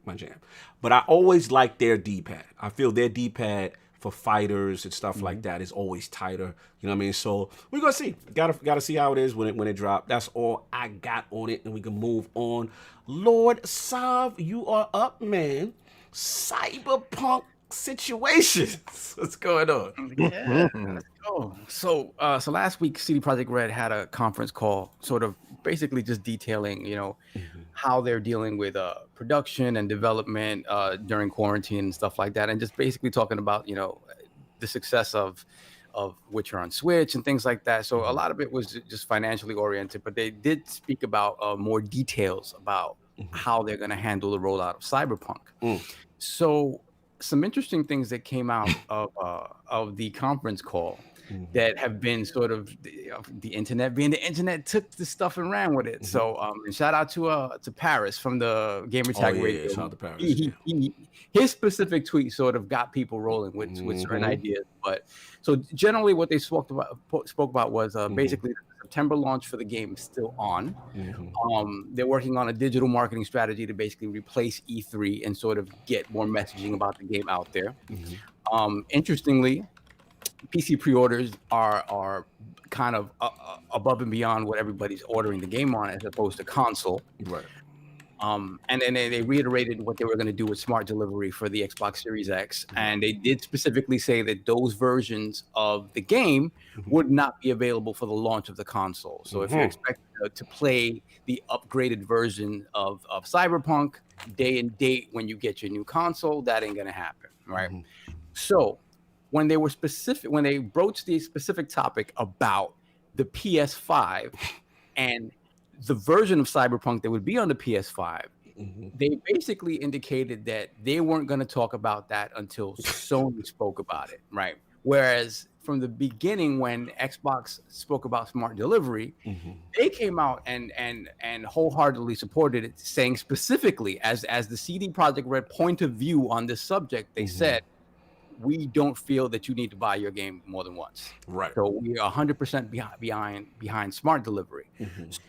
my jam. But I always like their D-pad. I feel their D-pad for fighters and stuff like that is always tighter. You know what I mean? So we're going to see. Gotta see how it is when it drops. That's all I got on it, and we can move on. Lord Sov, you are up, man. Cyberpunk situations. What's going on? Yeah, let's go. So last week, CDProjectRed had a conference call, sort of basically just detailing, how they're dealing with production and development during quarantine and stuff like that, and just basically talking about, the success of Witcher on Switch and things like that. So a lot of it was just financially oriented, but they did speak about more details about how they're going to handle the rollout of Cyberpunk. So some interesting things that came out of the conference call that have been sort of the internet being the internet took the stuff and ran with it. So and shout out to Paris from the Gamertag Radio. Shout out to Paris. His specific tweet sort of got people rolling with certain ideas. But so generally what they spoke about was basically the September launch for the game is still on. They're working on a digital marketing strategy to basically replace E3 and sort of get more messaging about the game out there. Interestingly, PC pre-orders are kind of above and beyond what everybody's ordering the game on, as opposed to console. Right. And then they reiterated what they were going to do with smart delivery for the Xbox Series X. And they did specifically say that those versions of the game would not be available for the launch of the console. So if you're expecting to play the upgraded version of Cyberpunk day and date when you get your new console, that ain't going to happen, right? So when they broached the specific topic about the PS5 and the version of Cyberpunk that would be on the PS5, they basically indicated that they weren't going to talk about that until Sony spoke about it, right? Whereas from the beginning, when Xbox spoke about smart delivery, they came out and wholeheartedly supported it, saying specifically as the CDProjectRed point of view on this subject, they said, we don't feel that you need to buy your game more than once. Right. So we are 100% behind smart delivery.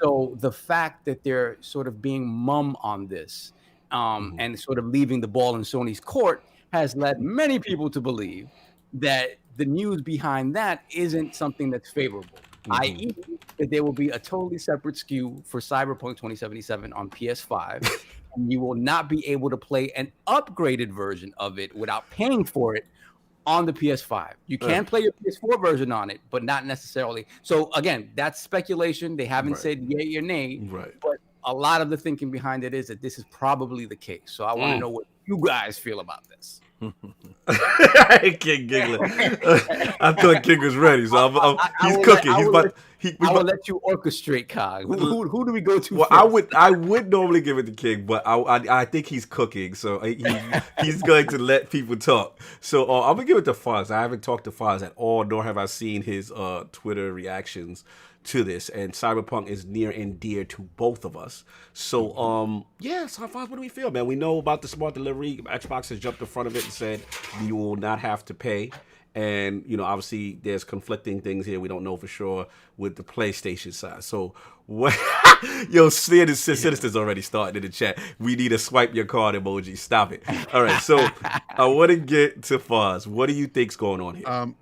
So the fact that they're sort of being mum on this and sort of leaving the ball in Sony's court has led many people to believe that the news behind that isn't something that's favorable, i.e. that there will be a totally separate SKU for Cyberpunk 2077 on PS5. And you will not be able to play an upgraded version of it without paying for it on the PS5. You can play your PS4 version on it, but not necessarily. So again, that's speculation. They haven't said yay or nay, but a lot of the thinking behind it is that this is probably the case. So I want to know what you guys feel about this. King giggling. I thought King was ready, so he's cooking. I will let you orchestrate, Cog. Who do we go to? Well, first? I would normally give it to King, but I think he's cooking, so he's going to let people talk. So I'm gonna give it to Fonz. I haven't talked to Fonz at all, nor have I seen his Twitter reactions to this. And Cyberpunk is near and dear to both of us. So so Fonz, what do we feel, man? We know about the smart delivery. Xbox has jumped in front of it and said you will not have to pay. And, obviously there's conflicting things here. We don't know for sure with the PlayStation side. So what? Yo, Citizen's already starting in the chat. We need a swipe your card emoji. Stop it. All right. So I want to get to Fonz. What do you think's going on here?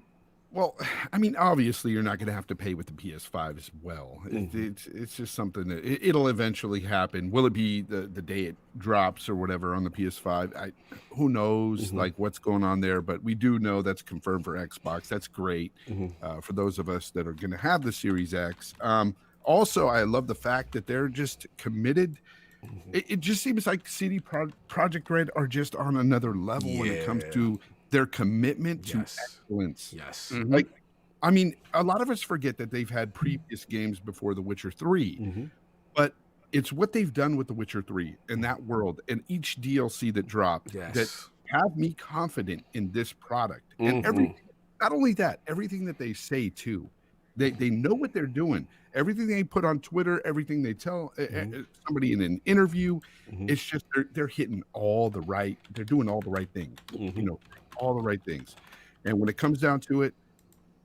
Well, I mean, obviously, you're not going to have to pay with the PS5 as well. It's just something that it'll eventually happen. Will it be the day it drops or whatever on the PS5? Who knows, like what's going on there? But we do know that's confirmed for Xbox. That's great for those of us that are going to have the Series X. Also, I love the fact that they're just committed it just seems like CDProjectRed are just on another level when it comes to their commitment to excellence. Yes. Like, I mean, a lot of us forget that they've had previous games before The Witcher 3, but it's what they've done with The Witcher 3 and that world and each DLC that dropped that have me confident in this product. And not only that, everything that they say too, they know what they're doing. Everything they put on Twitter, everything they tell somebody in an interview, it's just they're hitting they're doing all the right things, all the right things. And when it comes down to it,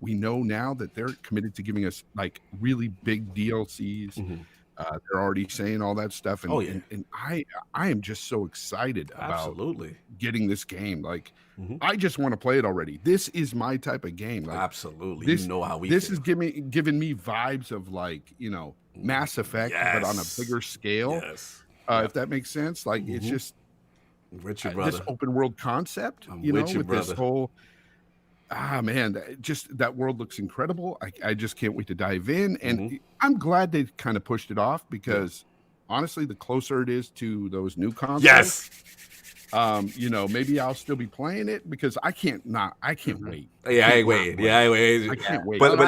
we know now that they're committed to giving us like really big DLCs. They're already saying all that stuff, and and I am just so excited about getting this game. Like, I just want to play it already. This is my type of game. Like, absolutely, this, you know how we. This is giving me vibes of like Mass Effect, but on a bigger scale. If that makes sense. Like it's just this open world concept. With this whole. Man, just that world looks incredible. I just can't wait to dive in. And I'm glad they kind of pushed it off because honestly, the closer it is to those new consoles, maybe I'll still be playing it because I can't wait. Yeah, I ain't waiting. I can't wait. But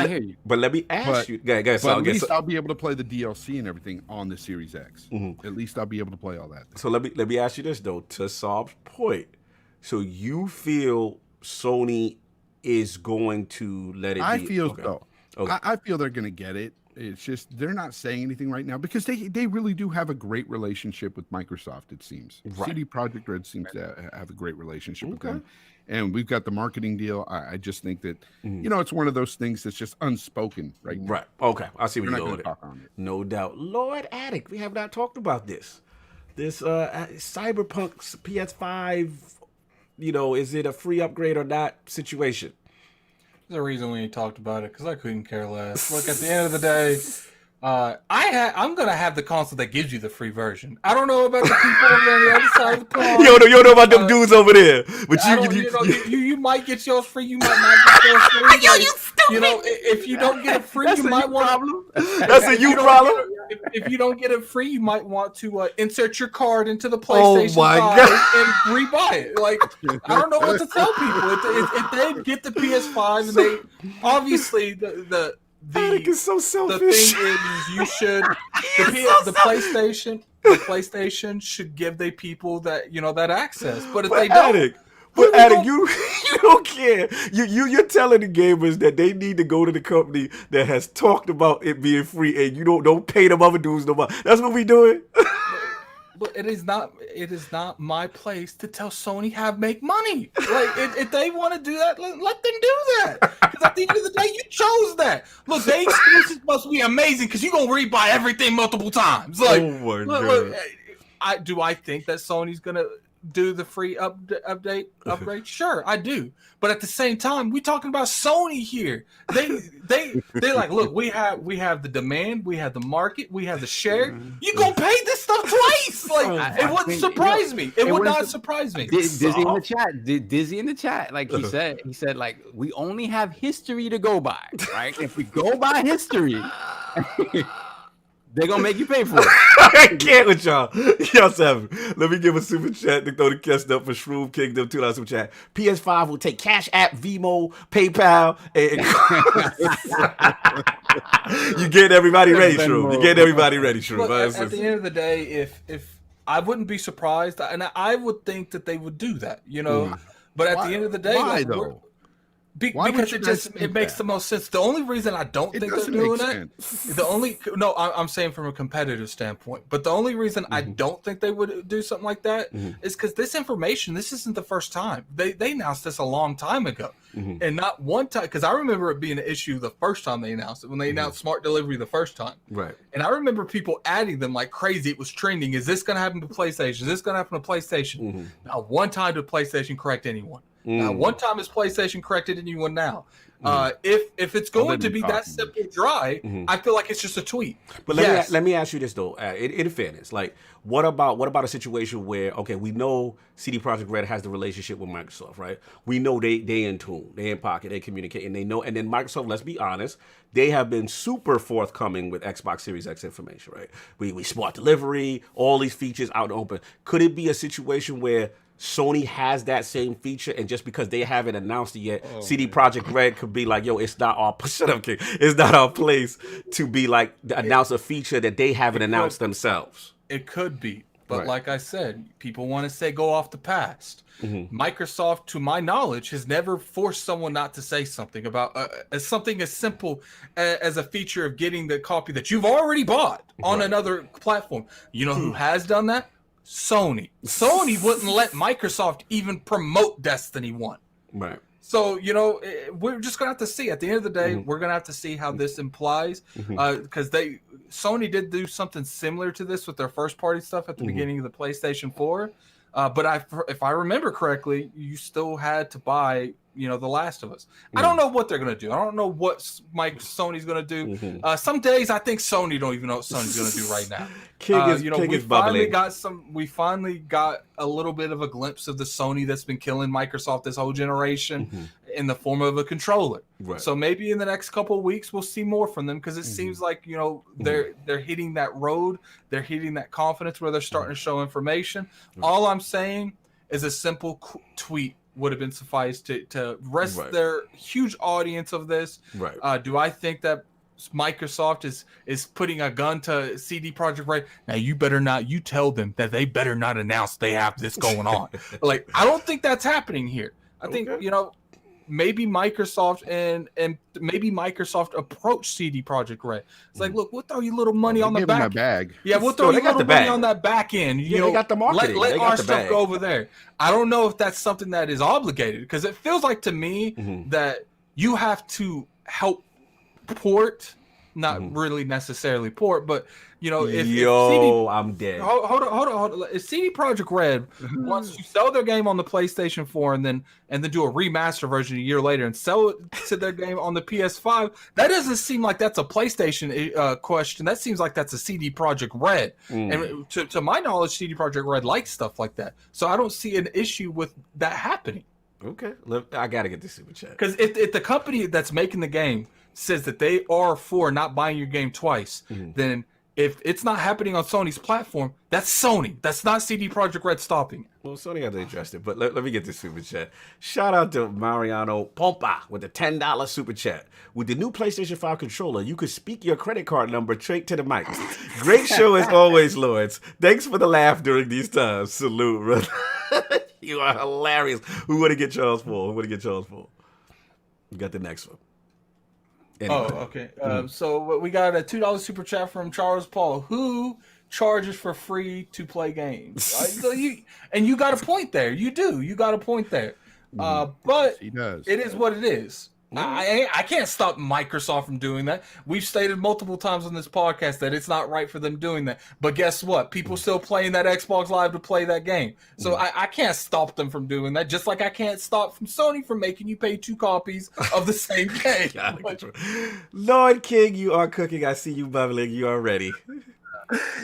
let me ask you. But at least I'll be able to play the DLC and everything on the Series X. At least I'll be able to play all that. So let me ask you this though, to Saab's point. So you feel Sony is going to let it I be? Feel so. Okay. I feel they're going to get it. It's just they're not saying anything right now because they really do have a great relationship with Microsoft, it seems. CDProjectRed seems to have a great relationship with them. And we've got the marketing deal. I just think that, it's one of those things that's just unspoken right now. Right. Okay. I see what you're going doing. Talk on it. No doubt. Lord Addict, we have not talked about this. This Cyberpunk PS5, is it a free upgrade or not situation? There's a reason we ain't talked about it because I couldn't care less. Look, at the end of the day, I'm gonna have the console that gives you the free version. I don't know about the people over on the other side of the car. You don't know about them dudes over there, but you might get yours free. You might not get yours free. You stupid. If you don't get it free, you might want. That's a you problem. If you don't get it free, you might want to insert your card into the PlayStation 5 and rebuy it. Like, I don't know what to tell people. If they get the PS5 and they obviously the is so selfish. The thing is you should the PlayStation should give the people that that access. But if they don't. But Addict, you don't care. You're telling the gamers that they need to go to the company that has talked about it being free, and you don't pay them other dudes no more. That's what we doing. But it is not my place to tell Sony how to make money. Like if they want to do that, let them do that. Because at the end of the day, you chose that. Look, the exclusives must be amazing because you're gonna rebuy everything multiple times. Like, oh my God. Do I think that Sony's gonna do the free upgrade? Sure, I do. But at the same time, we're talking about Sony here. They're like, look, we have the demand, we have the market, we have the share. You gonna pay this stuff twice? Like, it wouldn't surprise me. It would not surprise me. Dizzy in the chat, like he said, like, we only have history to go by, right? If we go by history. They're going to make you pay for it. I can't with y'all. Y'all seven. Let me give a super chat to throw the cast up for Shroom Kingdom. $2 super chat. PS5 will take Cash App, Vimo, PayPal. And you get everybody ready, Shroom. You get everybody ready, Shroom. Look, at the end of the day, if I wouldn't be surprised, and I would think that they would do that, But at the end of the day, why though? Because it makes the most sense. The only reason I don't think they're doing that, I'm saying from a competitive standpoint, but the only reason I don't think they would do something like that is because this isn't the first time. They announced this a long time ago, and not one time. Because I remember it being an issue the first time they announced it, when they announced smart delivery the first time. Right. And I remember people adding them like crazy. It was trending. Is this going to happen to PlayStation? Is this going to happen to PlayStation? Not one time did PlayStation correct anyone. Now, one time his PlayStation corrected anyone now. If it's going to be that simple dry, I feel like it's just a tweet. But let me ask you this though, in fairness, like what about a situation where, okay, we know CDProjectRed has the relationship with Microsoft, right? We know they in tune, they in pocket, they communicate, and they know. And then Microsoft, let's be honest, they have been super forthcoming with Xbox Series X information, right? We smart delivery, all these features out in the open. Could it be a situation where Sony has that same feature, and just because they haven't announced it yet, CDProjectRed could be like, yo, it's not our it's not our place to be like announce a feature that they haven't announced themselves. It could be, but like I said, people want to say go off the past. Microsoft, to my knowledge, has never forced someone not to say something about something as simple as a feature of getting the copy that you've already bought on another platform. You know who has done that? Sony wouldn't let Microsoft even promote Destiny 1. Right. So, you know, we're just going to have to see. At the end of the day, we're going to have to see how this implies. Because Sony did do something similar to this with their first-party stuff at the beginning of the PlayStation 4. But if I remember correctly, you still had to buy, you know, The Last of Us. I don't know what they're going to do. I don't know what Sony's going to do. Some days I think Sony don't even know what Sony's going to do right now. We finally got a little bit of a glimpse of the Sony that's been killing Microsoft this whole generation in the form of a controller. Right. So maybe in the next couple of weeks we'll see more from them, because it seems like, you know, they're hitting that road. They're hitting that confidence where they're starting to show information. All I'm saying is a simple tweet would have been suffice to rest their huge audience of this. Right. Do I think that Microsoft is putting a gun to CDProjectRed? Now you tell them that they better not announce they have this going on. Like, I don't think that's happening here. I think, you know, maybe Microsoft and maybe Microsoft approach CDProjectRed. It's like, look, we'll throw you a little money on the bag. Yeah, we'll throw you a little money on that back end. You know, they got the marketing. Let our stuff go over there. I don't know if that's something that is obligated, because it feels like to me that you have to help port, not really necessarily port, but you know, I'm dead. Hold on. If CDProjectRed wants to sell their game on the PlayStation 4 and then do a remaster version a year later and sell it to their game on the PS5, that doesn't seem like that's a PlayStation question. That seems like that's a CDProjectRed. And to my knowledge, CDProjectRed likes stuff like that. So I don't see an issue with that happening. Okay, I gotta get this super chat, because if the company that's making the game says that they are for not buying your game twice, then if it's not happening on Sony's platform, that's Sony. That's not CDProjectRed stopping it. Well, Sony has to address it, but let me get this super chat. Shout out to Mariano Pompa with the $10 super chat. With the new PlayStation 5 controller, you could speak your credit card number straight to the mic. Great show as always, Lords. Thanks for the laugh during these times. Salute, brother. You are hilarious. Who want to get Charles for? You got the next one. Anyway. Oh, okay. So we got a $2 super chat from Charles Paul, who charges for free to play games. So you got a point there. You do. You got a point there. But he does. It is what it is. I can't stop Microsoft from doing that. We've stated multiple times on this podcast that it's not right for them doing that. But guess what? People still playing that Xbox Live to play that game. So I can't stop them from doing that. Just like I can't stop from Sony from making you pay 2 copies of the same game. Lord King, you are cooking. I see you bubbling. You are ready.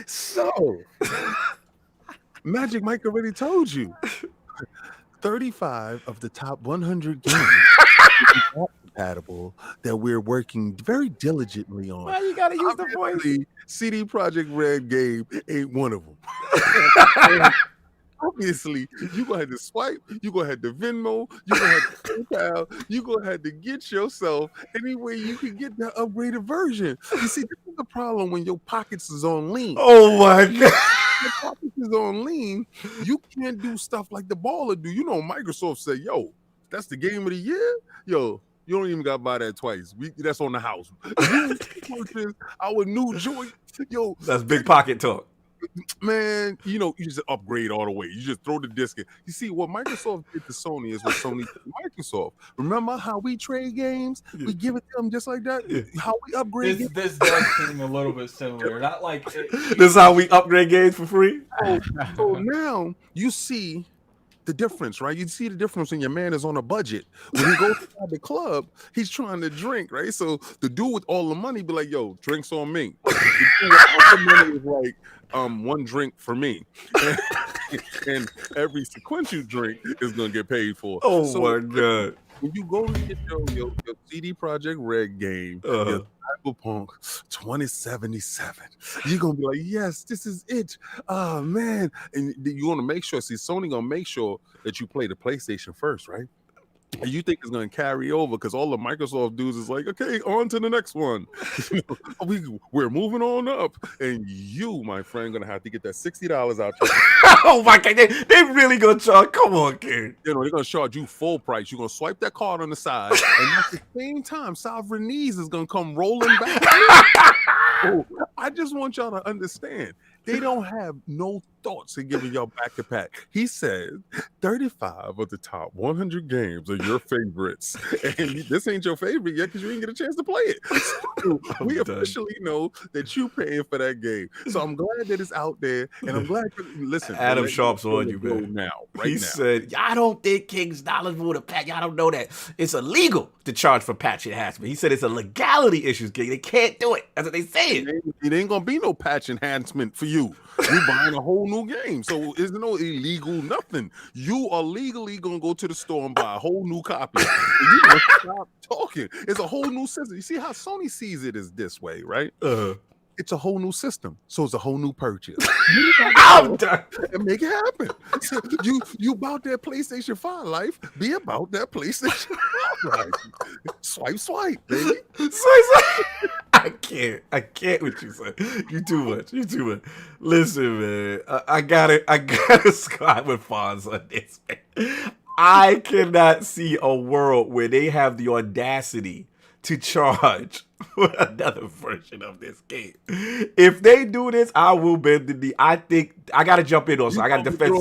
So, Magic Mike already told you. 35 of the top 100 games are compatible that we're working very diligently on. Why you gotta use the voice? CDProjectRed game ain't one of them. Obviously, you gonna have to swipe, you gonna have to Venmo, you gonna have to PayPal, you gonna have to get yourself any way you can get the upgraded version. You see, this is the problem when your pockets is on lean. Oh my God. Your pockets is on lean, you can't do stuff like the baller do. You know, Microsoft say, yo, that's the game of the year. Yo, you don't even gotta buy that twice. That's on the house. Our new joint. Yo, that's big pocket talk. Man, you know, you just upgrade all the way. You just throw the disc in. You see, what Microsoft did to Sony is what Sony did to Microsoft. Remember how we trade games? We give it to them just like that? How we upgrade games? This does seem a little bit similar. Not like this is how we upgrade games for free? So now you see the difference, right? You see the difference when your man is on a budget. When he goes to the club, he's trying to drink, right? So the dude with all the money be like, yo, drinks on me. The dude without the money is like, one drink for me. And every sequential drink is gonna get paid for. Oh my God. When you go to get your CDProjectRed game, your Cyberpunk 2077, you're gonna be like, yes, this is it. Oh man. And you want to make sure, Sony gonna make sure that you play the PlayStation first, right? And you think it's going to carry over because all the Microsoft dudes is like, okay, on to the next one. We're moving on up. And you, my friend, going to have to get that $60 out. Oh my God, they really going to charge. Come on, kid. They're going to charge you full price. You're going to swipe that card on the side. And at the same time, Sovereign Knees is going to come rolling back. Oh, I just want y'all to understand. They don't have no thoughts in giving y'all back to back. He said 35 of the top 100 games are your favorites. And this ain't your favorite yet because you didn't get a chance to play it. So we officially know that you paying for that game. So I'm glad that it's out there. And I'm glad, listen. Adam Sharp's on you, man. He said, I don't think King's knowledgeable to patch. Y'all don't know that it's illegal to charge for patch enhancement. He said it's a legality issue, King. They can't do it. That's what they saying. It ain't going to be no patch enhancement for you. You buying a whole new game. So there's no illegal nothing. You are legally going to go to the store and buy a whole new copy. You gonna stop talking. It's a whole new system. You see how Sony sees it is this way, right? It's a whole new system. So it's a whole new purchase. I'm done. And make it happen. So you about that PlayStation 5 life. Be about that PlayStation 5 life. Swipe, baby. Swipe. I can't with you, son. You too much. Listen, man. I gotta squad with Fonz on this, man. I cannot see a world where they have the audacity to charge for another version of this game. If they do this, I will bend the knee. I think I gotta jump in also. I gotta defend.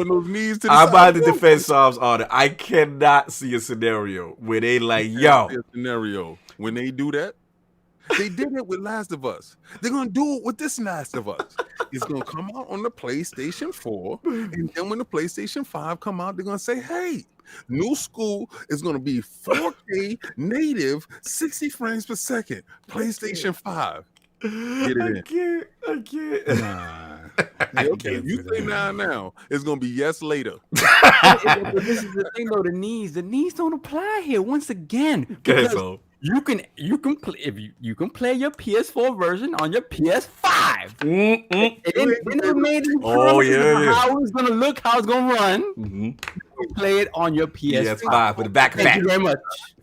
I'm about to defend Sob's honor. I cannot see a scenario where they like, yo. Scenario when they do that. They did it with Last of Us. They're gonna do it with this Last of Us. It's gonna come out on the PlayStation 4, and then when the PlayStation 5 come out, they're gonna say, "Hey, new school is gonna be 4K native, 60 frames per second, PlayStation 5." Get it in. I can't. Nah. Okay, you say now. It's gonna be yes later. But this is the thing, though. The knees don't apply here. Once again, you can play if you can play your PS4 version on your PS5. They made how it's gonna look, how it's gonna run. You can play it on your PS5 with the back. Thank you very much.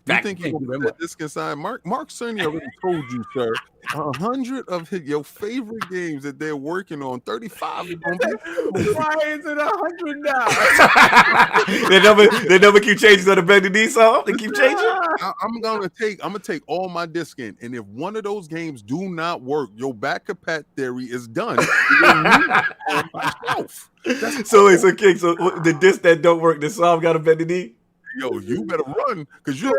You think you can put this inside? Mark Cerny already told you, sir. 100 of your favorite games that they're working on, 35 are gonna be. Why is it 100 now? they never keep changing on the bend knee song. They keep changing. I'm gonna take all my disc in, and if one of those games do not work, your back compat theory is done. So it's okay. So the disc that don't work, the song got a bend the knee. Yo, you better run because you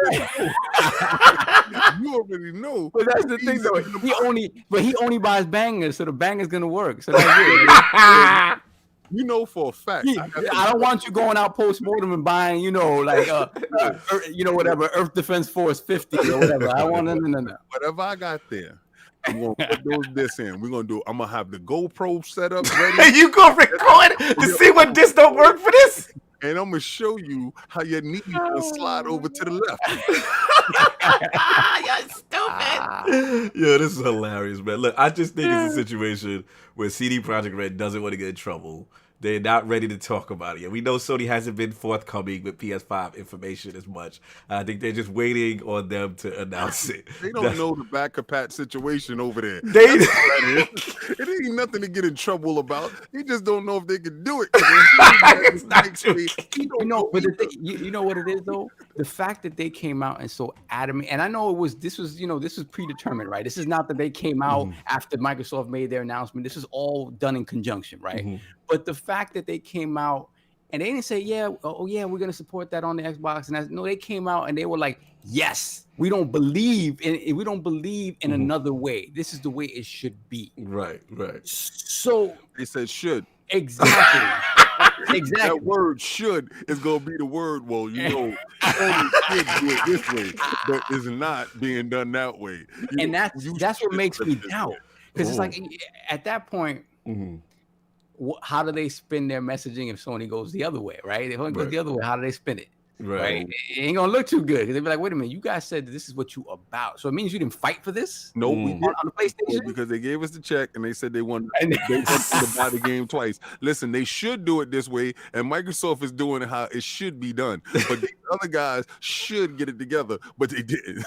already know. But that's the thing, though. He only buys bangers, so the banger's gonna work. So that's it. You know for a fact. I don't want you going out post-mortem and buying, whatever, Earth Defense Force 50 or whatever. I want no. Whatever I got there, I'm gonna put those discs in. I'm gonna have the GoPro set up ready. You go record to see what discs don't work for this. And I'm gonna show you how your knee can slide over to the left. You're stupid. Yo, this is hilarious, man. Look, I just think it's a situation where CDProjectRed doesn't want to get in trouble. They're not ready to talk about it yet. We know Sony hasn't been forthcoming with PS5 information as much. I think they're just waiting on them to announce it. They don't know the back compat situation over there. It ain't nothing to get in trouble about. They just don't know if they can do it. It's not true. But you know what it is, though? The fact that they came out and so adamant, and I know this was predetermined, right? This is not that they came out after Microsoft made their announcement. This is all done in conjunction, right? But the fact that they came out and they didn't say, we're going to support that on the Xbox. And no, they came out and they were like, yes, we don't believe in another way. This is the way it should be. Right. So they said should. Exactly. Exactly. That word "should" is gonna be the word. Well, Sony should do it this way, but it's not being done that way. And that's what makes me doubt, because it's like at that point, how do they spin their messaging if Sony goes the other way, right? If Sony goes the other way, how do they spin it? Right. It ain't gonna look too good, because they'll be like, wait a minute, you guys said this is what you about. So it means you didn't fight for this? No, we did on the PlayStation, because they gave us the check and they said they wanted to buy the game twice. Listen, they should do it this way, and Microsoft is doing it how it should be done. But the other guys should get it together, but they didn't.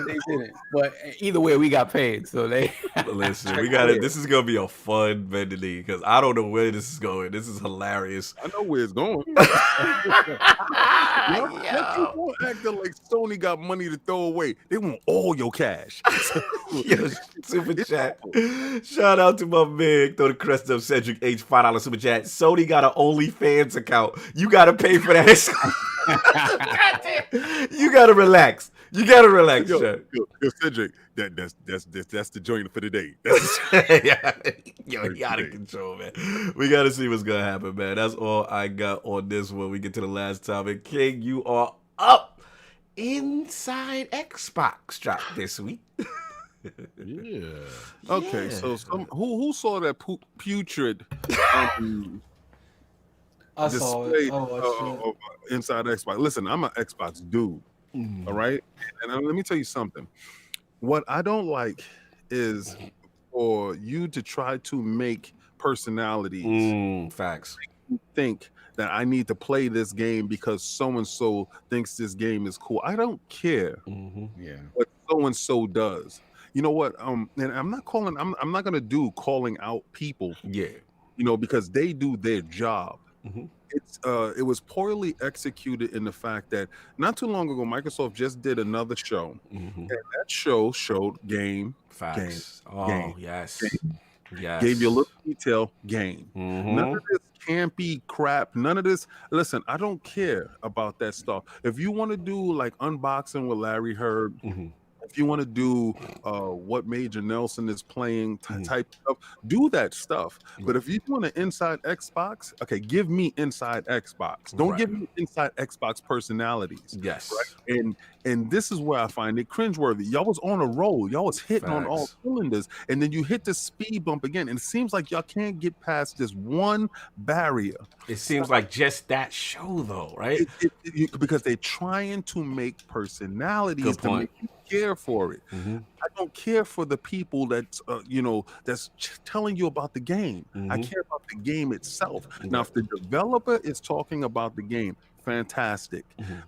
They didn't. But either way, we got paid. So they listen. We got it. This is gonna be a fun vending because I don't know where this is going. This is hilarious. I know where it's going. People acting like Sony got money to throw away. They want all your cash. Yo, super chat. Shout out to my man. Throw the crest up, Cedric H. $5 super chat. Sony got an OnlyFans account. You gotta pay for that. You gotta relax. You gotta relax. Yo, Cedric, that's the joint for the day. Yo, he out of control, man. We gotta see what's gonna happen, man. That's all I got on this one. We get to the last topic. King, you are up. InsideXbox dropped this week. Yeah. Okay, so who saw that putrid I saw display it. Oh, InsideXbox? Listen, I'm an Xbox dude. All right, and let me tell you something. What I don't like is for you to try to make personalities facts think that I need to play this game because so and so thinks this game is cool. I don't care what so and so does. You know what? And I'm not gonna do calling out people. Yeah, you know, because they do their job. It was poorly executed in the fact that not too long ago Microsoft just did another show, and that show showed game. Facts. Yes. Gave you a little detail. Game. None of this campy crap. None of this. Listen, I don't care about that stuff. If you want to do like unboxing with Larry Herd. If you want to do what Major Nelson is playing type stuff, do that stuff. But if you want an InsideXbox, okay, give me InsideXbox. Don't give me InsideXbox personalities. Yes. Right? And this is where I find it cringeworthy. Y'all was on a roll. Y'all was hitting on all cylinders. And then you hit the speed bump again. And it seems like y'all can't get past this one barrier. It seems like just that show, though, right? Because they're trying to make personalities to make you care for it. I don't care for the people that's telling you about the game. I care about the game itself. Now, if the developer is talking about the game, fantastic.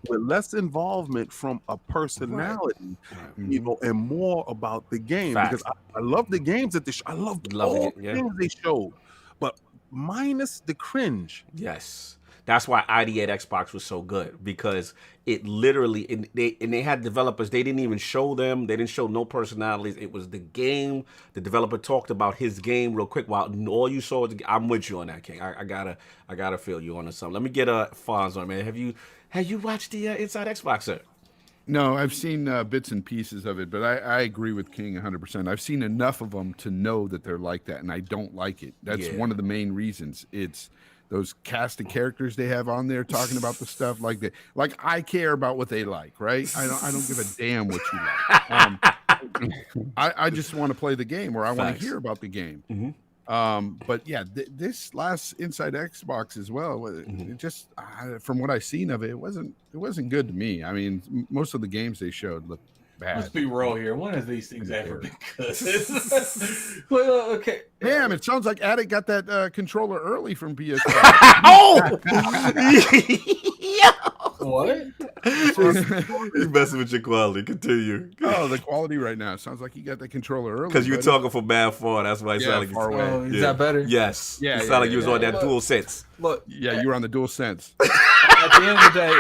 With less involvement from a personality, you know, and more about the game. Because I love the games that they show. I love all the games they showed, but minus the cringe. Yes. That's why ID at Xbox was so good, because it literally, and they had developers, they didn't even show them, they didn't show no personalities. It was the game. The developer talked about his game real quick while all you saw was I'm with you on that, King. I gotta feel you on something. Let me get Fonz on, man. Have you watched the InsideXbox, sir? No, I've seen bits and pieces of it, but I agree with King 100%. I've seen enough of them to know that they're like that, and I don't like it. That's one of the main reasons. It's those cast of characters they have on there talking about the stuff like that. Like, I care about what they like, right? I don't give a damn what you like. I just want to play the game, or I want to hear about the game. But yeah, this last InsideXbox as well, it just from what I've seen of it, it wasn't good to me. I mean, most of the games they showed looked bad. Let's be real here. When has these things ever been good? Well, okay. Damn, it sounds like Attic got that controller early from PS5. Oh! What? You're messing with your quality. Continue. Oh, the quality right now. It sounds like you got that controller early. Because you're talking from bad far. That's why it sounded like far away. Oh, is that better? Yes. Yeah. It sounded like you was on that DualSense. Look. Yeah, you were on the DualSense. At the end of the day,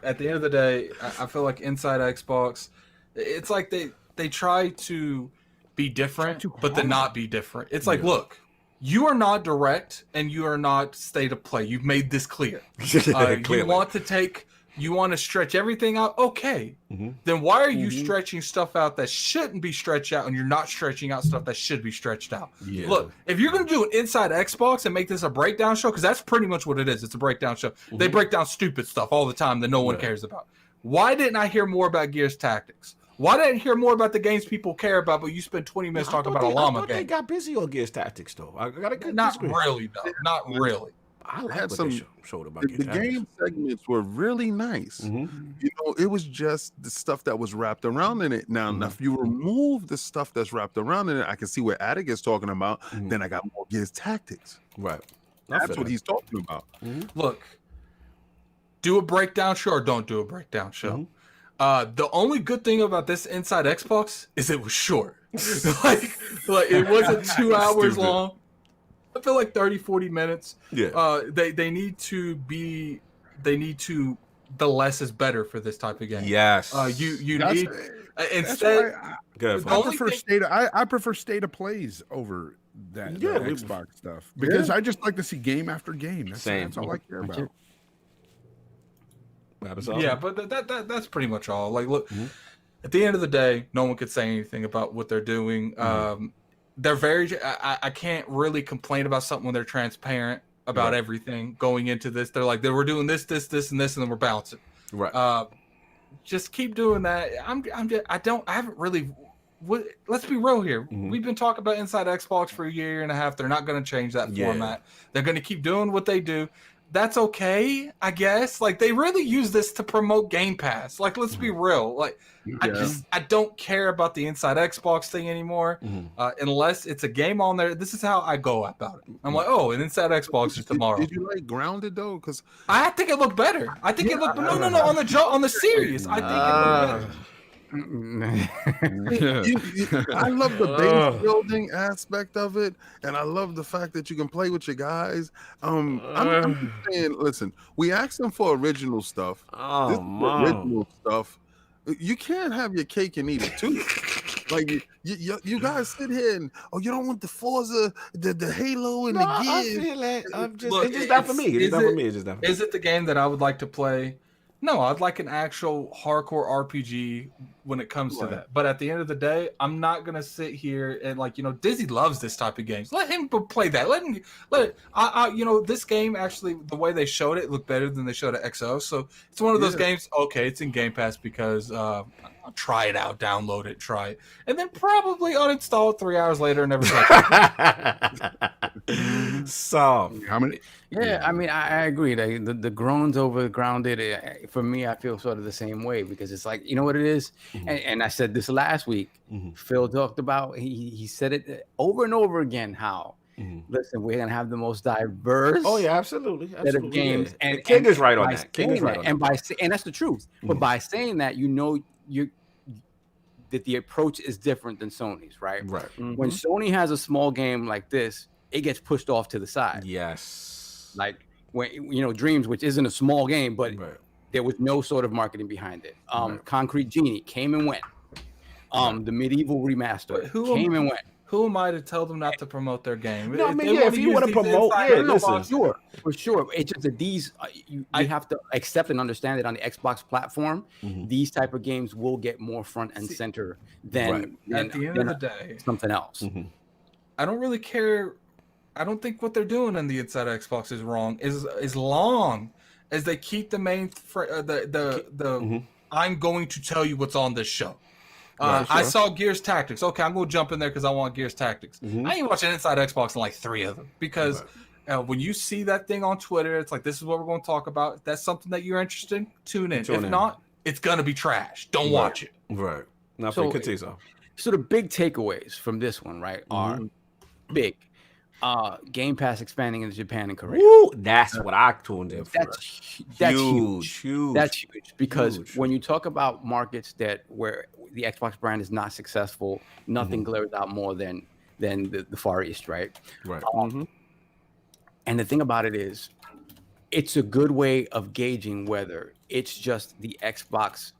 at the end of the day, I feel like InsideXbox, it's like they try to be different, but to not be different. It's like, look, you are not direct and you are not state of play. You've made this clear. You want to take You want to stretch everything out? Okay. Then why are you stretching stuff out that shouldn't be stretched out, and you're not stretching out stuff that should be stretched out? Yeah. Look, if you're going to do an Inside Xbox and make this a breakdown show, because that's pretty much what it is. It's a breakdown show. They break down stupid stuff all the time that no one cares about. Why didn't I hear more about Gears Tactics? Why didn't I hear more about the games people care about, but you spend 20 minutes talking about a llama game? They got busy on Gears Tactics, though. I gotta Not really, though. Not really. I like had what some. they showed about Gears The Tactics. game segments were really nice. You know, it was just the stuff that was wrapped around in it. Now, if you remove the stuff that's wrapped around in it, I can see where Attic is talking about. Then I got more Gears Tactics. Right. That's what he's talking about. Look, do a breakdown show or don't do a breakdown show. The only good thing about this Inside Xbox is it was short. like it wasn't 2 hours long. I feel like 30, 40 minutes. Yeah. They need to the less is better for this type of game. Yes. You That's- need instead. I prefer state of plays over that Xbox stuff because I just like to see game after game. That's all I care about. Yeah, but that's pretty much all. Like, look, at the end of the day, no one could say anything about what they're doing. They're very. I can't really complain about something when they're transparent about everything going into this. They're like, we're doing this, and this, and then we're bouncing. Right. Just keep doing that. I haven't really. Let's be real here. We've been talking about Inside Xbox for a year and a half. They're not going to change that format. They're going to keep doing what they do. That's okay, I guess. Like, they really use this to promote Game Pass. Like, let's be real. Like, I don't care about the Inside Xbox thing anymore, unless it's a game on there. This is how I go about it. I'm like, oh, an Inside Xbox is tomorrow. Did you like Grounded though? Because I think it looked better. I think it looked no on the series. I think it looked better. I love the base building aspect of it, and I love the fact that you can play with your guys. I'm just saying, listen, we asked them for original stuff. This is original stuff. You can't have your cake and eat it too. Like you guys sit here and you don't want the Forza, the Halo, and the Gears. I feel like it's just not for me. It's not for me. It's just not for me. Is it the game that I would like to play? No, I'd like an actual hardcore RPG when it comes to that. But at the end of the day, I'm not gonna sit here and Dizzy loves this type of games. Let him play that. Let it. This game actually, the way they showed it looked better than they showed at XO. So it's one of those games. Okay, it's in Game Pass because I'll try it out, download it, try it, and then probably uninstall it 3 hours later and never touch it. So how many? Yeah, I mean, I agree. The groans over Grounded, for me, I feel sort of the same way because it's like, you know what it is? And I said this last week. Phil talked about, he said it over and over again, how, listen, we're going to have the most diverse absolutely. set of games. Yeah. And King is right on that. King is right on that. And that's the truth. But by saying that, that the approach is different than Sony's, right? Right. When Sony has a small game like this, it gets pushed off to the side. Yes. Like when Dreams, which isn't a small game, but there was no sort of marketing behind it. Concrete Genie came and went. The Medieval remaster came and went. Who am I to tell them not to promote their game? No, if you want to promote, listen. For sure. It's just that these you have to accept and understand that on the Xbox platform, these type of games will get more front and center than at the end of the day something else. I don't really care. I don't think what they're doing on the Inside Xbox is wrong. As long as they keep the main I'm going to tell you what's on this show. I saw Gears Tactics. Okay, I'm going to jump in there because I want Gears Tactics. I ain't watching Inside Xbox in like 3 of them because when you see that thing on Twitter, it's like, this is what we're going to talk about. If that's something that you're interested in, tune in. If not, it's going to be trash. Don't watch it. Right. Now, so the big takeaways from this one, right, are big. Game Pass expanding into Japan and Korea. Woo, that's what I tuned in for. That's huge. That's huge because when you talk about markets where the Xbox brand is not successful, nothing glares out more than the Far East, right? Right. And the thing about it is, it's a good way of gauging whether it's just the Xbox,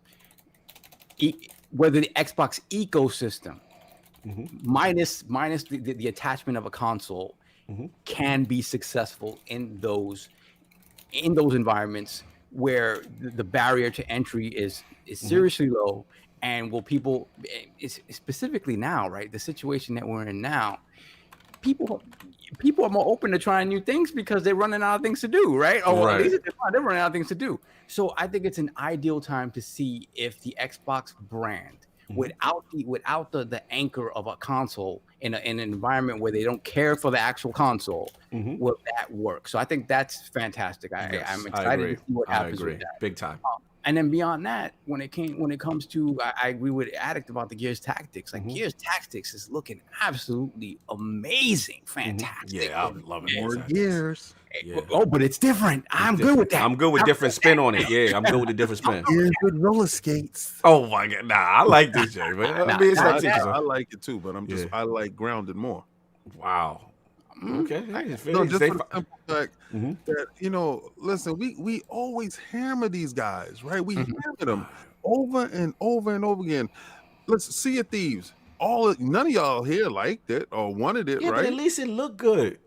whether the Xbox ecosystem. Minus the attachment of a console can be successful in those environments where the barrier to entry is seriously low, and will people, specifically now, right? The situation that we're in now, people are more open to trying new things because they're running out of things to do, right? Or at least they're running out of things to do. So I think it's an ideal time to see if the Xbox brand, without the anchor of a console in an environment where they don't care for the actual console, will that work? So I think that's fantastic. I'm excited to see what happens with that. Big time. And then beyond that, when it comes to, I agree with Addict about the Gears Tactics. Like Gears Tactics is looking absolutely amazing, fantastic. Yeah, I love it. More Gears. Yeah. Oh, but it's different. I'm good with that. I'm good with different spin on it. Yeah, I'm good with the different spin. Gears with roller skates. Oh my god, nah, I like this, Jay. Man. I like it too, but I like grounded more. Wow. Okay. No, just for the simple fact that, listen, we always hammer these guys, right? We hammer them over and over and over again. Let's Sea of Thieves. None of y'all here liked it or wanted it, right? But at least it looked good.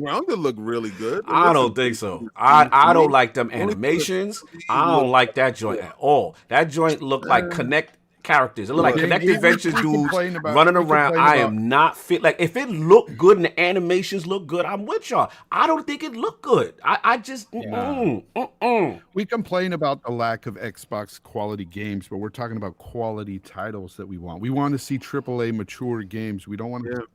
Grounded looked really good. I don't think so. I don't like them animations. I don't like that joint at all. That joint looked like Connect characters. It looked like Connect Adventures dudes running around. I am not fit. Like, if it looked good and the animations look good, I'm with y'all. I don't think it looked good. I just We complain about the lack of Xbox quality games, but we're talking about quality titles that we want. We want to see AAA mature games. We don't want to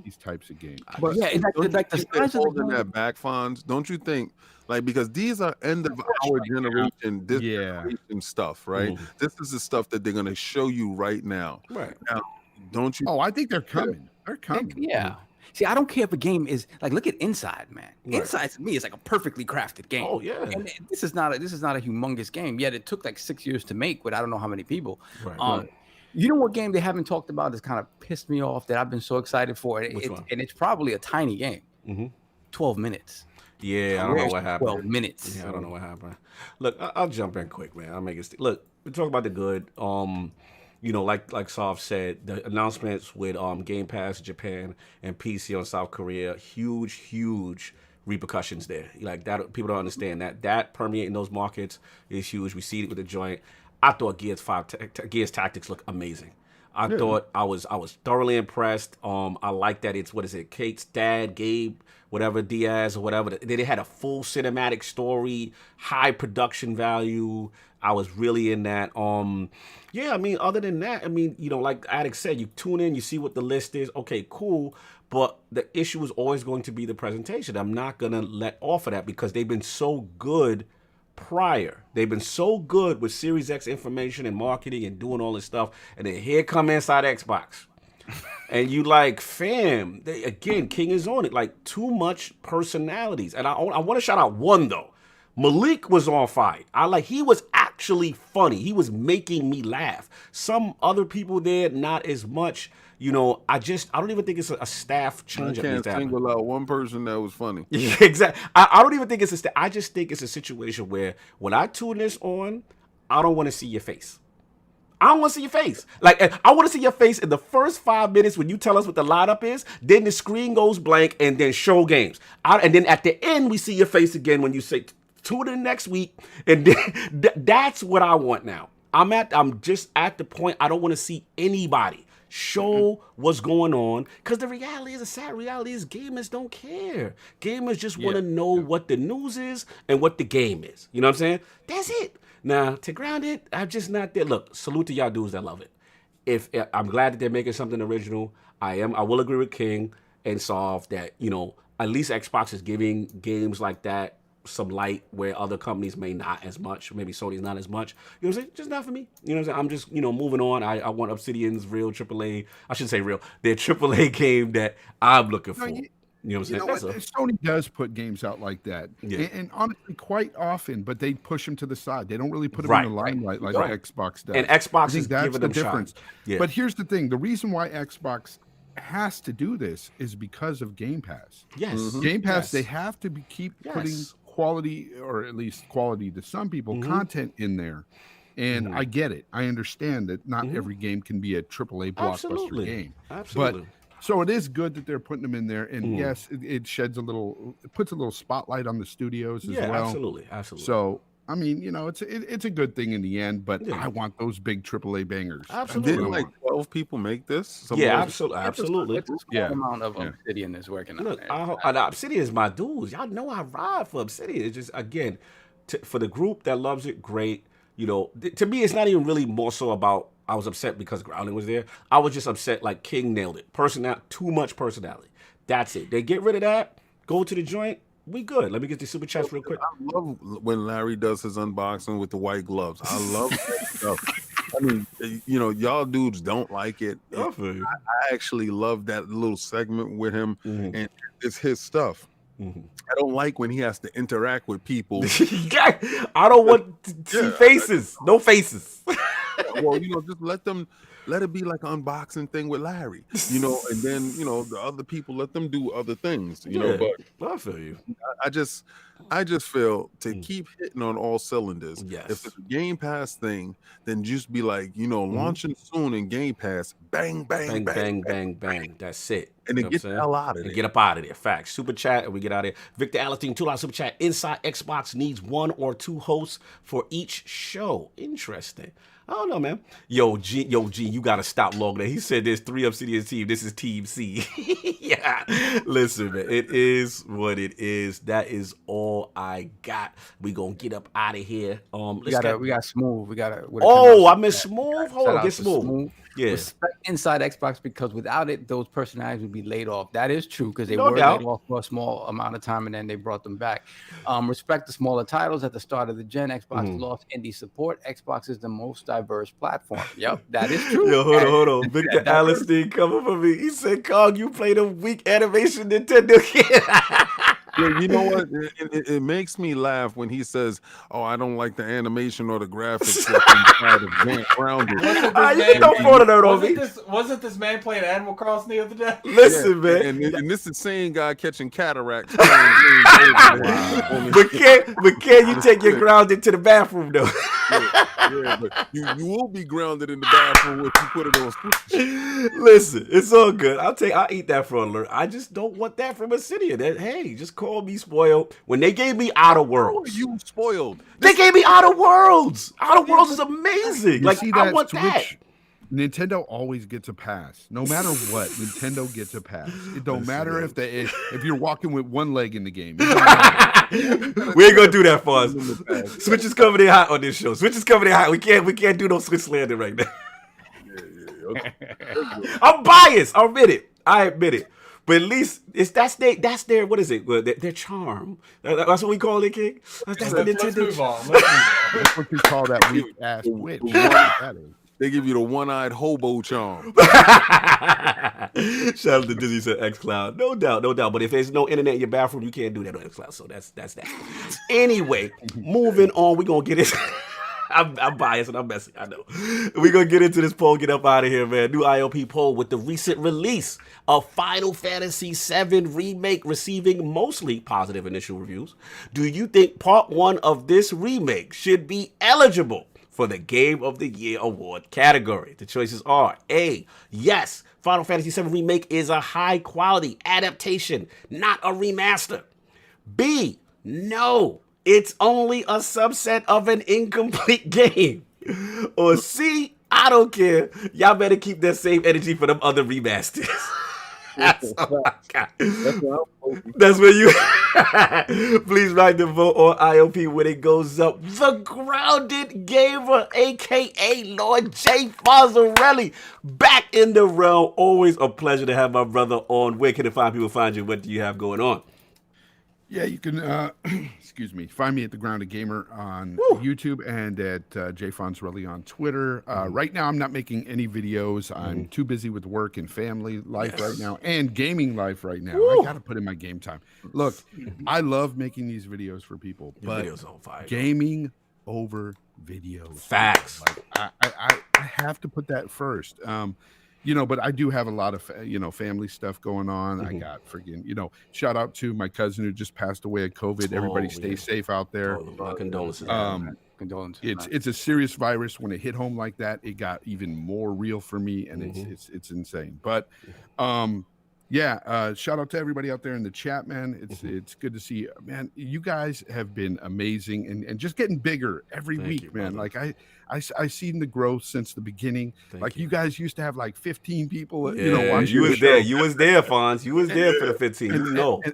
these types of games. But it's like the size of holding that back, Fonz. Don't you think? Like, because these are end of our generation, this generation stuff, right? This is the stuff that they're gonna show you right now. Right. Now, don't you? Oh, I think they're coming. They're coming. Yeah. See, I don't care if a game is like, look at Inside, man. Right. Inside to me is like a perfectly crafted game. Oh yeah. And this is not a humongous game. Yet it took like 6 years to make with I don't know how many people. Right. You know what game they haven't talked about that's kind of pissed me off that I've been so excited for? And it's probably a tiny game. 12 minutes. Yeah, I don't know what happened. 12 minutes. Yeah, I don't know what happened. Look, I'll jump in quick, man. I'll make it. Look, we talk about the good. Like Sov said, the announcements with Game Pass Japan and PC on South Korea, huge repercussions there. Like that, people don't understand that permeating those markets is huge. We see it with the joint. I thought Gears Tactics looked amazing. I thought I was thoroughly impressed. I like that it's Kate's dad, Gabe, whatever, Diaz or whatever. They had a full cinematic story, high production value. I was really in that. I mean, other than that, I mean, like Addict said, you tune in, you see what the list is. Okay, cool. But the issue is always going to be the presentation. I'm not gonna let off of that because they've been so good prior. They've been so good with Series X information and marketing and doing all this stuff. And then here come InsideXbox. And you like, fam, King is on it. Like, too much personalities. And I want to shout out one, though. Malik was on fire. He was actually funny. He was making me laugh. Some other people there, not as much. I don't even think it's a staff change. I can't single out one person that was funny. Yeah, exactly. I don't even think it's a staff. I just think it's a situation where when I tune this on, I don't want to see your face. I don't want to see your face. Like, I want to see your face in the first 5 minutes when you tell us what the lineup is. Then the screen goes blank and then show games. And then at the end, we see your face again when you say, tune in next week. And then, that's what I want now. I'm just at the point I don't want to see anybody. Show what's going on, because the sad reality is gamers don't care. Gamers just want to know what the news is and what the game is. You know what I'm saying? That's it. Now, to ground it, I'm just not there. Look, salute to y'all dudes that love it. If I'm glad that they're making something original. I will agree with King and Sov that, at least Xbox is giving games like that some light where other companies may not as much. Maybe Sony's not as much. You know what I'm saying? Just not for me. You know what I'm saying? I'm just, moving on. I want Obsidian's real AAA. I shouldn't say real. Their AAA game that I'm looking for. You know what I'm saying? Sony does put games out like that. Yeah. And honestly, quite often, but they push them to the side. They don't really put them in the limelight like Xbox does. And Xbox is that's giving the them difference. Yeah. But here's the thing. The reason why Xbox has to do this is because of Game Pass. Yes. Game Pass, they have to keep putting quality, or at least quality to some people, content in there. And I get it. I understand that not every game can be a AAA blockbuster game. Absolutely. So it is good that they're putting them in there, and yes, it sheds it puts a little spotlight on the studios as well. Absolutely. So I mean, it's a good thing in the end, but I want those big AAA bangers. Absolutely. Didn't like 12 people make this? Absolutely. It's a small amount of Obsidian is working on Look, it. Obsidian is my dudes. Y'all know I ride for Obsidian. It's just, again, for the group that loves it, great. To me, it's not even really more so about I was upset because Grounding was there. I was just upset like King nailed it. Too much personality. That's it. They get rid of that, go to the joint, we good. Let me get the super chats real quick. I love when Larry does his unboxing with the white gloves. I love that stuff. I mean, y'all dudes don't like it. I actually love that little segment with him, and it's his stuff. I don't like when he has to interact with people. I don't want to see faces. No faces. Well, just let it be like an unboxing thing with Larry, and then the other people, let them do other things, but I feel you. I just feel to keep hitting on all cylinders. Yes. If it's a Game Pass thing, then just be like, launching soon in Game Pass, bang, bang, bang, bang, bang. That's it. And then get the hell out of there. Get up out of there. Facts. Super chat, and we get out of there. Victor Alistine, $2 super chat. InsideXbox needs 1 or 2 hosts for each show. Interesting. I don't know, man. Yo, G, you gotta stop logging that. He said there's 3 Obsidian team. This is Team C. Yeah. Listen, man. It is what it is. That is all I got. We gonna get up out of here. We got Smooth. I missed Smooth. Hold on, get Smooth. Yeah. Respect InsideXbox, because without it, those personalities would be laid off. That is true, because they were laid off for a small amount of time and then they brought them back. Respect the smaller titles at the start of the gen. Xbox lost indie support. Xbox is the most diverse platform. Yep, that is true. Yo, hold on. Victor Alistine coming for me. He said, Cog, you played a weak animation Nintendo kid. Yeah, you know what? It makes me laugh when he says, "Oh, I don't like the animation or the graphics." Inside of Grounded. You don't throw the dirt on me. Wasn't this man playing Animal Crossing the other day? Listen, man. And this is same guy catching cataracts. But can you take your Grounded to the bathroom though? Yeah, but you will be grounded in the bathroom if you put it on Switch. Listen, it's all good. I'll eat that for alert. I just don't want that from Obsidian. Hey, just call me spoiled. When they gave me Outer Worlds, you spoiled. They gave me Outer Worlds. Outer Worlds is amazing. Like, I want Switch, that. Nintendo always gets a pass. No matter what, Nintendo gets a pass. It don't matter if you're walking with one leg in the game. We ain't gonna do that, Fonz. Switch is coming in hot on this show. Switch is coming in hot. We can't do no Switch slander right now. Okay. I'm biased. I admit it. But at least that's their what is it? Their charm. That's what we call it, King. That's the Nintendo. Let's move on. That's what you call that weak ass Switch. They give you the one-eyed hobo charm. Shout out to Disney said xCloud. No doubt. But if there's no internet in your bathroom, you can't do that on xCloud. So that's that. Anyway, moving on. We're going to get it. I'm biased and I'm messy. I know. We're going to get into this poll. Get up out of here, man. New ILP poll with the recent release of Final Fantasy VII Remake receiving mostly positive initial reviews. Do you think part 1 of this remake should be eligible for the Game of the Year award category? The choices are A, yes, Final Fantasy VII Remake is a high-quality adaptation, not a remaster. B, no, it's only a subset of an incomplete game. Or C, I don't care, y'all better keep that same energy for them other remasters. That's all I got. That's where you please write the vote on ILP when it goes up. The Grounded Gamer, aka Lord Fonzerreli, back in the realm. Always a pleasure to have my brother on. Where can people find you? What do you have going on? Yeah, you can excuse me, find me at the Grounded Gamer on YouTube and at JFonzReli on Twitter. Right now I'm not making any videos. I'm too busy with work and family life right now and gaming life right now. I gotta put in my game time. Look, I love making these videos for people, but videos on fire. Gaming over videos. Facts. Like, I have to put that first. But I do have a lot of, family stuff going on. I got freaking, shout out to my cousin who just passed away of COVID. Everybody stay safe out there. My condolences. Condolences. It's a serious virus. When it hit home like that, it got even more real for me, and it's insane. But Yeah, shout out to everybody out there in the chat, man. It's good to see you, man. You guys have been amazing and just getting bigger every week, man. Brother. Like I seen the growth since the beginning. You guys used to have like 15 people, watching. You was there. You was there, Fonz. You was there for the 15.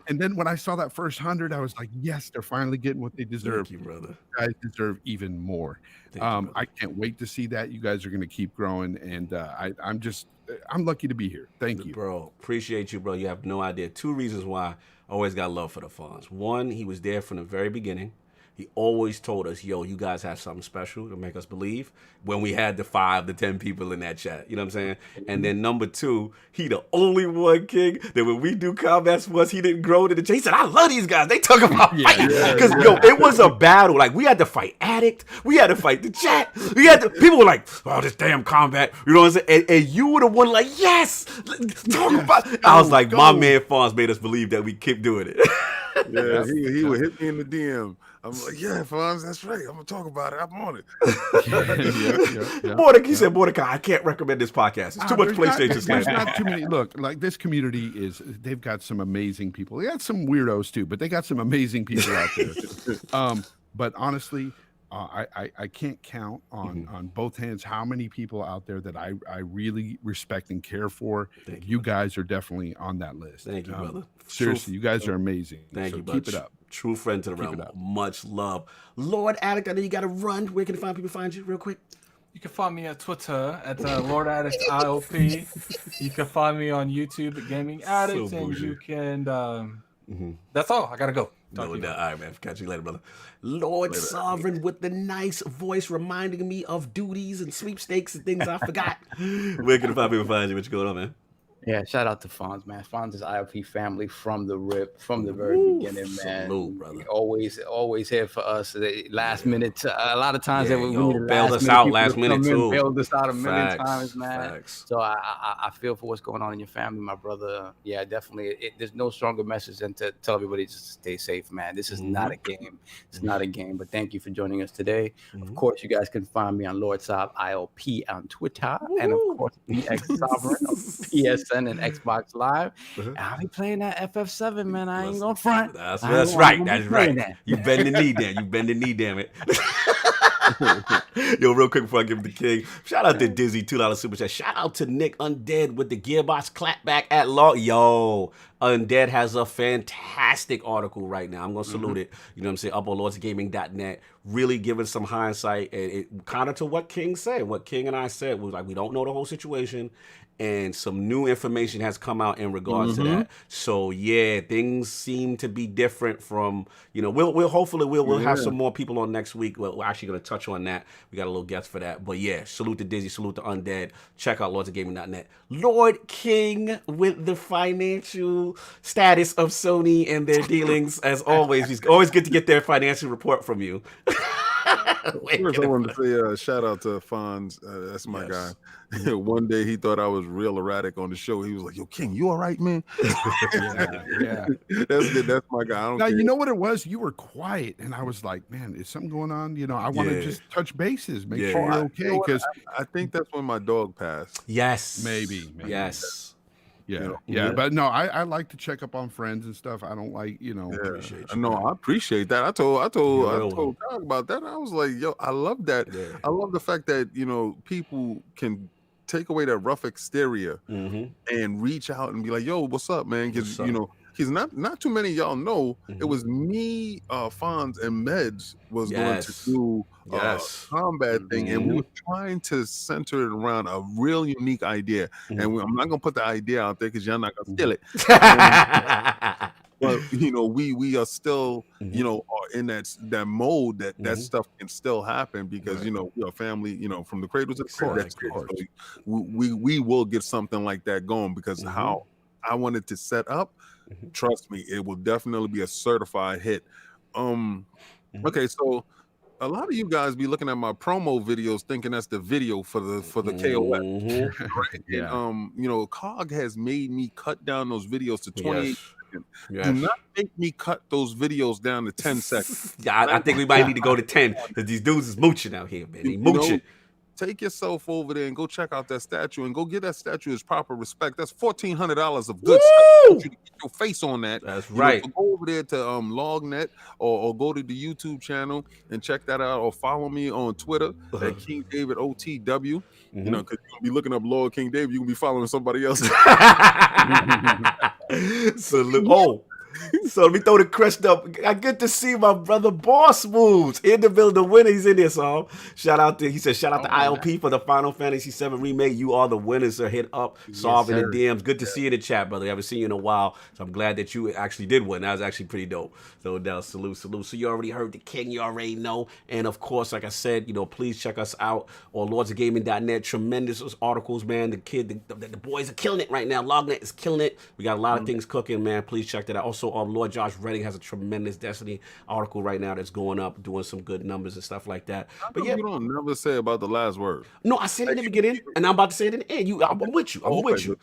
And then when I saw that first 100, I was like, yes, they're finally getting what they deserve. Thank you, brother. You guys deserve even more. I can't wait to see that. You guys are going to keep growing, and I'm lucky to be here. Thank you, bro. Appreciate you, bro. You have no idea. 2 reasons why I always got love for the Fonz. 1, he was there from the very beginning. He always told us, yo, you guys have something special to make us believe, when we had the 5 to 10 people in that chat. You know what I'm saying? And then number 2, he the only one, King, that when we do combats was he didn't grow to the chat. He said, I love these guys. They talk about fighting. Because, it was a battle. Like, we had to fight Addict. We had to fight the chat. People were like, oh, this damn combat. You know what I'm saying? And you were the one like, yes, talk about. I was like, my man Fonz made us believe that we keep doing it. Yeah, he would hit me in the DM. I'm like, yeah, Fonz, that's right. I'm gonna talk about it. I'm on it. Mordecai, he said, Mordecai, I can't recommend this podcast. It's too much PlayStation stuff. There's not too many. Look, like this community they've got some amazing people. They got some weirdos too, but they got some amazing people out there. But honestly, I can't count on both hands how many people out there that I really respect and care for. You guys are definitely on that list. Thank you, brother. Seriously, you guys are amazing. Thank you, keep it up. True friend to the realm. Much love. Lord Addict, I know you got to run. Where can people find you real quick? You can find me on Twitter at Lord Addict ILP. You can find me on YouTube at Gaming Addict, and you can. That's all. I gotta go. All right, man. Catch you later, brother. Lord Sovereign with the nice voice reminding me of duties and sweepstakes and things I forgot. Where can people find you? What's going on, man? Yeah, shout out to Fonz, man. Fonz is ILP family from the rip, from the very beginning, man. Salute, brother. Always here for us. Last minute, a lot of times that we bailed us out last minute too. Bailed us out a million times, man. Facts. So I feel for what's going on in your family, my brother. Yeah, definitely. There's no stronger message than to tell everybody just to stay safe, man. This is not a game. It's not a game. But thank you for joining us today. Of course, you guys can find me on LordSovILP on Twitter, and of course, BX Sovereign on PSN and Xbox Live. I'll be playing that FF7, man. I ain't gonna front. That's right. That's right. You bend the knee, damn. You bend the knee, damn it. Yo, real quick before I give the king, shout out to Dizzy, $2 super chat. Shout out to Nick Undead with the Gearbox clapback at law. Yo, Undead has a fantastic article right now. I'm gonna salute it. You know what I'm saying? Up on LordsGaming.net. Really giving some hindsight, and it kind of to what King said. What King and I said was like, we don't know the whole situation, and some new information has come out in regards to that. So yeah, things seem to be different from, we'll hopefully we'll have some more people on next week. We're actually going to touch on that. We got a little guest for that. But yeah, salute to Dizzy, salute to Undead. Check out LordsGaming.net. Lord King with the financial status of Sony and their dealings. As always, it's always good to get their financial report from you. First, I wanted to say shout out to Fonz. That's my guy. One day he thought I was real erratic on the show. He was like, "Yo, King, you all right, man?" Yeah. That's good. That's my guy. Now, you know what it was? You were quiet, and I was like, "Man, is something going on?" I want to just touch bases, make sure you're okay. Because I think that's when my dog passed. Yes, maybe. Yes. Yeah, but no, I like to check up on friends and stuff. I don't like, appreciate you. No, I appreciate that. I told Doug about that. I was like, yo, I love that. Yeah. I love the fact that people can take away that rough exterior and reach out and be like, yo, what's up, man? Because he's not too many of y'all know it was me, Fonz, and Meds was going to do combat thing, and we were trying to center it around a real unique idea. And I'm not gonna put the idea out there because y'all not gonna steal it. But we are still are in that mode that stuff can still happen because we're a family, from the cradle to the grave. So we will get something like that going because how I wanted to set up. Trust me, it will definitely be a certified hit. Okay, so a lot of you guys be looking at my promo videos thinking that's the video for the KOF. Right? Yeah. And, COG has made me cut down those videos to 28 seconds. Yes. Do not make me cut those videos down to 10 seconds. I think we might need to go to 10 because these dudes is mooching out here, man. They mooching. take yourself over there and go check out that statue and go get that statue its proper respect. That's $1,400 of good stuff. I want you to get your face on that. That's right. So go over there to LogNet or go to the YouTube channel and check that out, or follow me on Twitter at King David OTW. You know, because you'll be looking up Lord King David, you can be following somebody else. So let me throw the crest up. I get to see my brother Boss Moves in the building. The winner, he's in there, so shout out to ILP for the Final Fantasy VII Remake. You are the winners, so hit up Solving the DMs. Good to see you in the chat, brother. I haven't seen you in a while, so I'm glad that you actually did win. That was actually pretty dope. So now salute. So you already heard the king, you already know. And of course, like I said, please check us out on lordsofgaming.net. Tremendous articles, man. The boys are killing it right now. LogNet is killing it. We got a lot of things cooking, man. Please check that out. Also, Lord Josh Redding has a tremendous Destiny article right now that's going up, doing some good numbers and stuff like that. But yeah, you don't never say about the last word. No, I said it in the beginning, and I'm about to say it in the end. I'm with you. I'm with you.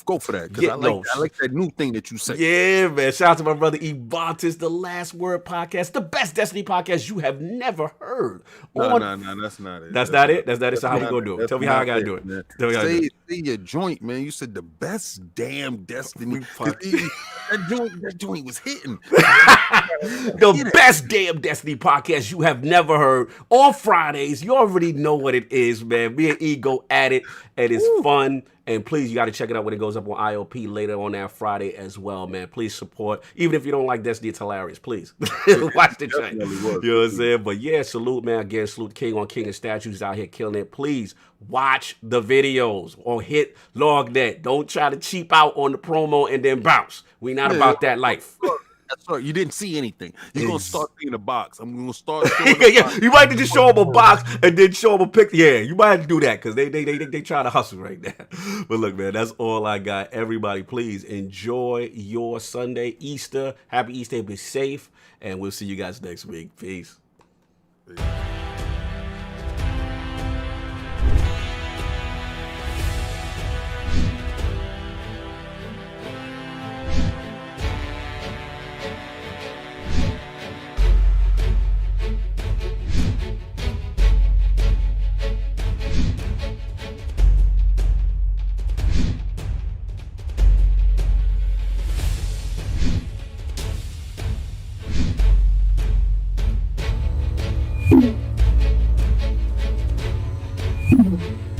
Go for that, because I like that new thing that you say. Yeah, man. Shout out to my brother Ebontis, the Last Word podcast, the best Destiny podcast you have never heard. No, that's not it. That's not it. That's not it. So how we gonna do it? Tell me how I gotta do it. Say your joint, man. You said the best damn Destiny. That joint was hitting. The best damn Destiny podcast you have never heard. On Fridays, you already know what it is, man. Me and E go at it, and it's fun. And please, you got to check it out when it goes up on ILP later on that Friday as well, man. Please support. Even if you don't like Destiny, it's hilarious. Please watch the chat. You know what I'm saying? But yeah, salute, man. Again, salute King on King and Statues out here killing it. Please watch the videos or hit LogNet. Don't try to cheap out on the promo and then bounce. We not about that life. That's right. You didn't see anything. You're gonna start seeing a box. I'm gonna start. You might have to just show them a box and then show them a picture. Yeah, you might have to do that because they try to hustle right now. But look, man, that's all I got. Everybody, please enjoy your Sunday, Easter. Happy Easter. Be safe, and we'll see you guys next week. Peace. Thank you.